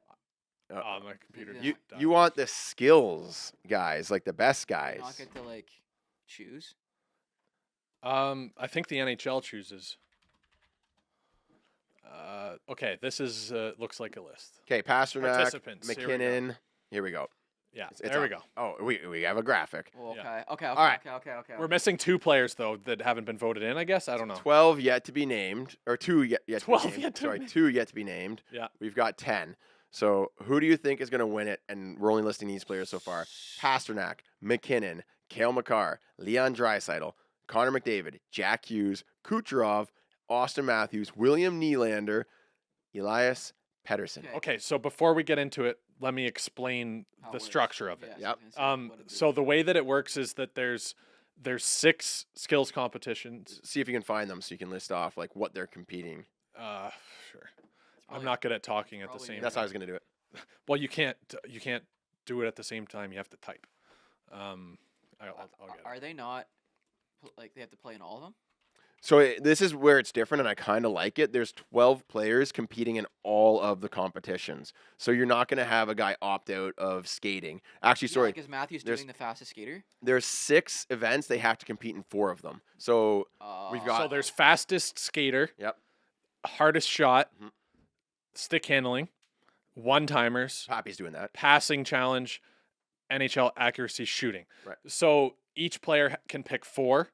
[SPEAKER 4] Oh, my computer.
[SPEAKER 3] Yeah.
[SPEAKER 2] you
[SPEAKER 4] just died.
[SPEAKER 2] you want the skills guys, like the best
[SPEAKER 3] Do you
[SPEAKER 2] guys.
[SPEAKER 3] not get to like choose.
[SPEAKER 4] I think the NHL chooses. Okay, this is looks like a list.
[SPEAKER 2] Okay, Pasternak,
[SPEAKER 4] Participants, here we go.
[SPEAKER 2] McKinnon. Here we go.
[SPEAKER 4] Yeah,
[SPEAKER 2] It's
[SPEAKER 4] there we
[SPEAKER 2] up.
[SPEAKER 4] go.
[SPEAKER 2] Oh, we have a graphic.
[SPEAKER 3] Oh, okay.
[SPEAKER 4] Yeah.
[SPEAKER 3] Okay. Okay.
[SPEAKER 2] right.
[SPEAKER 3] Okay.
[SPEAKER 4] We're missing 2 players though that haven't been voted in. I guess I don't know.
[SPEAKER 2] 12 yet to be named, or 2 yet to
[SPEAKER 4] 12
[SPEAKER 2] be named.
[SPEAKER 4] yet to
[SPEAKER 2] Sorry,
[SPEAKER 4] be named.
[SPEAKER 2] 2 yet to be named.
[SPEAKER 4] Yeah.
[SPEAKER 2] We've got 10. So who do you think is going to win it? And we're only listing these players so far. Pasternak, McKinnon, Cale Makar, Leon Draisaitl, Connor McDavid, Jack Hughes, Kucherov, Austin Matthews, William Nylander, Elias Pettersson.
[SPEAKER 3] Okay.
[SPEAKER 4] Okay, so before we get into it, let me explain
[SPEAKER 3] How it
[SPEAKER 4] the
[SPEAKER 3] works.
[SPEAKER 4] structure of it.
[SPEAKER 3] Yeah,
[SPEAKER 2] Yep.
[SPEAKER 3] so I was gonna say, what it
[SPEAKER 4] So
[SPEAKER 3] is.
[SPEAKER 4] the way that it works is that there's 6 skills competitions.
[SPEAKER 2] See if you can find them so you can list off like what they're competing.
[SPEAKER 4] Sure.
[SPEAKER 3] It's
[SPEAKER 4] I'm
[SPEAKER 3] probably-
[SPEAKER 4] not good at talking at the
[SPEAKER 3] probably
[SPEAKER 4] same.
[SPEAKER 2] That's how I was going to do it.
[SPEAKER 4] Well, you can't do it at the same time. You have to type. I'll get it.
[SPEAKER 3] Are they not like they have to play in all of them?
[SPEAKER 2] So this is where it's different, and I kind of like it. There's 12 players competing in all of the competitions, so you're not going to have a guy opt out of skating. Actually, sorry,
[SPEAKER 3] Because Matthews
[SPEAKER 2] there's-
[SPEAKER 3] doing the fastest skater.
[SPEAKER 2] there's 6 events. They have to compete in 4 of them. So we've got
[SPEAKER 4] So there's fastest skater,
[SPEAKER 2] yep,
[SPEAKER 4] hardest shot,
[SPEAKER 2] Mhm.
[SPEAKER 4] stick handling, one-timers,
[SPEAKER 2] Pappy's doing that.
[SPEAKER 4] passing challenge, NHL accuracy shooting.
[SPEAKER 2] Right.
[SPEAKER 4] So each player can pick 4,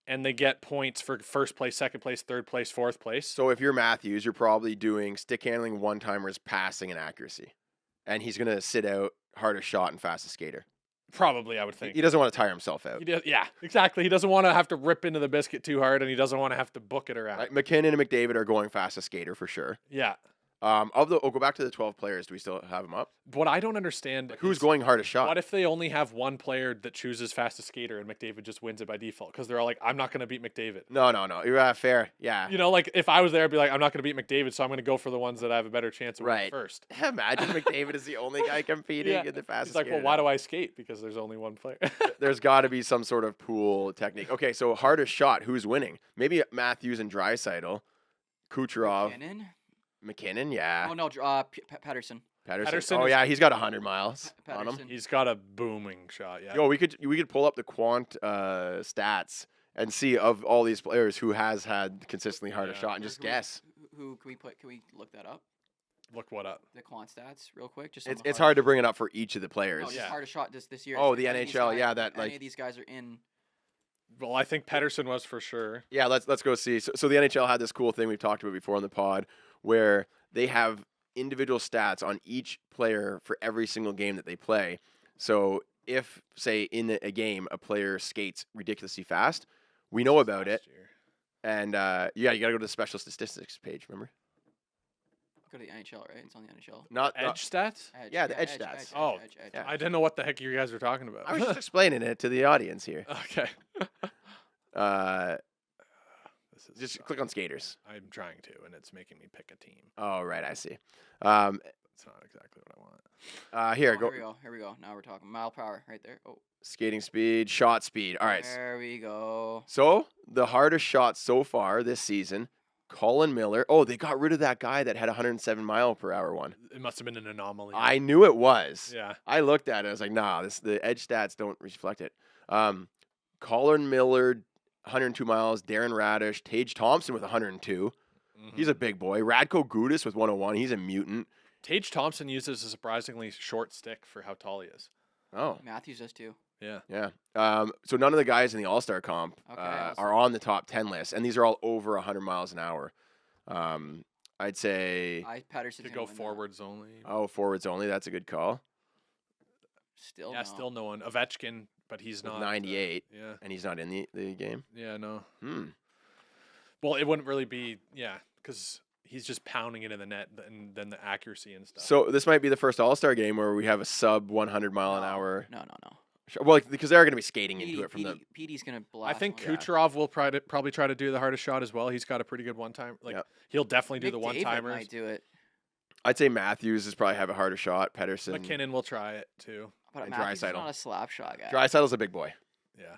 [SPEAKER 4] and they get points for first place, second place, third place, fourth place.
[SPEAKER 2] So if you're Matthews, you're probably doing stick handling, one-timers, passing, and accuracy, and he's going to sit out hardest shot and fastest skater.
[SPEAKER 4] Probably, I would think.
[SPEAKER 2] He doesn't want to tire himself out.
[SPEAKER 4] Yeah, exactly. He doesn't want to have to rip into the biscuit too hard, and he doesn't want to have to book it around.
[SPEAKER 2] Right? McKinnon and McDavid are going fastest skater for sure.
[SPEAKER 4] Yeah.
[SPEAKER 2] Go back to the 12 players. Do we still have them up?
[SPEAKER 4] What I don't understand
[SPEAKER 2] Like, who's
[SPEAKER 4] is
[SPEAKER 2] going hardest shot?
[SPEAKER 4] what if they only have one player that chooses fastest skater and McDavid just wins it by default because they're all like, I'm not going to beat McDavid.
[SPEAKER 2] No. You're fair. Yeah.
[SPEAKER 4] You know, like if I was there, I'd be like, I'm not going to beat McDavid, so I'm going to go for the ones that I have a better chance of winning
[SPEAKER 2] Right.
[SPEAKER 4] first.
[SPEAKER 2] Imagine McDavid is the only guy competing
[SPEAKER 4] Yeah.
[SPEAKER 2] in the fastest.
[SPEAKER 4] He's like, well,
[SPEAKER 2] skater
[SPEAKER 4] why
[SPEAKER 2] now.
[SPEAKER 4] do I skate? Because there's only one player.
[SPEAKER 2] There's got to be some sort of pool technique. Okay, so hardest shot. Who's winning? Maybe Matthews and Draisaitl, Kucherov, McKinnon. Yeah.
[SPEAKER 3] Oh no, Patterson.
[SPEAKER 2] Patterson. Oh
[SPEAKER 4] is-
[SPEAKER 2] yeah, he's got 100 miles on him.
[SPEAKER 3] Patterson.
[SPEAKER 4] He's got a booming shot. Yeah.
[SPEAKER 2] Yo, we could pull up the quant stats and see of all these players who has had consistently hardest
[SPEAKER 4] Yeah.
[SPEAKER 2] shot and just
[SPEAKER 3] Who-
[SPEAKER 2] guess.
[SPEAKER 3] Who can we put? Can we look that up?
[SPEAKER 4] Look what up.
[SPEAKER 3] The quant stats, real quick. Just on
[SPEAKER 2] It's
[SPEAKER 3] the
[SPEAKER 2] hard to bring it up for each of the players.
[SPEAKER 3] No, just
[SPEAKER 4] Yeah.
[SPEAKER 3] hardest shot this year.
[SPEAKER 2] Oh,
[SPEAKER 3] If
[SPEAKER 2] the
[SPEAKER 3] any of these
[SPEAKER 2] NHL,
[SPEAKER 3] guys-
[SPEAKER 2] yeah, that,
[SPEAKER 3] if any
[SPEAKER 2] like-
[SPEAKER 3] of these guys are in.
[SPEAKER 4] Well, I think Pedersen was for sure.
[SPEAKER 2] Yeah, let's go see. So the NHL had this cool thing we've talked about before on the pod where they have individual stats on each player for every single game that they play. So if, say, in a game, a player skates ridiculously fast, we know about it.
[SPEAKER 4] Last year.
[SPEAKER 2] And you got to go to the special statistics page, remember?
[SPEAKER 3] Go to the NHL, right? It's on the NHL.
[SPEAKER 2] Not
[SPEAKER 4] Edge stats?
[SPEAKER 3] Edge,
[SPEAKER 2] Yeah, the edge stats.
[SPEAKER 4] Oh,
[SPEAKER 2] yeah.
[SPEAKER 4] I didn't know what the heck you guys were talking about.
[SPEAKER 2] I was just explaining it to the audience here.
[SPEAKER 4] Okay. This is
[SPEAKER 2] Just click on skaters.
[SPEAKER 4] I'm trying to, and it's making me pick a team.
[SPEAKER 2] Oh, right, I see.
[SPEAKER 4] It's not exactly what I want.
[SPEAKER 2] Here,
[SPEAKER 3] Oh,
[SPEAKER 2] go.
[SPEAKER 3] Here we go. Now we're talking mile per hour, right there. Oh,
[SPEAKER 2] Skating speed, shot speed. All right.
[SPEAKER 3] there we go.
[SPEAKER 2] So the hardest shot so far this season, Colin Miller. Oh, they got rid of that guy that had 107 mile per hour one.
[SPEAKER 4] It must have been an anomaly.
[SPEAKER 2] I knew it was.
[SPEAKER 4] Yeah.
[SPEAKER 2] I looked at it. I was like, nah, the edge stats don't reflect it. Colin Miller, 102 miles. Darren Radish, Tage Thompson with 102.
[SPEAKER 4] Mhm.
[SPEAKER 2] He's a big boy. Radko Gudas with 101. He's a mutant.
[SPEAKER 4] Tage Thompson uses a surprisingly short stick for how tall he is.
[SPEAKER 2] Oh,
[SPEAKER 3] Matthews does too.
[SPEAKER 4] Yeah.
[SPEAKER 2] yeah. So none of the guys in the All Star comp
[SPEAKER 3] Okay, let's-
[SPEAKER 2] are on the top 10 list, and these are all over 100 miles an hour. I'd say
[SPEAKER 3] Patterson
[SPEAKER 4] Could go forwards only.
[SPEAKER 2] forwards only. That's a good call.
[SPEAKER 3] Still,
[SPEAKER 4] yeah,
[SPEAKER 3] no.
[SPEAKER 4] still no one. Ovechkin, but he's
[SPEAKER 2] With
[SPEAKER 4] not.
[SPEAKER 2] 98,
[SPEAKER 4] Yeah.
[SPEAKER 2] and he's not in the game.
[SPEAKER 4] Yeah, no.
[SPEAKER 2] Well,
[SPEAKER 4] Well, it wouldn't really be, because he's just pounding it in the net and then the accuracy and stuff.
[SPEAKER 2] so this might be the first All Star game where we have a sub 100 mile an
[SPEAKER 3] No,
[SPEAKER 2] hour.
[SPEAKER 3] No.
[SPEAKER 2] Well, because they're going to be skating into it from the.
[SPEAKER 3] Petey's gonna
[SPEAKER 4] I
[SPEAKER 3] blast.
[SPEAKER 4] think
[SPEAKER 3] one.
[SPEAKER 4] Kucherov will probably try to do the hardest shot as well. He's got a pretty good one time. Like
[SPEAKER 2] Yep.
[SPEAKER 4] he'll definitely do the one
[SPEAKER 3] McDavid
[SPEAKER 4] timers.
[SPEAKER 3] might do it,
[SPEAKER 2] I'd say Matthews is probably have a harder shot. Pedersen,
[SPEAKER 4] McKinnon will try it too.
[SPEAKER 3] but
[SPEAKER 2] And
[SPEAKER 3] Matthews is
[SPEAKER 2] Draisaitl.
[SPEAKER 3] not a slap shot guy.
[SPEAKER 2] Draisaitl's a big boy.
[SPEAKER 4] Yeah.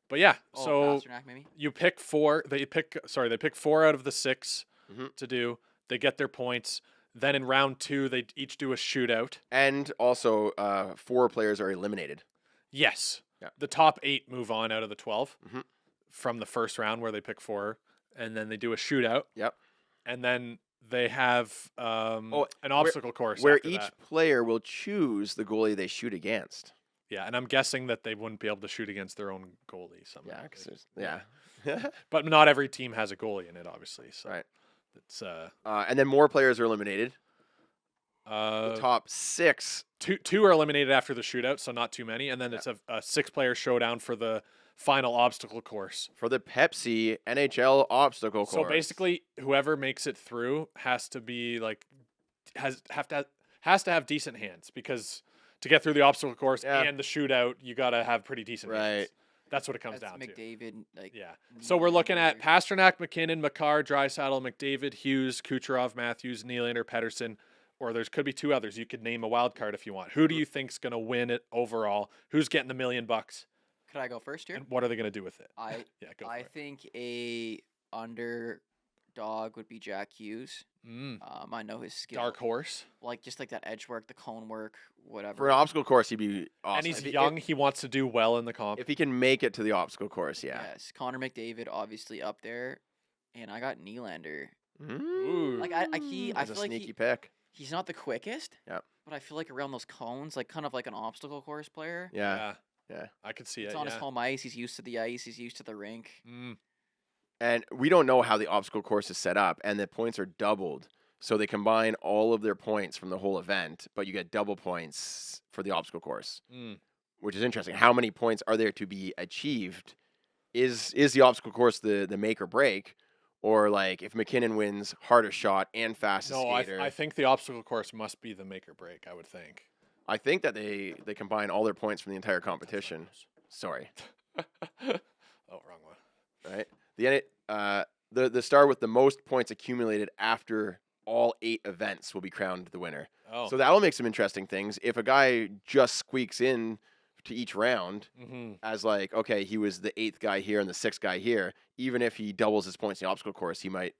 [SPEAKER 4] But yeah,
[SPEAKER 3] Oh,
[SPEAKER 4] so
[SPEAKER 3] Pasternak maybe.
[SPEAKER 4] you pick 4. They pick 4 out of the 6
[SPEAKER 2] Mhm.
[SPEAKER 4] to do. They get their points. Then in round 2, they each do a shootout.
[SPEAKER 2] And also, 4 players are eliminated.
[SPEAKER 4] Yes.
[SPEAKER 2] Yeah.
[SPEAKER 4] The top 8 move on out of the 12
[SPEAKER 2] Mhm.
[SPEAKER 4] from the first round where they pick 4, and then they do a shootout.
[SPEAKER 2] Yep.
[SPEAKER 4] And then they have an obstacle course
[SPEAKER 2] Where
[SPEAKER 4] after
[SPEAKER 2] each
[SPEAKER 4] that.
[SPEAKER 2] player will choose the goalie they shoot against.
[SPEAKER 4] Yeah, and I'm guessing that they wouldn't be able to shoot against their own goalie somehow.
[SPEAKER 2] Yeah, 'cause yeah.
[SPEAKER 4] But not every team has a goalie in it, obviously. So
[SPEAKER 2] Right.
[SPEAKER 4] it's
[SPEAKER 2] And then more players are eliminated. The
[SPEAKER 4] uh
[SPEAKER 2] top 6.
[SPEAKER 4] two are eliminated after the shootout, so not too many, and then it's a 6-player showdown for the final obstacle course.
[SPEAKER 2] For the Pepsi NHL obstacle course.
[SPEAKER 4] So basically, whoever makes it through has to be like has to have decent hands, because to get through the obstacle course
[SPEAKER 2] Yeah.
[SPEAKER 4] and the shootout, you got to have pretty decent hands.
[SPEAKER 2] Right.
[SPEAKER 4] That's what it comes
[SPEAKER 3] That's
[SPEAKER 4] down to.
[SPEAKER 3] McDavid. Like
[SPEAKER 4] Yeah. So we're looking at
[SPEAKER 3] Nylander.
[SPEAKER 4] Pasternak, McKinnon, Makar, Draisaitl, McDavid, Hughes, Kucherov, Matthews, Nylander, Pedersen, or there's could be 2 others. You could name a wild card if you want. Who do you think's going to win it overall? Who's getting the $1 million?
[SPEAKER 3] Could I go first here?
[SPEAKER 4] And what are they going to do with it?
[SPEAKER 3] I
[SPEAKER 4] Yeah, go for
[SPEAKER 3] I
[SPEAKER 4] it.
[SPEAKER 3] think a underdog would be Jack Hughes.
[SPEAKER 4] Mm.
[SPEAKER 3] I know his skill.
[SPEAKER 4] Dark horse.
[SPEAKER 3] Like just like that edge work, the cone work, whatever.
[SPEAKER 2] For an obstacle course, he'd be awesome.
[SPEAKER 4] And he's
[SPEAKER 2] If he-
[SPEAKER 4] young. He wants to do well in the comp.
[SPEAKER 2] If he can make it to the obstacle course, yeah.
[SPEAKER 3] Yes, Connor McDavid obviously up there, and I got Nylander.
[SPEAKER 4] Ooh.
[SPEAKER 3] Like I feel
[SPEAKER 2] That's a
[SPEAKER 3] like
[SPEAKER 2] sneaky pick.
[SPEAKER 3] he's not the quickest.
[SPEAKER 2] Yep.
[SPEAKER 3] But I feel like around those cones, like kind of like an obstacle course player.
[SPEAKER 2] Yeah.
[SPEAKER 4] Yeah.
[SPEAKER 2] Yeah.
[SPEAKER 4] I could see
[SPEAKER 3] It's
[SPEAKER 4] it.
[SPEAKER 3] on his
[SPEAKER 4] Yeah.
[SPEAKER 3] home ice. He's used to the ice. He's used to the rink.
[SPEAKER 4] Mm.
[SPEAKER 2] And we don't know how the obstacle course is set up, and the points are doubled. So they combine all of their points from the whole event, but you get double points for the obstacle course,
[SPEAKER 4] Mm.
[SPEAKER 2] which is interesting. How many points are there to be achieved? Is the obstacle course the make or break? Or like if McKinnon wins hardest shot and fastest
[SPEAKER 4] No,
[SPEAKER 2] skater,
[SPEAKER 4] I think the obstacle course must be the make or break. I would think.
[SPEAKER 2] I think that they combine all their points from the entire competition. Sorry,
[SPEAKER 4] Oh, wrong one.
[SPEAKER 2] right? The star with the most points accumulated after all 8 events will be crowned the winner.
[SPEAKER 4] Oh.
[SPEAKER 2] So that'll make some interesting things. If a guy just squeaks in to each round
[SPEAKER 4] Mm-hmm.
[SPEAKER 2] as like, okay, he was the 8th guy here and the 6th guy here, even if he doubles his points in the obstacle course, he might.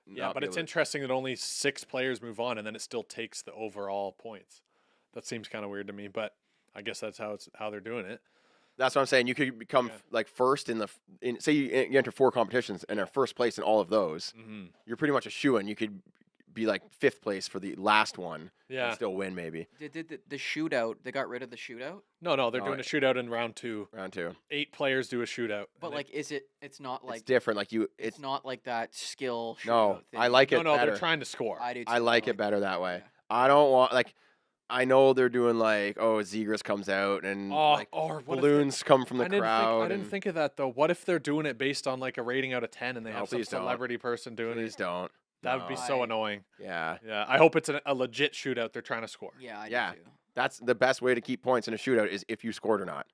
[SPEAKER 4] Yeah,
[SPEAKER 2] not
[SPEAKER 4] but
[SPEAKER 2] be
[SPEAKER 4] it's
[SPEAKER 2] able to-
[SPEAKER 4] interesting that only 6 players move on, and then it still takes the overall points. That seems kind of weird to me, but I guess that's how they're doing it.
[SPEAKER 2] That's what I'm saying. You could become
[SPEAKER 4] Yeah.
[SPEAKER 2] like first in say you enter 4 competitions and are first place in all of those.
[SPEAKER 4] Mm-hmm.
[SPEAKER 2] You're pretty much a shoo-in. You could be like 5th place for the last one
[SPEAKER 4] Yeah.
[SPEAKER 2] and still win maybe
[SPEAKER 3] Did the shootout? They got rid of the shootout.
[SPEAKER 4] No, they're
[SPEAKER 2] No,
[SPEAKER 4] doing a shootout in round 2.
[SPEAKER 2] round 2.
[SPEAKER 4] 8 players do a shootout.
[SPEAKER 3] But
[SPEAKER 4] and
[SPEAKER 3] like, is it? It's not
[SPEAKER 2] It's
[SPEAKER 3] like
[SPEAKER 2] different. Like you,
[SPEAKER 3] it's not like that skill.
[SPEAKER 2] no.
[SPEAKER 3] shootout
[SPEAKER 2] I
[SPEAKER 3] thing.
[SPEAKER 2] like it
[SPEAKER 4] no,
[SPEAKER 2] better.
[SPEAKER 4] they're trying to score.
[SPEAKER 3] I do. Too.
[SPEAKER 2] I like it better that way.
[SPEAKER 3] Yeah.
[SPEAKER 2] I don't want like. I know they're doing like, oh, Zegras comes out and like
[SPEAKER 4] or what if
[SPEAKER 2] balloons come from the
[SPEAKER 4] I didn't
[SPEAKER 2] crowd.
[SPEAKER 4] Think, I didn't
[SPEAKER 2] and-
[SPEAKER 4] think of that though. What if they're doing it based on like a rating out of 10 and they
[SPEAKER 2] No,
[SPEAKER 4] have some
[SPEAKER 2] please don't.
[SPEAKER 4] celebrity person doing
[SPEAKER 2] Please
[SPEAKER 4] it?
[SPEAKER 2] don't.
[SPEAKER 4] That would be
[SPEAKER 2] No.
[SPEAKER 4] so
[SPEAKER 3] I-
[SPEAKER 4] annoying.
[SPEAKER 2] Yeah,
[SPEAKER 4] Yeah, I hope it's a legit shootout. They're trying to score.
[SPEAKER 3] Yeah. I
[SPEAKER 2] Yeah.
[SPEAKER 3] Do too.
[SPEAKER 2] that's the best way to keep points in a shootout is if you scored or not,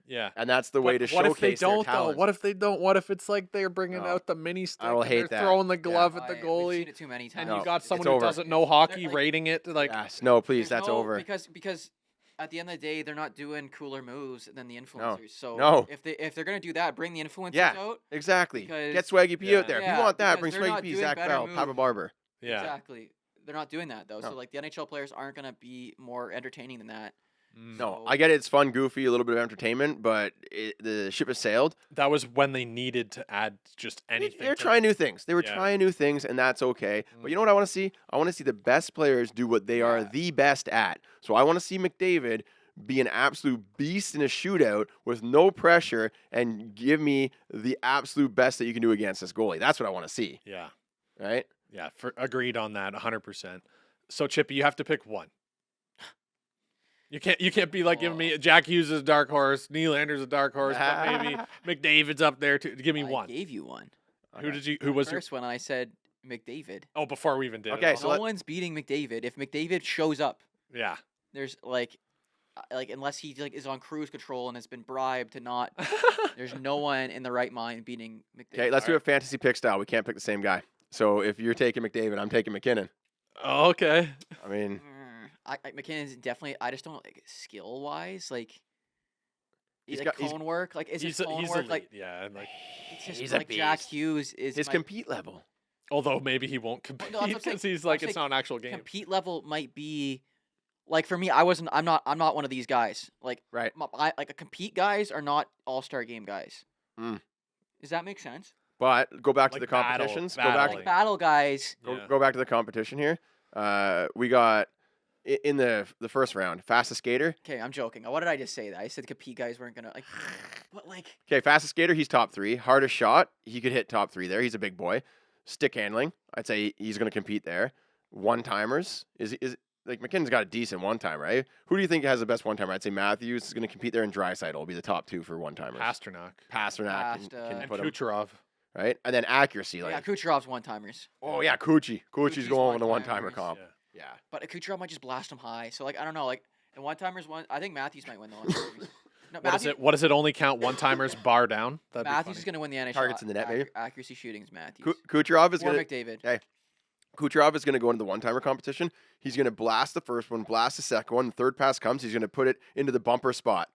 [SPEAKER 4] Yeah.
[SPEAKER 2] and that's the way to
[SPEAKER 4] What if they
[SPEAKER 2] showcase their
[SPEAKER 4] don't though?
[SPEAKER 2] talent.
[SPEAKER 4] What if they don't? What if it's like they're bringing
[SPEAKER 2] No.
[SPEAKER 4] out the mini stick?
[SPEAKER 2] will
[SPEAKER 4] and
[SPEAKER 2] hate
[SPEAKER 4] they're
[SPEAKER 2] that.
[SPEAKER 4] throwing the
[SPEAKER 2] Yeah.
[SPEAKER 4] glove at the
[SPEAKER 3] We've
[SPEAKER 4] goalie,
[SPEAKER 3] seen it too many times.
[SPEAKER 4] and
[SPEAKER 2] No,
[SPEAKER 4] you got
[SPEAKER 2] it's
[SPEAKER 4] someone who
[SPEAKER 2] over.
[SPEAKER 4] doesn't know
[SPEAKER 3] They're
[SPEAKER 4] hockey
[SPEAKER 3] like-
[SPEAKER 4] rating it like.
[SPEAKER 2] Yes, no, please,
[SPEAKER 3] There's
[SPEAKER 2] that's
[SPEAKER 3] no-
[SPEAKER 2] over.
[SPEAKER 3] Because at the end of the day, they're not doing cooler moves than the influencers. So
[SPEAKER 2] No.
[SPEAKER 3] if they're gonna do that, bring the influencers
[SPEAKER 2] Yeah.
[SPEAKER 3] out.
[SPEAKER 2] Exactly.
[SPEAKER 3] Because-
[SPEAKER 2] Get Swaggy P
[SPEAKER 4] Yeah.
[SPEAKER 2] out there. If
[SPEAKER 3] Yeah,
[SPEAKER 2] you want that,
[SPEAKER 3] because
[SPEAKER 2] bring
[SPEAKER 3] they're
[SPEAKER 2] Swaggy
[SPEAKER 3] not
[SPEAKER 2] P,
[SPEAKER 3] doing
[SPEAKER 2] Zach
[SPEAKER 3] better
[SPEAKER 2] Bell, Papa
[SPEAKER 3] moves.
[SPEAKER 2] Barber.
[SPEAKER 4] Yeah.
[SPEAKER 3] Exactly. They're not doing that though.
[SPEAKER 2] No.
[SPEAKER 3] So like the NHL players aren't gonna be more entertaining than that.
[SPEAKER 4] Mm.
[SPEAKER 2] No,
[SPEAKER 3] So-
[SPEAKER 2] I get it. It's fun, goofy, a little bit of entertainment, but the ship has sailed.
[SPEAKER 4] That was when they needed to add just anything.
[SPEAKER 2] They're
[SPEAKER 4] to
[SPEAKER 2] trying
[SPEAKER 4] it.
[SPEAKER 2] new things. They were
[SPEAKER 4] Yeah.
[SPEAKER 2] trying new things, and that's okay. But
[SPEAKER 4] Mm.
[SPEAKER 2] you know what I want to see? I want to see the best players do what they are
[SPEAKER 3] Yeah.
[SPEAKER 2] the best at. So I want to see McDavid be an absolute beast in a shootout with no pressure and give me the absolute best that you can do against this goalie. That's what I want to see,
[SPEAKER 4] Yeah.
[SPEAKER 2] right?
[SPEAKER 4] Yeah. Agreed on that 100%. So Chippy, you have to pick one. You can't be like giving me Jack Hughes is a dark horse, Nylander's a dark horse, but maybe McDavid's up there too. Give me
[SPEAKER 3] I
[SPEAKER 4] one.
[SPEAKER 3] gave you one.
[SPEAKER 4] Who was your
[SPEAKER 3] First one, and I said McDavid.
[SPEAKER 4] Oh, before we even did
[SPEAKER 2] Okay,
[SPEAKER 4] it.
[SPEAKER 2] so
[SPEAKER 3] no
[SPEAKER 2] let-
[SPEAKER 3] one's beating McDavid. If McDavid shows up,
[SPEAKER 4] Yeah.
[SPEAKER 3] there's like unless he like is on cruise control and has been bribed to not. There's no one in the right mind beating McDavid.
[SPEAKER 2] Okay, let's do
[SPEAKER 4] Alright.
[SPEAKER 2] a fantasy pick style. We can't pick the same guy. So if you're taking McDavid, I'm taking McKinnon.
[SPEAKER 4] Oh, okay.
[SPEAKER 2] I mean,
[SPEAKER 3] McKinnon's definitely. I just don't like skill wise. Like,
[SPEAKER 2] He's
[SPEAKER 3] like
[SPEAKER 2] got- he's-
[SPEAKER 3] cone work. Like, is
[SPEAKER 4] He's
[SPEAKER 3] it cone
[SPEAKER 4] he's
[SPEAKER 3] work?
[SPEAKER 4] elite.
[SPEAKER 3] Like,
[SPEAKER 4] Yeah, and like
[SPEAKER 3] it's just
[SPEAKER 2] he's a
[SPEAKER 3] like Jack
[SPEAKER 2] beast.
[SPEAKER 3] Hughes is
[SPEAKER 2] his
[SPEAKER 3] my-
[SPEAKER 2] compete level.
[SPEAKER 4] although maybe he won't compete
[SPEAKER 3] no, that's what I'm saying.
[SPEAKER 4] because he's
[SPEAKER 3] I'm
[SPEAKER 4] like
[SPEAKER 3] saying
[SPEAKER 4] it's not an actual game.
[SPEAKER 3] compete level might be. Like for me, I'm not one of these guys. Like
[SPEAKER 2] Right.
[SPEAKER 3] like a compete guys are not all-star game guys.
[SPEAKER 2] Mm.
[SPEAKER 3] Does that make sense?
[SPEAKER 2] But go back to
[SPEAKER 4] Like
[SPEAKER 2] the
[SPEAKER 4] battle-
[SPEAKER 2] competitions.
[SPEAKER 4] battling.
[SPEAKER 2] Go back.
[SPEAKER 3] Like battle guys.
[SPEAKER 4] Yeah.
[SPEAKER 2] Go back to the competition here. We got in the first round, fastest skater.
[SPEAKER 3] Okay, I'm joking. What did I just say? That I said compete guys weren't gonna like. But like,
[SPEAKER 2] Okay, fastest skater, he's top 3. Hardest shot, he could hit top 3 there. He's a big boy. Stick handling, I'd say he's going to compete there. One timers is like McKinnon's got a decent one timer, right? Who do you think has the best one timer? I'd say Matthews is going to compete there, and Draisaitl will be the top 2 for one timers.
[SPEAKER 4] Pasternak
[SPEAKER 2] Pasternak can,
[SPEAKER 3] Pasta.
[SPEAKER 2] can
[SPEAKER 4] and
[SPEAKER 2] put him
[SPEAKER 4] Kucherov.
[SPEAKER 2] right, and then accuracy,
[SPEAKER 3] yeah,
[SPEAKER 2] like
[SPEAKER 3] Kucherov's one timers.
[SPEAKER 2] oh yeah, Kuchi's
[SPEAKER 3] Kuchi's
[SPEAKER 2] going with the one timer
[SPEAKER 3] one-timers.
[SPEAKER 2] comp.
[SPEAKER 4] Yeah.
[SPEAKER 2] Yeah.
[SPEAKER 3] But Kucherov might just blast him high. So like, I don't know. Like, and one timers one. I think Matthews might win the one timers. No,
[SPEAKER 4] What is it? What does it only count one timers bar down? That'd
[SPEAKER 3] Matthews
[SPEAKER 4] be
[SPEAKER 3] is gonna win the NHL.
[SPEAKER 2] Targets in the net, maybe?
[SPEAKER 3] Accuracy shooting is Matthews.
[SPEAKER 2] Kucherov is
[SPEAKER 3] Or
[SPEAKER 2] going to
[SPEAKER 3] McDavid.
[SPEAKER 2] Kucherov is going to go into the one-timer competition. He's going to blast the first one, blast the second one. The third pass comes. He's going to put it into the bumper spot.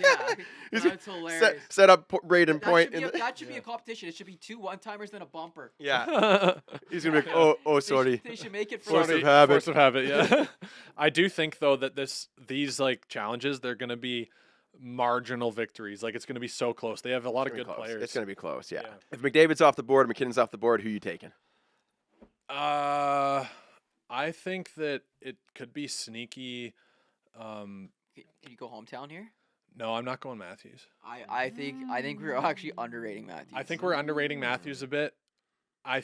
[SPEAKER 3] Yeah,
[SPEAKER 2] He's
[SPEAKER 3] that's
[SPEAKER 2] set,
[SPEAKER 3] hilarious.
[SPEAKER 2] set up Braden
[SPEAKER 3] That
[SPEAKER 2] Point.
[SPEAKER 3] should be,
[SPEAKER 2] In
[SPEAKER 3] a,
[SPEAKER 2] the,
[SPEAKER 3] that should be a competition. It should be 2 one-timers, then a bumper.
[SPEAKER 2] yeah. He's going to be like, oh, sorry.
[SPEAKER 3] They should make it for
[SPEAKER 2] Force
[SPEAKER 3] the
[SPEAKER 2] of habit.
[SPEAKER 4] Force of habit. Yeah. I do think though that these like challenges, they're gonna be marginal victories. Like it's gonna be so close. They have a lot of
[SPEAKER 2] It's gonna
[SPEAKER 4] good
[SPEAKER 2] be close.
[SPEAKER 4] players.
[SPEAKER 2] It's going to be close, yeah.
[SPEAKER 4] Yeah.
[SPEAKER 2] If McDavid's off the board, McKinnon's off the board, who you taking?
[SPEAKER 4] I think that it could be sneaky.
[SPEAKER 3] Can you go hometown here?
[SPEAKER 4] No, I'm not going Matthews.
[SPEAKER 3] I think we're actually underrating Matthews.
[SPEAKER 4] I think we're underrating Matthews a bit. I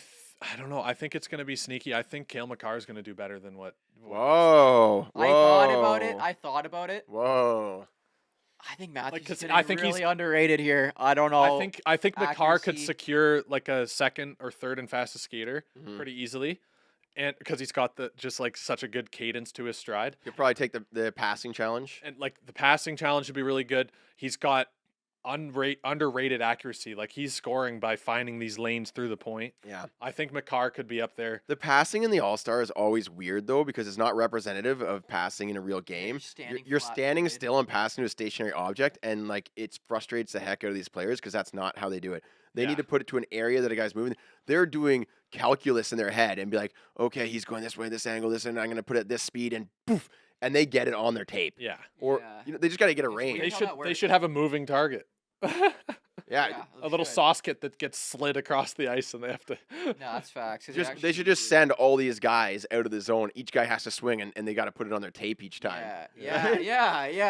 [SPEAKER 4] don't know. I think it's going to be sneaky. I think Cale Makar is going to do better than what.
[SPEAKER 2] Whoa.
[SPEAKER 3] I thought about it.
[SPEAKER 2] Whoa.
[SPEAKER 3] I think Matthews
[SPEAKER 4] 'cause
[SPEAKER 3] is
[SPEAKER 4] I think
[SPEAKER 3] really
[SPEAKER 4] he's-
[SPEAKER 3] underrated here. I don't know.
[SPEAKER 4] I think Makar could
[SPEAKER 3] accuracy.
[SPEAKER 4] secure like a second or third and fastest skater
[SPEAKER 2] Mhm.
[SPEAKER 4] pretty easily, and because he's got just like such a good cadence to his stride,
[SPEAKER 2] You'll probably take the passing challenge.
[SPEAKER 4] and like the passing challenge would be really good. He's got underrated accuracy. Like he's scoring by finding these lanes through the point.
[SPEAKER 2] Yeah.
[SPEAKER 4] I think Makar could be up there.
[SPEAKER 2] The passing in the All-Star is always weird, though, because it's not representative of passing in a real game. You're standing
[SPEAKER 3] flat-footed.
[SPEAKER 2] still and passing to a stationary object, and like it frustrates the heck out of these players because that's not how they do it. They
[SPEAKER 4] Yeah.
[SPEAKER 2] need to put it to an area that a guy's moving. They're doing calculus in their head and be like, okay, he's going this way, this angle, this, and I'm going to put it at this speed, and poof, and they get it on their tape.
[SPEAKER 4] Yeah,
[SPEAKER 2] Or
[SPEAKER 3] Yeah.
[SPEAKER 2] they just got to get a
[SPEAKER 3] It's
[SPEAKER 2] range.
[SPEAKER 3] weird.
[SPEAKER 4] they
[SPEAKER 3] how
[SPEAKER 4] should
[SPEAKER 3] that
[SPEAKER 4] they
[SPEAKER 3] works.
[SPEAKER 4] should have a moving target.
[SPEAKER 2] Yeah,
[SPEAKER 4] A little sauce kit that gets slid across the ice, and they have to.
[SPEAKER 3] No, that's facts. 'cause it
[SPEAKER 2] they should just send all these guys out of the zone. Each guy has to swing, and they got to put it on their tape each time.
[SPEAKER 3] Yeah.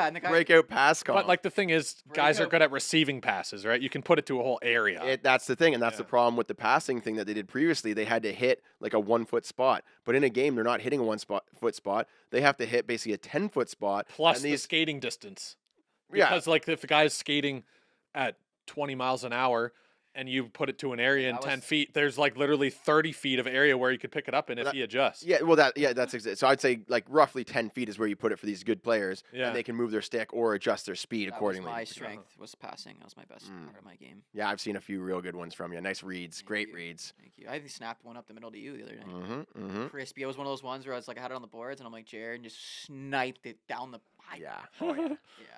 [SPEAKER 3] And the guy,
[SPEAKER 2] Breakout pass call.
[SPEAKER 4] But like the thing is, guys are
[SPEAKER 3] Breakout-
[SPEAKER 4] good at receiving passes, right? You can put it to a whole area.
[SPEAKER 2] That's the thing, and that's the
[SPEAKER 4] Yeah.
[SPEAKER 2] problem with the passing thing that they did previously. They had to hit like a 1 foot spot, but in a game they're not hitting a foot spot. They have to hit basically a 10-foot spot.
[SPEAKER 4] Plus
[SPEAKER 2] and
[SPEAKER 4] the
[SPEAKER 2] these,
[SPEAKER 4] skating distance.
[SPEAKER 2] yeah,
[SPEAKER 4] Because like if a guy's skating at 20 miles an hour and you put it to an area in
[SPEAKER 3] That
[SPEAKER 4] 10
[SPEAKER 3] was-
[SPEAKER 4] feet, there's like literally 30 feet of area where you could pick it up in if
[SPEAKER 2] That-
[SPEAKER 4] he adjusts.
[SPEAKER 2] yeah. Well, that's exactly. So I'd say like roughly 10 feet is where you put it for these good players,
[SPEAKER 4] Yeah.
[SPEAKER 2] and they can move their stick or adjust their speed
[SPEAKER 3] that
[SPEAKER 2] accordingly.
[SPEAKER 3] was my strength was passing. That was my best
[SPEAKER 2] Mm.
[SPEAKER 3] part of my game.
[SPEAKER 2] Yeah, I've seen a few real good ones from you. Nice reads,
[SPEAKER 3] Thank
[SPEAKER 2] great
[SPEAKER 3] you.
[SPEAKER 2] reads.
[SPEAKER 3] Thank you. I even snapped one up the middle to you the other night.
[SPEAKER 2] Mm-hmm. Mm-hmm.
[SPEAKER 3] Crispy. It was one of those ones where I was like, I had it on the boards, and I'm like, Jared, and just sniped it down the pipe.
[SPEAKER 2] Yeah. Oh, yeah.
[SPEAKER 3] Yeah.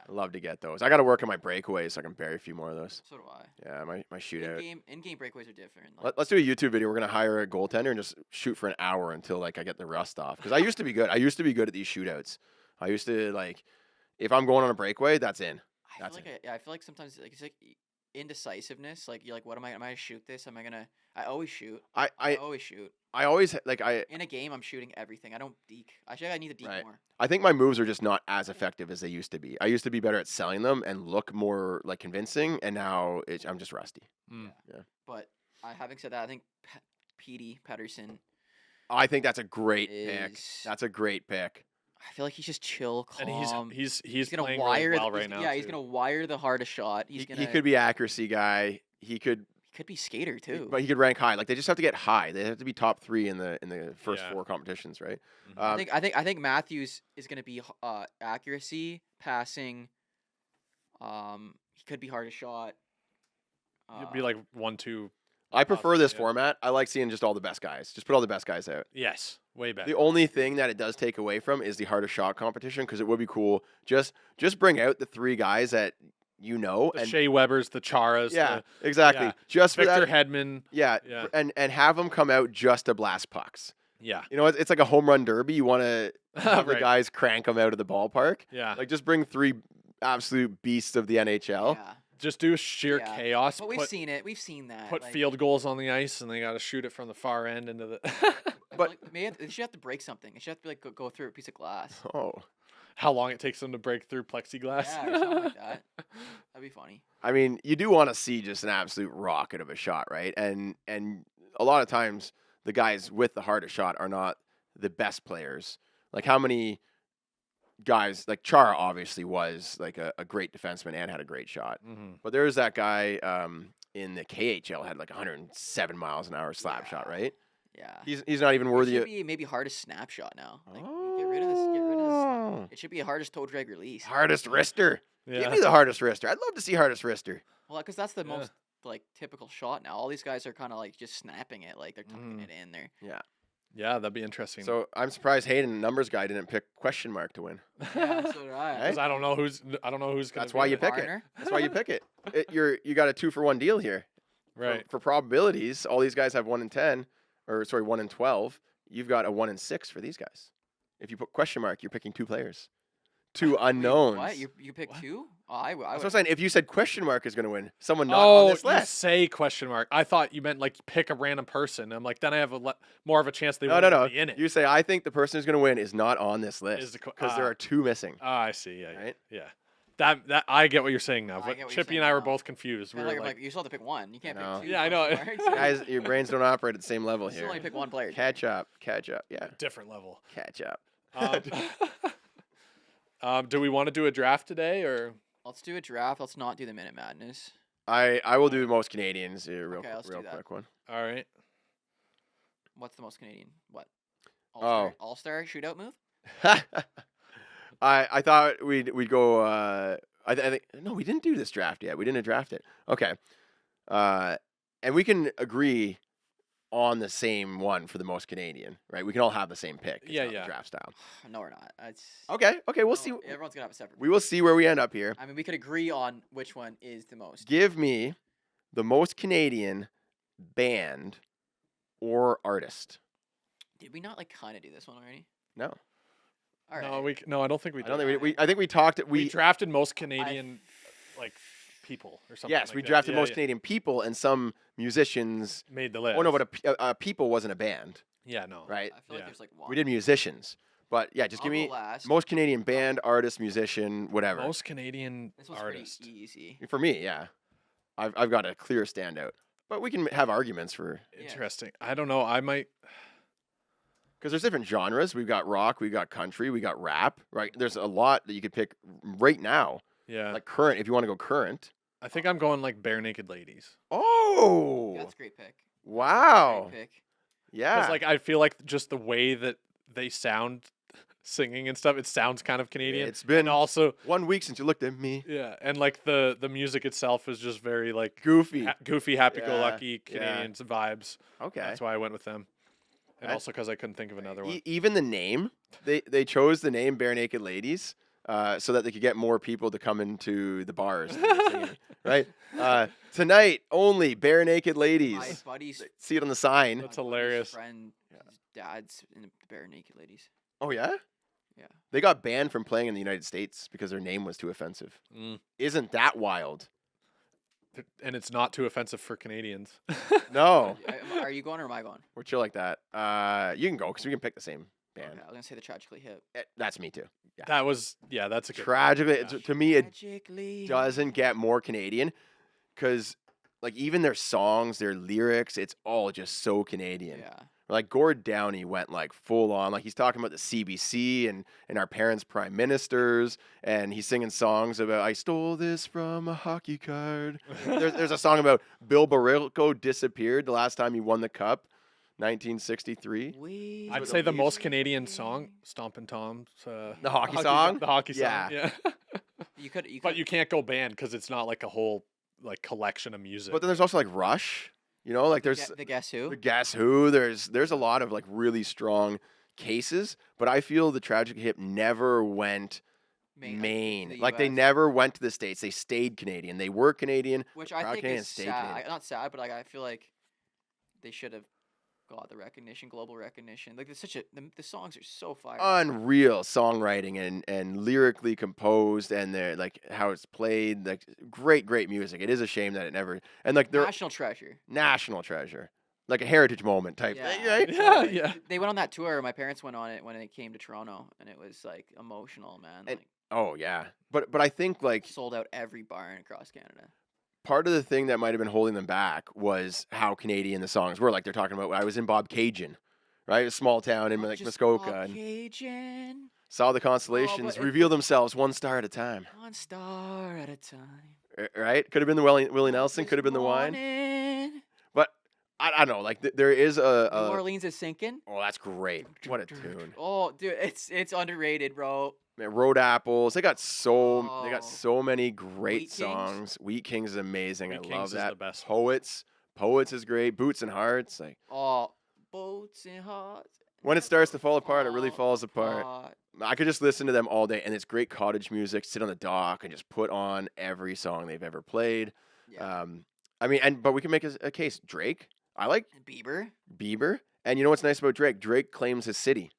[SPEAKER 2] I love to get those. I got to work on my breakaways so I can bury a few more of those.
[SPEAKER 3] So do I.
[SPEAKER 2] Yeah, my shootout.
[SPEAKER 3] In-game breakaways are different. Like,
[SPEAKER 2] Let's do a YouTube video. We're gonna hire a goaltender and just shoot for an hour until like I get the rust off. Because I used to be good. I used to be good at these shootouts. I used to like, if I'm going on a breakaway, that's in.
[SPEAKER 3] I feel like sometimes like it's like indecisiveness. Like you're like, what am I gonna shoot this? Am I gonna? I always shoot. I
[SPEAKER 2] I
[SPEAKER 3] always shoot.
[SPEAKER 2] I always like
[SPEAKER 3] In a game, I'm shooting everything. I don't deke. I need to deke
[SPEAKER 2] Right.
[SPEAKER 3] more.
[SPEAKER 2] I think my moves are just not as effective as they used to be. I used to be better at selling them and look more like convincing, and now I'm just rusty.
[SPEAKER 4] Mm.
[SPEAKER 3] But having said that, I think Petey Pedersen.
[SPEAKER 2] I think that's a great pick.
[SPEAKER 3] Is-
[SPEAKER 2] That's a great pick.
[SPEAKER 3] I feel like he's just chill, calm.
[SPEAKER 4] And he's
[SPEAKER 3] gonna
[SPEAKER 4] playing
[SPEAKER 3] wire
[SPEAKER 4] really well
[SPEAKER 3] the,
[SPEAKER 4] right now.
[SPEAKER 3] Yeah, he's
[SPEAKER 4] too.
[SPEAKER 3] gonna wire the hardest shot. He's
[SPEAKER 2] He could be accuracy guy. He could
[SPEAKER 3] be skater too.
[SPEAKER 2] but he could rank high. Like they just have to get high. They have to be top 3 in the first
[SPEAKER 4] Yeah.
[SPEAKER 2] 4 competitions, right?
[SPEAKER 4] Mhm.
[SPEAKER 3] I think Matthews is gonna be accuracy, passing. He could be hardest shot.
[SPEAKER 4] You'd be like 1-2.
[SPEAKER 2] I prefer this
[SPEAKER 4] yeah.
[SPEAKER 2] format. I like seeing just all the best guys. Just put all the best guys out.
[SPEAKER 4] Yes, way better.
[SPEAKER 2] The only thing that it does take away from is the hardest shot competition because it would be cool. Just bring out the 3 guys that you know
[SPEAKER 4] The
[SPEAKER 2] and
[SPEAKER 4] Shea Webbers, the Charas,
[SPEAKER 2] yeah, exactly.
[SPEAKER 4] yeah.
[SPEAKER 2] Just for
[SPEAKER 4] Victor
[SPEAKER 2] that,
[SPEAKER 4] Hedman.
[SPEAKER 2] yeah,
[SPEAKER 4] Yeah.
[SPEAKER 2] and have them come out just to blast pucks.
[SPEAKER 4] Yeah.
[SPEAKER 2] You know, it's like a home run derby. You want to have the
[SPEAKER 4] Right.
[SPEAKER 2] guys crank them out of the ballpark.
[SPEAKER 4] Yeah.
[SPEAKER 2] Like just bring 3 absolute beasts of the NHL.
[SPEAKER 3] Yeah.
[SPEAKER 4] Just do sheer
[SPEAKER 3] Yeah.
[SPEAKER 4] chaos.
[SPEAKER 3] But we've
[SPEAKER 4] put
[SPEAKER 3] seen it. We've seen that.
[SPEAKER 4] put
[SPEAKER 3] like,
[SPEAKER 4] field goals on the ice, and they got to shoot it from the far end into the.
[SPEAKER 3] I feel
[SPEAKER 2] but-
[SPEAKER 3] like they should have to break something. It should have to like go through a piece of glass.
[SPEAKER 2] Oh,
[SPEAKER 4] How long it takes them to break through plexiglass?
[SPEAKER 3] Yeah, or something like that. That'd be funny.
[SPEAKER 2] I mean, you do want to see just an absolute rocket of a shot, right? And a lot of times the guys with the hardest shot are not the best players. Like how many guys like Chara obviously was like a great defenseman and had a great shot.
[SPEAKER 4] Mm-hmm.
[SPEAKER 2] But there's that guy in the KHL had like 107 miles an hour slap shot,
[SPEAKER 3] Yeah.
[SPEAKER 2] right?
[SPEAKER 3] Yeah.
[SPEAKER 2] He's not even
[SPEAKER 3] It
[SPEAKER 2] worthy
[SPEAKER 3] should
[SPEAKER 2] of
[SPEAKER 3] be maybe hardest snapshot now. Like, get rid of this. Get rid of this. It should be a hardest toe drag release.
[SPEAKER 2] hardest wrister.
[SPEAKER 4] Yeah.
[SPEAKER 2] Give me the hardest wrister. I'd love to see hardest wrister.
[SPEAKER 3] Well, because that's the
[SPEAKER 4] Yeah.
[SPEAKER 3] most like typical shot now. All these guys are kind of like just snapping it, like they're tucking
[SPEAKER 4] Mhm.
[SPEAKER 3] it in there.
[SPEAKER 2] Yeah.
[SPEAKER 4] Yeah, that'd be interesting.
[SPEAKER 2] So I'm surprised Hayden, numbers guy, didn't pick question mark to win.
[SPEAKER 3] Yeah, so did I.
[SPEAKER 2] Hey?
[SPEAKER 4] 'Cause I don't know who's gonna.
[SPEAKER 2] That's
[SPEAKER 4] be
[SPEAKER 2] why
[SPEAKER 4] in
[SPEAKER 2] you
[SPEAKER 4] it.
[SPEAKER 2] pick it.
[SPEAKER 3] Varner.
[SPEAKER 2] That's why you pick it. You got a 2-for-1 deal here.
[SPEAKER 4] Right.
[SPEAKER 2] For probabilities, all these guys have 1 in 10, or sorry, 1 in 12. You've got a 1 in 6 for these guys. If you put question mark, you're picking 2 players, 2 unknowns.
[SPEAKER 3] What? You picked
[SPEAKER 4] What?
[SPEAKER 3] 2? Oh, I
[SPEAKER 2] That's what I'm
[SPEAKER 3] would.
[SPEAKER 2] saying. If you said question mark is going to win, someone not on
[SPEAKER 4] Oh,
[SPEAKER 2] this
[SPEAKER 4] you
[SPEAKER 2] list.
[SPEAKER 4] say question mark. I thought you meant like pick a random person. I'm like, then I have more of a chance they
[SPEAKER 2] No,
[SPEAKER 4] won't
[SPEAKER 2] no, no.
[SPEAKER 4] be in it.
[SPEAKER 2] You say I think the person who's going to win is not on this
[SPEAKER 4] Is
[SPEAKER 2] list
[SPEAKER 4] the
[SPEAKER 2] because there are 2 missing.
[SPEAKER 4] I see. Yeah,
[SPEAKER 2] Right?
[SPEAKER 4] yeah. That I get what you're saying now.
[SPEAKER 3] I
[SPEAKER 4] But
[SPEAKER 3] get what you're
[SPEAKER 4] Chippy
[SPEAKER 3] saying
[SPEAKER 4] and I were
[SPEAKER 3] now.
[SPEAKER 4] both confused. We
[SPEAKER 3] Kinda
[SPEAKER 4] were
[SPEAKER 3] like,
[SPEAKER 4] like,
[SPEAKER 3] you still have to pick one. You can't
[SPEAKER 2] know.
[SPEAKER 3] pick 2.
[SPEAKER 4] Yeah, I know.
[SPEAKER 3] question marks.
[SPEAKER 2] Guys, your brains don't operate at the same level
[SPEAKER 3] You still
[SPEAKER 2] here.
[SPEAKER 3] only pick one player.
[SPEAKER 2] Catch up. Yeah,
[SPEAKER 4] different level.
[SPEAKER 2] catch up.
[SPEAKER 4] Do we want to do a draft today or?
[SPEAKER 3] Let's do a draft. Let's not do the Minute Madness.
[SPEAKER 2] I will do most Canadians.
[SPEAKER 3] Okay, let's do that.
[SPEAKER 2] Quick one.
[SPEAKER 4] All right.
[SPEAKER 3] What's the most Canadian? What?
[SPEAKER 2] Oh.
[SPEAKER 3] All-star shootout move?
[SPEAKER 2] I thought we'd go. I think no, we didn't do this draft yet. We didn't draft it. Okay. And we can agree on the same one for the most Canadian, right? We can all have the same pick. It's
[SPEAKER 4] Yeah,
[SPEAKER 2] not the
[SPEAKER 4] yeah.
[SPEAKER 2] draft style.
[SPEAKER 3] No, we're not. It's,
[SPEAKER 2] Okay. We'll
[SPEAKER 3] no,
[SPEAKER 2] see.
[SPEAKER 3] Everyone's gonna have a separate.
[SPEAKER 2] We will see where we end up here.
[SPEAKER 3] I mean, we could agree on which one is the most.
[SPEAKER 2] Give me the most Canadian band or artist.
[SPEAKER 3] Did we not like kind of do this one already?
[SPEAKER 2] No,
[SPEAKER 3] All right.
[SPEAKER 4] No, I don't think we
[SPEAKER 2] I
[SPEAKER 4] did.
[SPEAKER 2] don't think we. I think we talked.
[SPEAKER 4] we drafted most Canadian like people or something.
[SPEAKER 2] Yes,
[SPEAKER 4] like
[SPEAKER 2] we
[SPEAKER 4] that.
[SPEAKER 2] drafted
[SPEAKER 4] Yeah,
[SPEAKER 2] most
[SPEAKER 4] yeah.
[SPEAKER 2] Canadian people and some musicians.
[SPEAKER 4] Made the list.
[SPEAKER 2] Oh no, but a people wasn't a band,
[SPEAKER 4] yeah, no.
[SPEAKER 2] right?
[SPEAKER 3] I feel like
[SPEAKER 4] Yeah.
[SPEAKER 3] there's like one.
[SPEAKER 2] We did musicians, but yeah, just
[SPEAKER 3] I'll
[SPEAKER 2] give me
[SPEAKER 3] go last.
[SPEAKER 2] most Canadian band, artist, musician, whatever.
[SPEAKER 4] Most Canadian
[SPEAKER 3] This was
[SPEAKER 4] artist.
[SPEAKER 3] pretty easy.
[SPEAKER 2] For me, yeah, I've got a clear standout, but we can have arguments for
[SPEAKER 4] Interesting. I don't know. I might.
[SPEAKER 2] because there's different genres. We've got rock, we've got country, we got rap, right? There's a lot that you could pick right now,
[SPEAKER 4] Yeah.
[SPEAKER 2] like current if you want to go current.
[SPEAKER 4] I think I'm going like bare naked ladies.
[SPEAKER 2] Oh,
[SPEAKER 3] Yeah, that's a great pick.
[SPEAKER 2] wow,
[SPEAKER 3] Great pick.
[SPEAKER 2] yeah.
[SPEAKER 4] Because like I feel like just the way that they sound singing and stuff, it sounds kind of Canadian.
[SPEAKER 2] It's been
[SPEAKER 4] and also
[SPEAKER 2] 1 week since you looked at me.
[SPEAKER 4] yeah, and like the music itself is just very like
[SPEAKER 2] Goofy.
[SPEAKER 4] goofy, happy go
[SPEAKER 2] Yeah,
[SPEAKER 4] lucky
[SPEAKER 2] yeah.
[SPEAKER 4] Canadians vibes.
[SPEAKER 2] Okay.
[SPEAKER 4] That's why I went with them. And
[SPEAKER 2] That-
[SPEAKER 4] also because I couldn't think of another one.
[SPEAKER 2] Even the name, they chose the name Bare Naked Ladies so that they could get more people to come into the bars. and they're singing, right? Tonight only Bare Naked
[SPEAKER 3] My
[SPEAKER 2] Ladies.
[SPEAKER 3] buddy's
[SPEAKER 2] See it on the sign.
[SPEAKER 4] That's
[SPEAKER 3] my buddy's
[SPEAKER 4] hilarious.
[SPEAKER 3] Friend, his dad's in the Bare Naked Ladies.
[SPEAKER 2] Oh yeah.
[SPEAKER 3] Yeah.
[SPEAKER 2] They got banned from playing in the United States because their name was too offensive.
[SPEAKER 4] Mm.
[SPEAKER 2] Isn't that wild?
[SPEAKER 4] And it's not too offensive for Canadians.
[SPEAKER 2] No,
[SPEAKER 3] Are you going or am I going?
[SPEAKER 2] we're chill like that. You can go because we can pick the same band.
[SPEAKER 3] Okay, I was gonna say the Tragically Hip.
[SPEAKER 2] That's me too. Yeah.
[SPEAKER 4] That's a good
[SPEAKER 2] Tragically,
[SPEAKER 4] Yeah.
[SPEAKER 2] to me, it
[SPEAKER 3] Tragically.
[SPEAKER 2] doesn't get more Canadian because, like, even their songs, their lyrics, it's all just so Canadian.
[SPEAKER 3] Yeah.
[SPEAKER 2] Like Gord Downey went like full on, like he's talking about the CBC and our parents' prime ministers, and he's singing songs about I stole this from a hockey card. there's a song about Bill Barilko disappeared the last time he won the cup, 1963.
[SPEAKER 3] We
[SPEAKER 4] I'd
[SPEAKER 2] with
[SPEAKER 4] say
[SPEAKER 2] the
[SPEAKER 4] the most
[SPEAKER 2] leaves.
[SPEAKER 4] Canadian song, Stompin' Tom's.
[SPEAKER 2] The hockey song?
[SPEAKER 4] The hockey song.
[SPEAKER 2] Yeah.
[SPEAKER 4] Yeah.
[SPEAKER 3] You could.
[SPEAKER 4] But you can't go band because it's not like a whole like collection of music.
[SPEAKER 2] But then there's also like Rush, you know, like there's
[SPEAKER 3] the Guess Who.
[SPEAKER 2] the Guess Who. There's a lot of like really strong cases, but I feel the Tragic Hip never went Maine.
[SPEAKER 3] the
[SPEAKER 2] Like they
[SPEAKER 3] US.
[SPEAKER 2] never went to the States. They stayed Canadian. They were Canadian.
[SPEAKER 3] Which
[SPEAKER 2] proud
[SPEAKER 3] I think
[SPEAKER 2] Canadian,
[SPEAKER 3] is
[SPEAKER 2] stayed
[SPEAKER 3] sad.
[SPEAKER 2] Canadian.
[SPEAKER 3] Not sad, but like I feel like they should have got the recognition, global recognition. Like it's such a the songs are so fire.
[SPEAKER 2] Unreal songwriting and lyrically composed, and they're like how it's played. Like great music. It is a shame that it never and like they're
[SPEAKER 3] National treasure.
[SPEAKER 2] national treasure, like a heritage moment type thing,
[SPEAKER 3] Yeah.
[SPEAKER 2] right?
[SPEAKER 4] Yeah,
[SPEAKER 3] Like,
[SPEAKER 4] yeah.
[SPEAKER 3] They went on that tour. My parents went on it when they came to Toronto, and it was like emotional, man.
[SPEAKER 2] And-
[SPEAKER 3] Like
[SPEAKER 2] Oh yeah, but I think like
[SPEAKER 3] sold out every bar across Canada.
[SPEAKER 2] part of the thing that might have been holding them back was how Canadian the songs were. Like they're talking about, I was in Bob Cajun, right? A small town in like Muskoka, and
[SPEAKER 3] Cajun,
[SPEAKER 2] saw the constellations
[SPEAKER 3] it-
[SPEAKER 2] reveal themselves one star at a time.
[SPEAKER 3] one star at a time.
[SPEAKER 2] Right? Could have been the Willie Nelson, could have been the wine.
[SPEAKER 3] Morning,
[SPEAKER 2] But I don't know. Like there is
[SPEAKER 3] New
[SPEAKER 2] a
[SPEAKER 3] Orleans is sinking.
[SPEAKER 2] oh, that's great. What a tune.
[SPEAKER 3] Oh, dude, it's underrated, bro.
[SPEAKER 2] Man, Road Apples. They got
[SPEAKER 3] Oh.
[SPEAKER 2] so many great
[SPEAKER 3] Wheat Kings?
[SPEAKER 2] songs. Wheat Kings is amazing.
[SPEAKER 4] Wheat
[SPEAKER 2] I
[SPEAKER 4] Kings
[SPEAKER 2] love
[SPEAKER 4] is
[SPEAKER 2] that.
[SPEAKER 4] the best one.
[SPEAKER 2] Poets is great. Boots and Hearts. Like
[SPEAKER 3] Oh, boats Floats and hearts.
[SPEAKER 2] When it starts to fall apart, it really falls apart.
[SPEAKER 3] apart.
[SPEAKER 2] I could just listen to them all day, and it's great cottage music. Sit on the dock and just put on every song they've ever played.
[SPEAKER 3] Yeah.
[SPEAKER 2] I mean, but we can make a case. Drake, I like
[SPEAKER 3] And Bieber.
[SPEAKER 2] Bieber, and you know what's nice about Drake? Drake claims his city,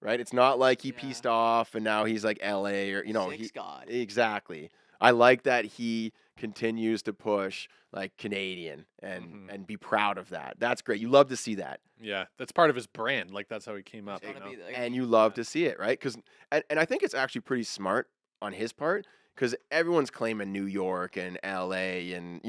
[SPEAKER 2] right? It's not like he
[SPEAKER 3] Yeah.
[SPEAKER 2] pieced off and now he's like L.A. or
[SPEAKER 3] Six God.
[SPEAKER 2] exactly. I like that he continues to push like Canadian and be proud of that. That's great. You love to see that.
[SPEAKER 4] Yeah, that's part of his brand. Like that's how he came up.
[SPEAKER 3] It's gotta be like,
[SPEAKER 2] And you love to see it, right? Because and I think it's actually pretty smart on his part because everyone's claiming New York and L.A. and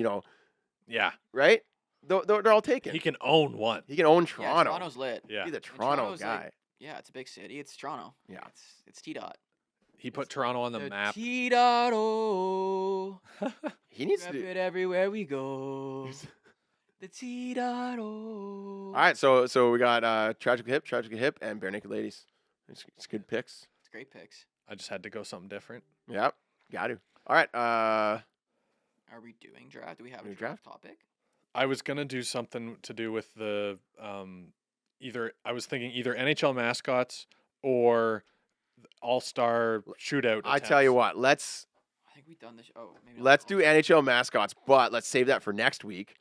[SPEAKER 4] Yeah,
[SPEAKER 2] right? They're all taken.
[SPEAKER 4] he can own one.
[SPEAKER 2] He can own
[SPEAKER 3] yeah,
[SPEAKER 2] Toronto.
[SPEAKER 3] Toronto's lit.
[SPEAKER 4] Yeah,
[SPEAKER 2] Be the
[SPEAKER 3] And
[SPEAKER 2] Toronto
[SPEAKER 3] Toronto's,
[SPEAKER 2] guy.
[SPEAKER 3] like, yeah, it's a big city. It's Toronto.
[SPEAKER 2] Yeah.
[SPEAKER 3] It's T-Dot.
[SPEAKER 4] he put Toronto on the map.
[SPEAKER 3] T-Dot, oh.
[SPEAKER 2] He needs
[SPEAKER 3] Rep
[SPEAKER 2] to.
[SPEAKER 3] it everywhere we go. The T-Dot, oh.
[SPEAKER 2] All right, so we got Tragically Hip, and Bare Naked Ladies. It's good picks.
[SPEAKER 3] It's great picks.
[SPEAKER 4] I just had to go something different.
[SPEAKER 2] Yep, got to. All right,
[SPEAKER 3] Are we doing draft? Do we have a
[SPEAKER 2] New
[SPEAKER 3] draft topic?
[SPEAKER 4] I was gonna do something to do with the I was thinking either NHL mascots or all-star shootout.
[SPEAKER 2] I tell you
[SPEAKER 4] attempts.
[SPEAKER 2] what, let's
[SPEAKER 3] I think we've done this. Oh, maybe not
[SPEAKER 2] let's
[SPEAKER 3] all.
[SPEAKER 2] do NHL mascots, but let's save that for next week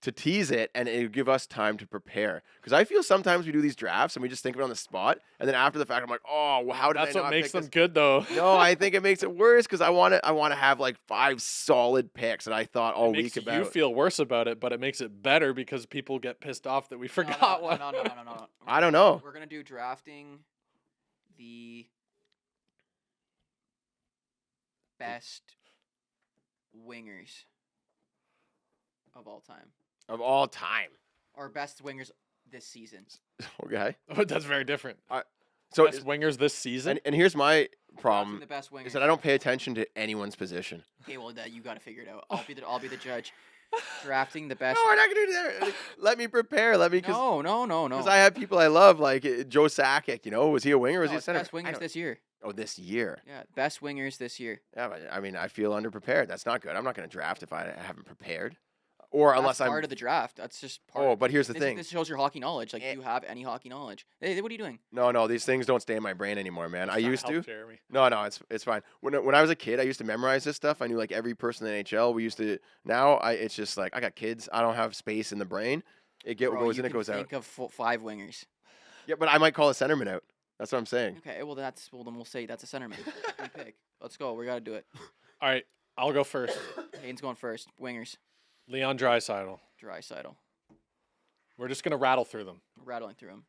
[SPEAKER 2] to tease it, and it'll give us time to prepare. Because I feel sometimes we do these drafts and we just think of it on the spot, and then after the fact, I'm like, oh, well, how did
[SPEAKER 4] That's
[SPEAKER 2] I
[SPEAKER 4] what
[SPEAKER 2] not
[SPEAKER 4] makes
[SPEAKER 2] pick
[SPEAKER 4] them
[SPEAKER 2] this?
[SPEAKER 4] good, though.
[SPEAKER 2] No, I think it makes it worse because I want to have like 5 solid picks that I thought all
[SPEAKER 4] It makes
[SPEAKER 2] week
[SPEAKER 4] you
[SPEAKER 2] about.
[SPEAKER 4] feel worse about it, but it makes it better because people get pissed off that we
[SPEAKER 3] No,
[SPEAKER 4] forgot
[SPEAKER 3] no,
[SPEAKER 4] one.
[SPEAKER 3] No, no, no, no, no.
[SPEAKER 2] I don't know.
[SPEAKER 3] We're gonna do drafting the best wingers of all time,
[SPEAKER 2] Of all time.
[SPEAKER 3] or best wingers this season.
[SPEAKER 2] Okay.
[SPEAKER 4] That's very different.
[SPEAKER 2] So
[SPEAKER 4] Best wingers this season.
[SPEAKER 2] and here's my
[SPEAKER 3] Drafting
[SPEAKER 2] problem
[SPEAKER 3] the best wingers.
[SPEAKER 2] is that I don't pay attention to anyone's position.
[SPEAKER 3] Okay, well, that you got to figure it out. I'll be the judge. Drafting the best.
[SPEAKER 2] No, we're not gonna do that. Let me prepare. Let me because
[SPEAKER 3] No.
[SPEAKER 2] I have people I love like Joe Sakic. Was he a winger? Or was
[SPEAKER 3] No,
[SPEAKER 2] he a
[SPEAKER 3] it's
[SPEAKER 2] center?
[SPEAKER 3] best
[SPEAKER 2] I
[SPEAKER 3] wingers
[SPEAKER 2] don't-
[SPEAKER 3] this year.
[SPEAKER 2] Oh, this year.
[SPEAKER 3] Yeah, best wingers this year.
[SPEAKER 2] Yeah, but I mean, I feel underprepared. That's not good. I'm not gonna draft if I haven't prepared, or unless
[SPEAKER 3] That's
[SPEAKER 2] I'm.
[SPEAKER 3] part of the draft. That's just part.
[SPEAKER 2] Oh, but here's the
[SPEAKER 3] this,
[SPEAKER 2] thing.
[SPEAKER 3] This shows your hockey knowledge. Like,
[SPEAKER 2] Eh.
[SPEAKER 3] do you have any hockey knowledge? Hey, what are you doing?
[SPEAKER 2] No, these things don't stay in my brain anymore, man. I
[SPEAKER 4] Trying
[SPEAKER 2] used
[SPEAKER 4] help
[SPEAKER 2] to.
[SPEAKER 4] Jeremy.
[SPEAKER 2] No, it's fine. When I was a kid, I used to memorize this stuff. I knew like every person in the NHL. We used to. Now it's just like I got kids. I don't have space in the brain. It
[SPEAKER 3] Bro,
[SPEAKER 2] goes
[SPEAKER 3] you
[SPEAKER 2] in, it
[SPEAKER 3] can
[SPEAKER 2] goes out.
[SPEAKER 3] think of 5 wingers.
[SPEAKER 2] Yeah, but I might call a centerman out. That's what I'm saying.
[SPEAKER 3] Okay, well then we'll say that's a centerman. Good pick. Let's go. We gotta do it.
[SPEAKER 4] All right, I'll go first.
[SPEAKER 3] Hayden's going first. Wingers.
[SPEAKER 4] Leon Draisaitl.
[SPEAKER 3] Draisaitl.
[SPEAKER 4] We're just gonna rattle through them.
[SPEAKER 3] Rattling through him.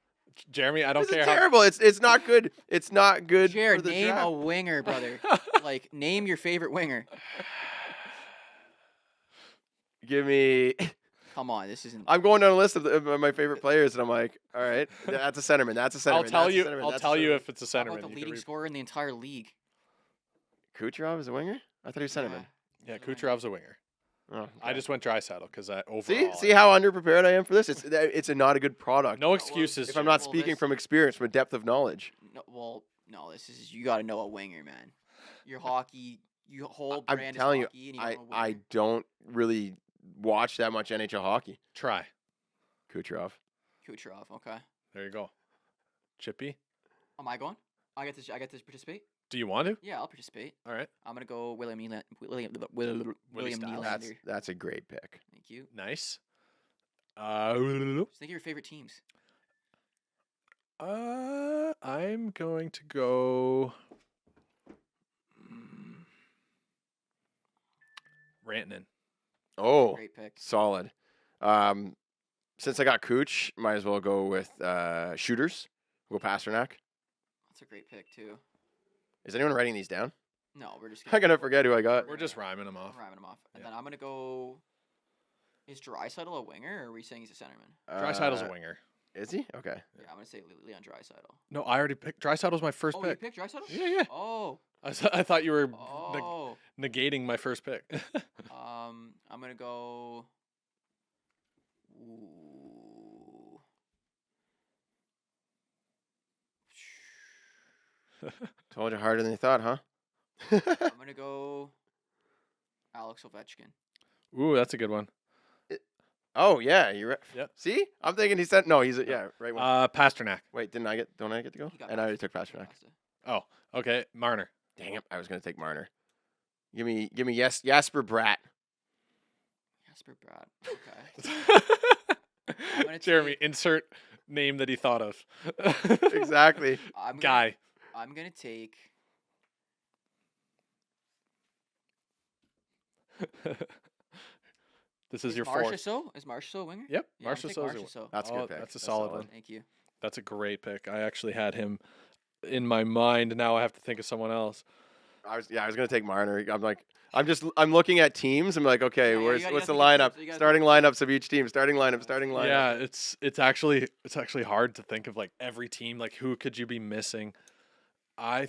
[SPEAKER 4] Jeremy, I don't
[SPEAKER 2] This is
[SPEAKER 4] care how.
[SPEAKER 2] terrible. It's not good. It's not good
[SPEAKER 3] Jared,
[SPEAKER 2] for the
[SPEAKER 3] name
[SPEAKER 2] draft.
[SPEAKER 3] a winger, brother. Like, name your favorite winger.
[SPEAKER 2] Give me.
[SPEAKER 3] Come on, this isn't.
[SPEAKER 2] I'm going down a list of my favorite players, and I'm like, all right, that's a centerman. That's a centerman.
[SPEAKER 4] I'll tell
[SPEAKER 2] that's a
[SPEAKER 4] you.
[SPEAKER 2] centerman,
[SPEAKER 4] I'll
[SPEAKER 2] that's a
[SPEAKER 4] tell you
[SPEAKER 2] centerman.
[SPEAKER 4] if it's a
[SPEAKER 3] How
[SPEAKER 4] centerman.
[SPEAKER 3] about the
[SPEAKER 4] You can
[SPEAKER 3] leading
[SPEAKER 4] re-
[SPEAKER 3] scorer in the entire league?
[SPEAKER 2] Kucherov is a winger. I thought he was centerman.
[SPEAKER 4] Yeah, Kucherov's a winger.
[SPEAKER 2] Oh,
[SPEAKER 4] I
[SPEAKER 2] okay.
[SPEAKER 4] just went Draisaitl because I overall.
[SPEAKER 2] see how underprepared I am for this. It's not a good product.
[SPEAKER 4] No excuses.
[SPEAKER 2] if I'm not
[SPEAKER 3] Well,
[SPEAKER 2] speaking
[SPEAKER 3] this-
[SPEAKER 2] from experience, from a depth of knowledge.
[SPEAKER 3] No, this is you got to know a winger, man. Your hockey, you whole
[SPEAKER 2] I'm
[SPEAKER 3] brand
[SPEAKER 2] telling
[SPEAKER 3] is
[SPEAKER 2] you,
[SPEAKER 3] hockey, and you
[SPEAKER 2] I
[SPEAKER 3] don't know a winger.
[SPEAKER 2] don't really watch that much NHL hockey.
[SPEAKER 4] Try.
[SPEAKER 2] Kucherov.
[SPEAKER 3] Kucherov. Okay.
[SPEAKER 4] There you go. Chippy,
[SPEAKER 3] Am I going? I get to participate.
[SPEAKER 4] do you want to?
[SPEAKER 3] Yeah, I'll participate.
[SPEAKER 4] All right.
[SPEAKER 3] I'm gonna go William
[SPEAKER 4] Styles.
[SPEAKER 3] Nylander.
[SPEAKER 2] That's a great pick.
[SPEAKER 3] Thank you.
[SPEAKER 4] Nice.
[SPEAKER 3] Just think of your favorite teams.
[SPEAKER 4] I'm going to go. Rantanen.
[SPEAKER 2] Oh,
[SPEAKER 3] Great pick.
[SPEAKER 2] solid. Since I got Cooch, might as well go with shooters. We'll go Pasternak.
[SPEAKER 3] That's a great pick too.
[SPEAKER 2] Is anyone writing these down?
[SPEAKER 3] No, we're just.
[SPEAKER 2] I'm gonna forget who I got.
[SPEAKER 4] We're just rhyming them off.
[SPEAKER 3] I'm rhyming them off, and
[SPEAKER 4] Yeah.
[SPEAKER 3] then I'm gonna go. Is Draisaitl a winger, or are we saying he's a centerman?
[SPEAKER 4] Dreisaitl's a winger.
[SPEAKER 2] Is he? Okay.
[SPEAKER 3] Yeah, I'm gonna say Leon Draisaitl.
[SPEAKER 4] No, I already picked. Dreisaitl's my first
[SPEAKER 3] Oh, you
[SPEAKER 4] pick.
[SPEAKER 3] picked Draisaitl?
[SPEAKER 4] Yeah, yeah.
[SPEAKER 3] Oh,
[SPEAKER 4] I thought you were
[SPEAKER 3] oh.
[SPEAKER 4] negating my first pick.
[SPEAKER 3] I'm gonna go. Ooh.
[SPEAKER 2] Told you harder than you thought, huh?
[SPEAKER 3] I'm gonna go. Alex Ovechkin.
[SPEAKER 4] Ooh, that's a good one.
[SPEAKER 2] Oh yeah, you're right.
[SPEAKER 4] Yep.
[SPEAKER 2] See, I'm thinking he said no. He's right. Wing.
[SPEAKER 4] Pasternak.
[SPEAKER 2] Wait, don't I get to go?
[SPEAKER 3] He got
[SPEAKER 2] And I already
[SPEAKER 3] Pasta.
[SPEAKER 2] took Pasternak.
[SPEAKER 4] Oh, okay. Marner.
[SPEAKER 2] Dang it, I was gonna take Marner. Give me Jasper Bratt.
[SPEAKER 3] Jasper Bratt. Okay. I'm gonna
[SPEAKER 4] Jeremy,
[SPEAKER 3] take-
[SPEAKER 4] insert name that he thought of.
[SPEAKER 2] Exactly.
[SPEAKER 4] Guy.
[SPEAKER 3] I'm gonna take.
[SPEAKER 4] This is your
[SPEAKER 3] Marcia
[SPEAKER 4] fourth.
[SPEAKER 3] So? Is Marcia So a winger?
[SPEAKER 4] Yep,
[SPEAKER 3] Yeah, I'm
[SPEAKER 4] Marcia
[SPEAKER 3] gonna take
[SPEAKER 4] So's
[SPEAKER 3] Marcia So.
[SPEAKER 2] That's a good pick.
[SPEAKER 4] That's a
[SPEAKER 2] That's
[SPEAKER 4] solid
[SPEAKER 2] solid.
[SPEAKER 4] one.
[SPEAKER 3] Thank you.
[SPEAKER 4] That's a great pick. I actually had him in my mind. Now I have to think of someone else.
[SPEAKER 2] I was gonna take Marner. I'm looking at teams. I'm like, okay,
[SPEAKER 3] Yeah, you
[SPEAKER 2] what's
[SPEAKER 3] gotta
[SPEAKER 2] the
[SPEAKER 3] think of
[SPEAKER 2] lineup?
[SPEAKER 3] teams, you gotta
[SPEAKER 2] Starting
[SPEAKER 3] think of
[SPEAKER 2] lineups of each team. Starting lineup.
[SPEAKER 4] Yeah, it's actually hard to think of like every team. Like who could you be missing? I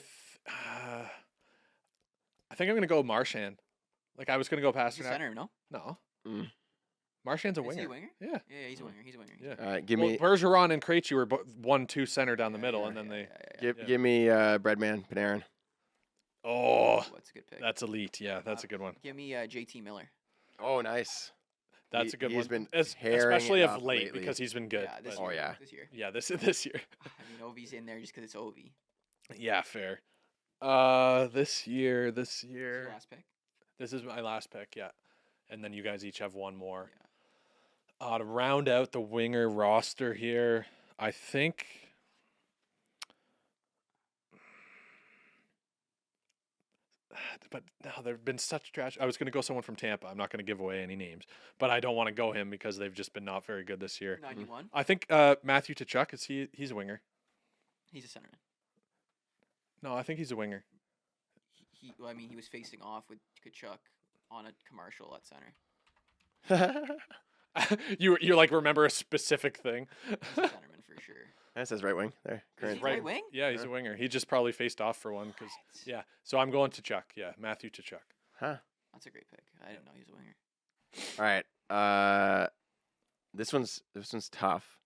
[SPEAKER 4] think I'm gonna go Marchand. Like I was gonna go
[SPEAKER 3] He's a
[SPEAKER 4] Pasternak.
[SPEAKER 3] center, no?
[SPEAKER 4] No,
[SPEAKER 2] Mm.
[SPEAKER 4] Marchand's a
[SPEAKER 3] Is he
[SPEAKER 4] winger.
[SPEAKER 3] a winger?
[SPEAKER 4] Yeah.
[SPEAKER 3] Yeah, he's a winger. He's a winger.
[SPEAKER 4] Yeah.
[SPEAKER 2] All right, give
[SPEAKER 4] Well,
[SPEAKER 2] me
[SPEAKER 4] Bergeron and Krejci were 1-2 center down the
[SPEAKER 3] Yeah,
[SPEAKER 4] middle,
[SPEAKER 3] yeah,
[SPEAKER 4] and then
[SPEAKER 3] yeah,
[SPEAKER 4] they.
[SPEAKER 3] yeah.
[SPEAKER 2] give me Breadman Panarin.
[SPEAKER 4] Oh,
[SPEAKER 3] Ooh, that's a good pick.
[SPEAKER 4] that's elite. Yeah, that's a good one.
[SPEAKER 3] Give me JT Miller.
[SPEAKER 2] Oh, nice.
[SPEAKER 4] That's a good
[SPEAKER 2] he's
[SPEAKER 4] one.
[SPEAKER 2] been tearing
[SPEAKER 4] Especially
[SPEAKER 2] it
[SPEAKER 4] of
[SPEAKER 2] up
[SPEAKER 4] late
[SPEAKER 2] lately.
[SPEAKER 4] because he's been good.
[SPEAKER 3] Yeah, this
[SPEAKER 4] but-
[SPEAKER 2] Oh,
[SPEAKER 3] year.
[SPEAKER 2] yeah.
[SPEAKER 3] This year.
[SPEAKER 4] Yeah, this year.
[SPEAKER 3] I mean, Ovi's in there just because it's Ovi.
[SPEAKER 4] Yeah, fair. This year.
[SPEAKER 3] This is your last pick.
[SPEAKER 4] This is my last pick, yeah. And then you guys each have one more. To round out the winger roster here, I think. But no, there have been such trash. I was going to go someone from Tampa. I'm not going to give away any names, but I don't want to go him because they've just been not very good this year.
[SPEAKER 3] 91.
[SPEAKER 4] I think Matthew Tkachuk he's a winger.
[SPEAKER 3] He's a centerman.
[SPEAKER 4] No, I think he's a winger.
[SPEAKER 3] Well, I mean, he was facing off with Kachuk on a commercial at center.
[SPEAKER 4] you like remember a specific thing.
[SPEAKER 3] He's a centerman for sure.
[SPEAKER 2] That says right wing there.
[SPEAKER 3] Is
[SPEAKER 2] Current.
[SPEAKER 3] he right wing?
[SPEAKER 4] Yeah, he's a winger. He just probably faced off for one because
[SPEAKER 3] What?
[SPEAKER 4] yeah. So I'm going to Chuck. Yeah, Matthew Tkachuk.
[SPEAKER 2] Huh.
[SPEAKER 3] That's a great pick. I didn't know he was a winger.
[SPEAKER 2] All right. This one's tough.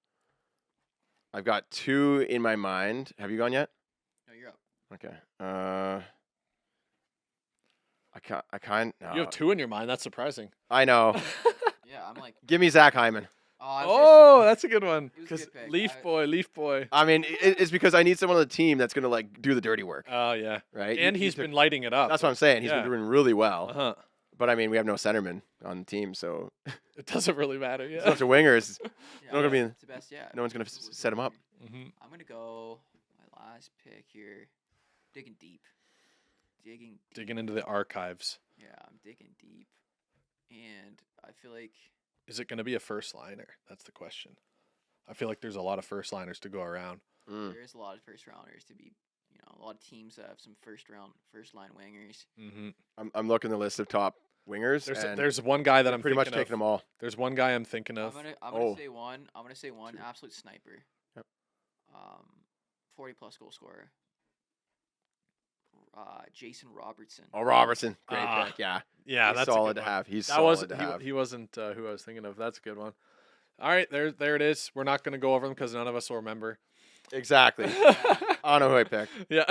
[SPEAKER 2] I've got two in my mind. Have you gone yet?
[SPEAKER 3] No, you're up.
[SPEAKER 2] Okay. I can't. No.
[SPEAKER 4] You have two in your mind. That's surprising.
[SPEAKER 2] I know.
[SPEAKER 3] Yeah, I'm like.
[SPEAKER 2] Give me Zach Hyman.
[SPEAKER 4] Oh, that's a good one.
[SPEAKER 3] It was a good
[SPEAKER 4] Because
[SPEAKER 3] pick.
[SPEAKER 4] Leaf boy.
[SPEAKER 2] I mean, it's because I need someone on the team that's gonna like do the dirty work,
[SPEAKER 4] Oh yeah.
[SPEAKER 2] right?
[SPEAKER 4] And
[SPEAKER 2] You
[SPEAKER 4] he's
[SPEAKER 2] took-
[SPEAKER 4] been lighting it up.
[SPEAKER 2] That's what I'm saying. He's
[SPEAKER 4] Yeah.
[SPEAKER 2] been doing really well.
[SPEAKER 4] Uh-huh.
[SPEAKER 2] But I mean, we have no centerman on the team, so
[SPEAKER 4] It doesn't really matter.
[SPEAKER 2] it's
[SPEAKER 4] Yeah.
[SPEAKER 2] not a wingers.
[SPEAKER 3] Yeah,
[SPEAKER 2] not gonna be-
[SPEAKER 3] it's the best. Yeah.
[SPEAKER 2] no one's gonna set him up.
[SPEAKER 4] Mm-hmm.
[SPEAKER 3] I'm gonna go my last pick here. Digging deep.
[SPEAKER 4] Digging into the archives.
[SPEAKER 3] Yeah, I'm digging deep, and I feel like
[SPEAKER 4] Is it going to be a first liner? That's the question. I feel like there's a lot of first liners to go around.
[SPEAKER 2] Mm.
[SPEAKER 3] there is a lot of first rounders to be. You know, a lot of teams that have some first line wingers.
[SPEAKER 4] Mm-hmm.
[SPEAKER 2] I'm looking the list of top wingers.
[SPEAKER 4] There's one guy that I'm
[SPEAKER 2] pretty much
[SPEAKER 4] thinking
[SPEAKER 2] taking
[SPEAKER 4] of.
[SPEAKER 2] them all.
[SPEAKER 4] There's one guy I'm thinking
[SPEAKER 3] I'm
[SPEAKER 4] of.
[SPEAKER 3] gonna
[SPEAKER 2] Oh.
[SPEAKER 3] say one. I'm gonna say one
[SPEAKER 2] Two.
[SPEAKER 3] absolute sniper.
[SPEAKER 2] Yep.
[SPEAKER 3] 40+ goal scorer. Jason Robertson.
[SPEAKER 2] Oh, Robertson, great
[SPEAKER 4] Ah,
[SPEAKER 2] pick. Yeah,
[SPEAKER 4] Yeah,
[SPEAKER 2] he's
[SPEAKER 4] that's
[SPEAKER 2] solid
[SPEAKER 4] a
[SPEAKER 2] to
[SPEAKER 4] good one.
[SPEAKER 2] have. He's
[SPEAKER 4] That
[SPEAKER 2] solid
[SPEAKER 4] wasn't
[SPEAKER 2] to have.
[SPEAKER 4] he wasn't who I was thinking of. That's a good one. All right, there it is. We're not going to go over them because none of us will remember.
[SPEAKER 2] Exactly. I don't know who I picked.
[SPEAKER 4] Yeah,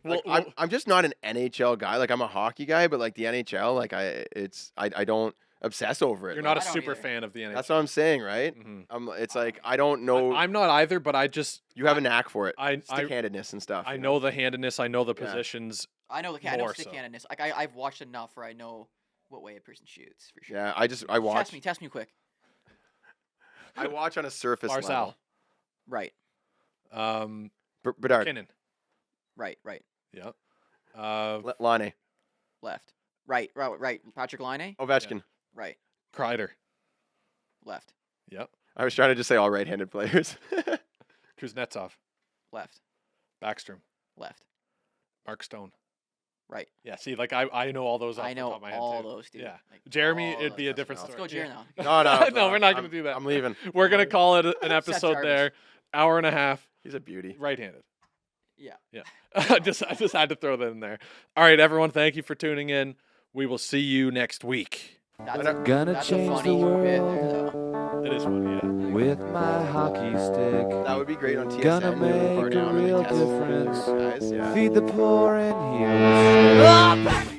[SPEAKER 2] Like,
[SPEAKER 4] Well,
[SPEAKER 2] I'm just not an NHL guy. Like I'm a hockey guy, but like the NHL, like I don't obsess over it.
[SPEAKER 4] you're
[SPEAKER 2] Like,
[SPEAKER 4] not a
[SPEAKER 3] I don't
[SPEAKER 4] super
[SPEAKER 3] either.
[SPEAKER 4] fan of the NHL.
[SPEAKER 2] That's what I'm saying, right?
[SPEAKER 4] Mhm.
[SPEAKER 2] It's like I don't know.
[SPEAKER 4] I'm not either, but I just
[SPEAKER 2] You have a knack for it.
[SPEAKER 4] I
[SPEAKER 2] Stick-handedness and stuff.
[SPEAKER 4] I
[SPEAKER 2] you
[SPEAKER 4] know the handedness. I know the
[SPEAKER 2] Yeah.
[SPEAKER 4] positions.
[SPEAKER 3] I know the I know
[SPEAKER 4] More
[SPEAKER 3] stick
[SPEAKER 4] so.
[SPEAKER 3] handedness. Like I've watched enough where I know what way a person shoots for sure.
[SPEAKER 2] Yeah, I watch.
[SPEAKER 3] Test me quick.
[SPEAKER 2] I watch on a surface
[SPEAKER 4] Barzal.
[SPEAKER 2] level.
[SPEAKER 3] Right.
[SPEAKER 2] Bedard,
[SPEAKER 4] Kinnan.
[SPEAKER 3] Right.
[SPEAKER 4] Yeah.
[SPEAKER 2] Lane,
[SPEAKER 3] Left. Right. Patrick Laine.
[SPEAKER 2] Ovechkin.
[SPEAKER 3] Right.
[SPEAKER 4] Kreider.
[SPEAKER 3] Left.
[SPEAKER 4] Yep.
[SPEAKER 2] I was trying to just say all right-handed players.
[SPEAKER 4] Kuznetsov.
[SPEAKER 3] Left.
[SPEAKER 4] Backstrom.
[SPEAKER 3] Left.
[SPEAKER 4] Mark Stone.
[SPEAKER 3] Right.
[SPEAKER 4] Yeah. See, like I know all those. Off
[SPEAKER 3] I
[SPEAKER 4] the
[SPEAKER 3] know
[SPEAKER 4] top of my head
[SPEAKER 3] all
[SPEAKER 4] too.
[SPEAKER 3] those, dude.
[SPEAKER 4] Yeah.
[SPEAKER 3] Like,
[SPEAKER 4] Jeremy,
[SPEAKER 3] all
[SPEAKER 4] it'd be a
[SPEAKER 3] those.
[SPEAKER 4] different
[SPEAKER 3] Let's
[SPEAKER 4] story.
[SPEAKER 3] go Jerry
[SPEAKER 4] Yeah.
[SPEAKER 3] now.
[SPEAKER 2] No,
[SPEAKER 4] No, we're not gonna
[SPEAKER 2] I'm-
[SPEAKER 4] do that.
[SPEAKER 2] I'm leaving.
[SPEAKER 4] We're gonna call it an episode
[SPEAKER 3] Jarvis.
[SPEAKER 4] there. Hour and a half.
[SPEAKER 2] He's a beauty.
[SPEAKER 4] Right-handed.
[SPEAKER 3] Yeah.
[SPEAKER 4] Yeah. I just had to throw that in there. All right, everyone. Thank you for tuning in. We will see you next week.
[SPEAKER 3] That's
[SPEAKER 1] Gonna
[SPEAKER 3] that's a
[SPEAKER 1] change
[SPEAKER 3] funny
[SPEAKER 1] the
[SPEAKER 3] bit there,
[SPEAKER 1] world
[SPEAKER 3] though.
[SPEAKER 4] It is funny. Yeah.
[SPEAKER 1] with my hockey stick.
[SPEAKER 2] That would be great on TSN.
[SPEAKER 1] Gonna
[SPEAKER 2] doing
[SPEAKER 1] make
[SPEAKER 2] part
[SPEAKER 1] a
[SPEAKER 2] down and
[SPEAKER 1] real
[SPEAKER 2] test the
[SPEAKER 1] difference.
[SPEAKER 2] guys, yeah.
[SPEAKER 1] Feed the poor and heal the sick.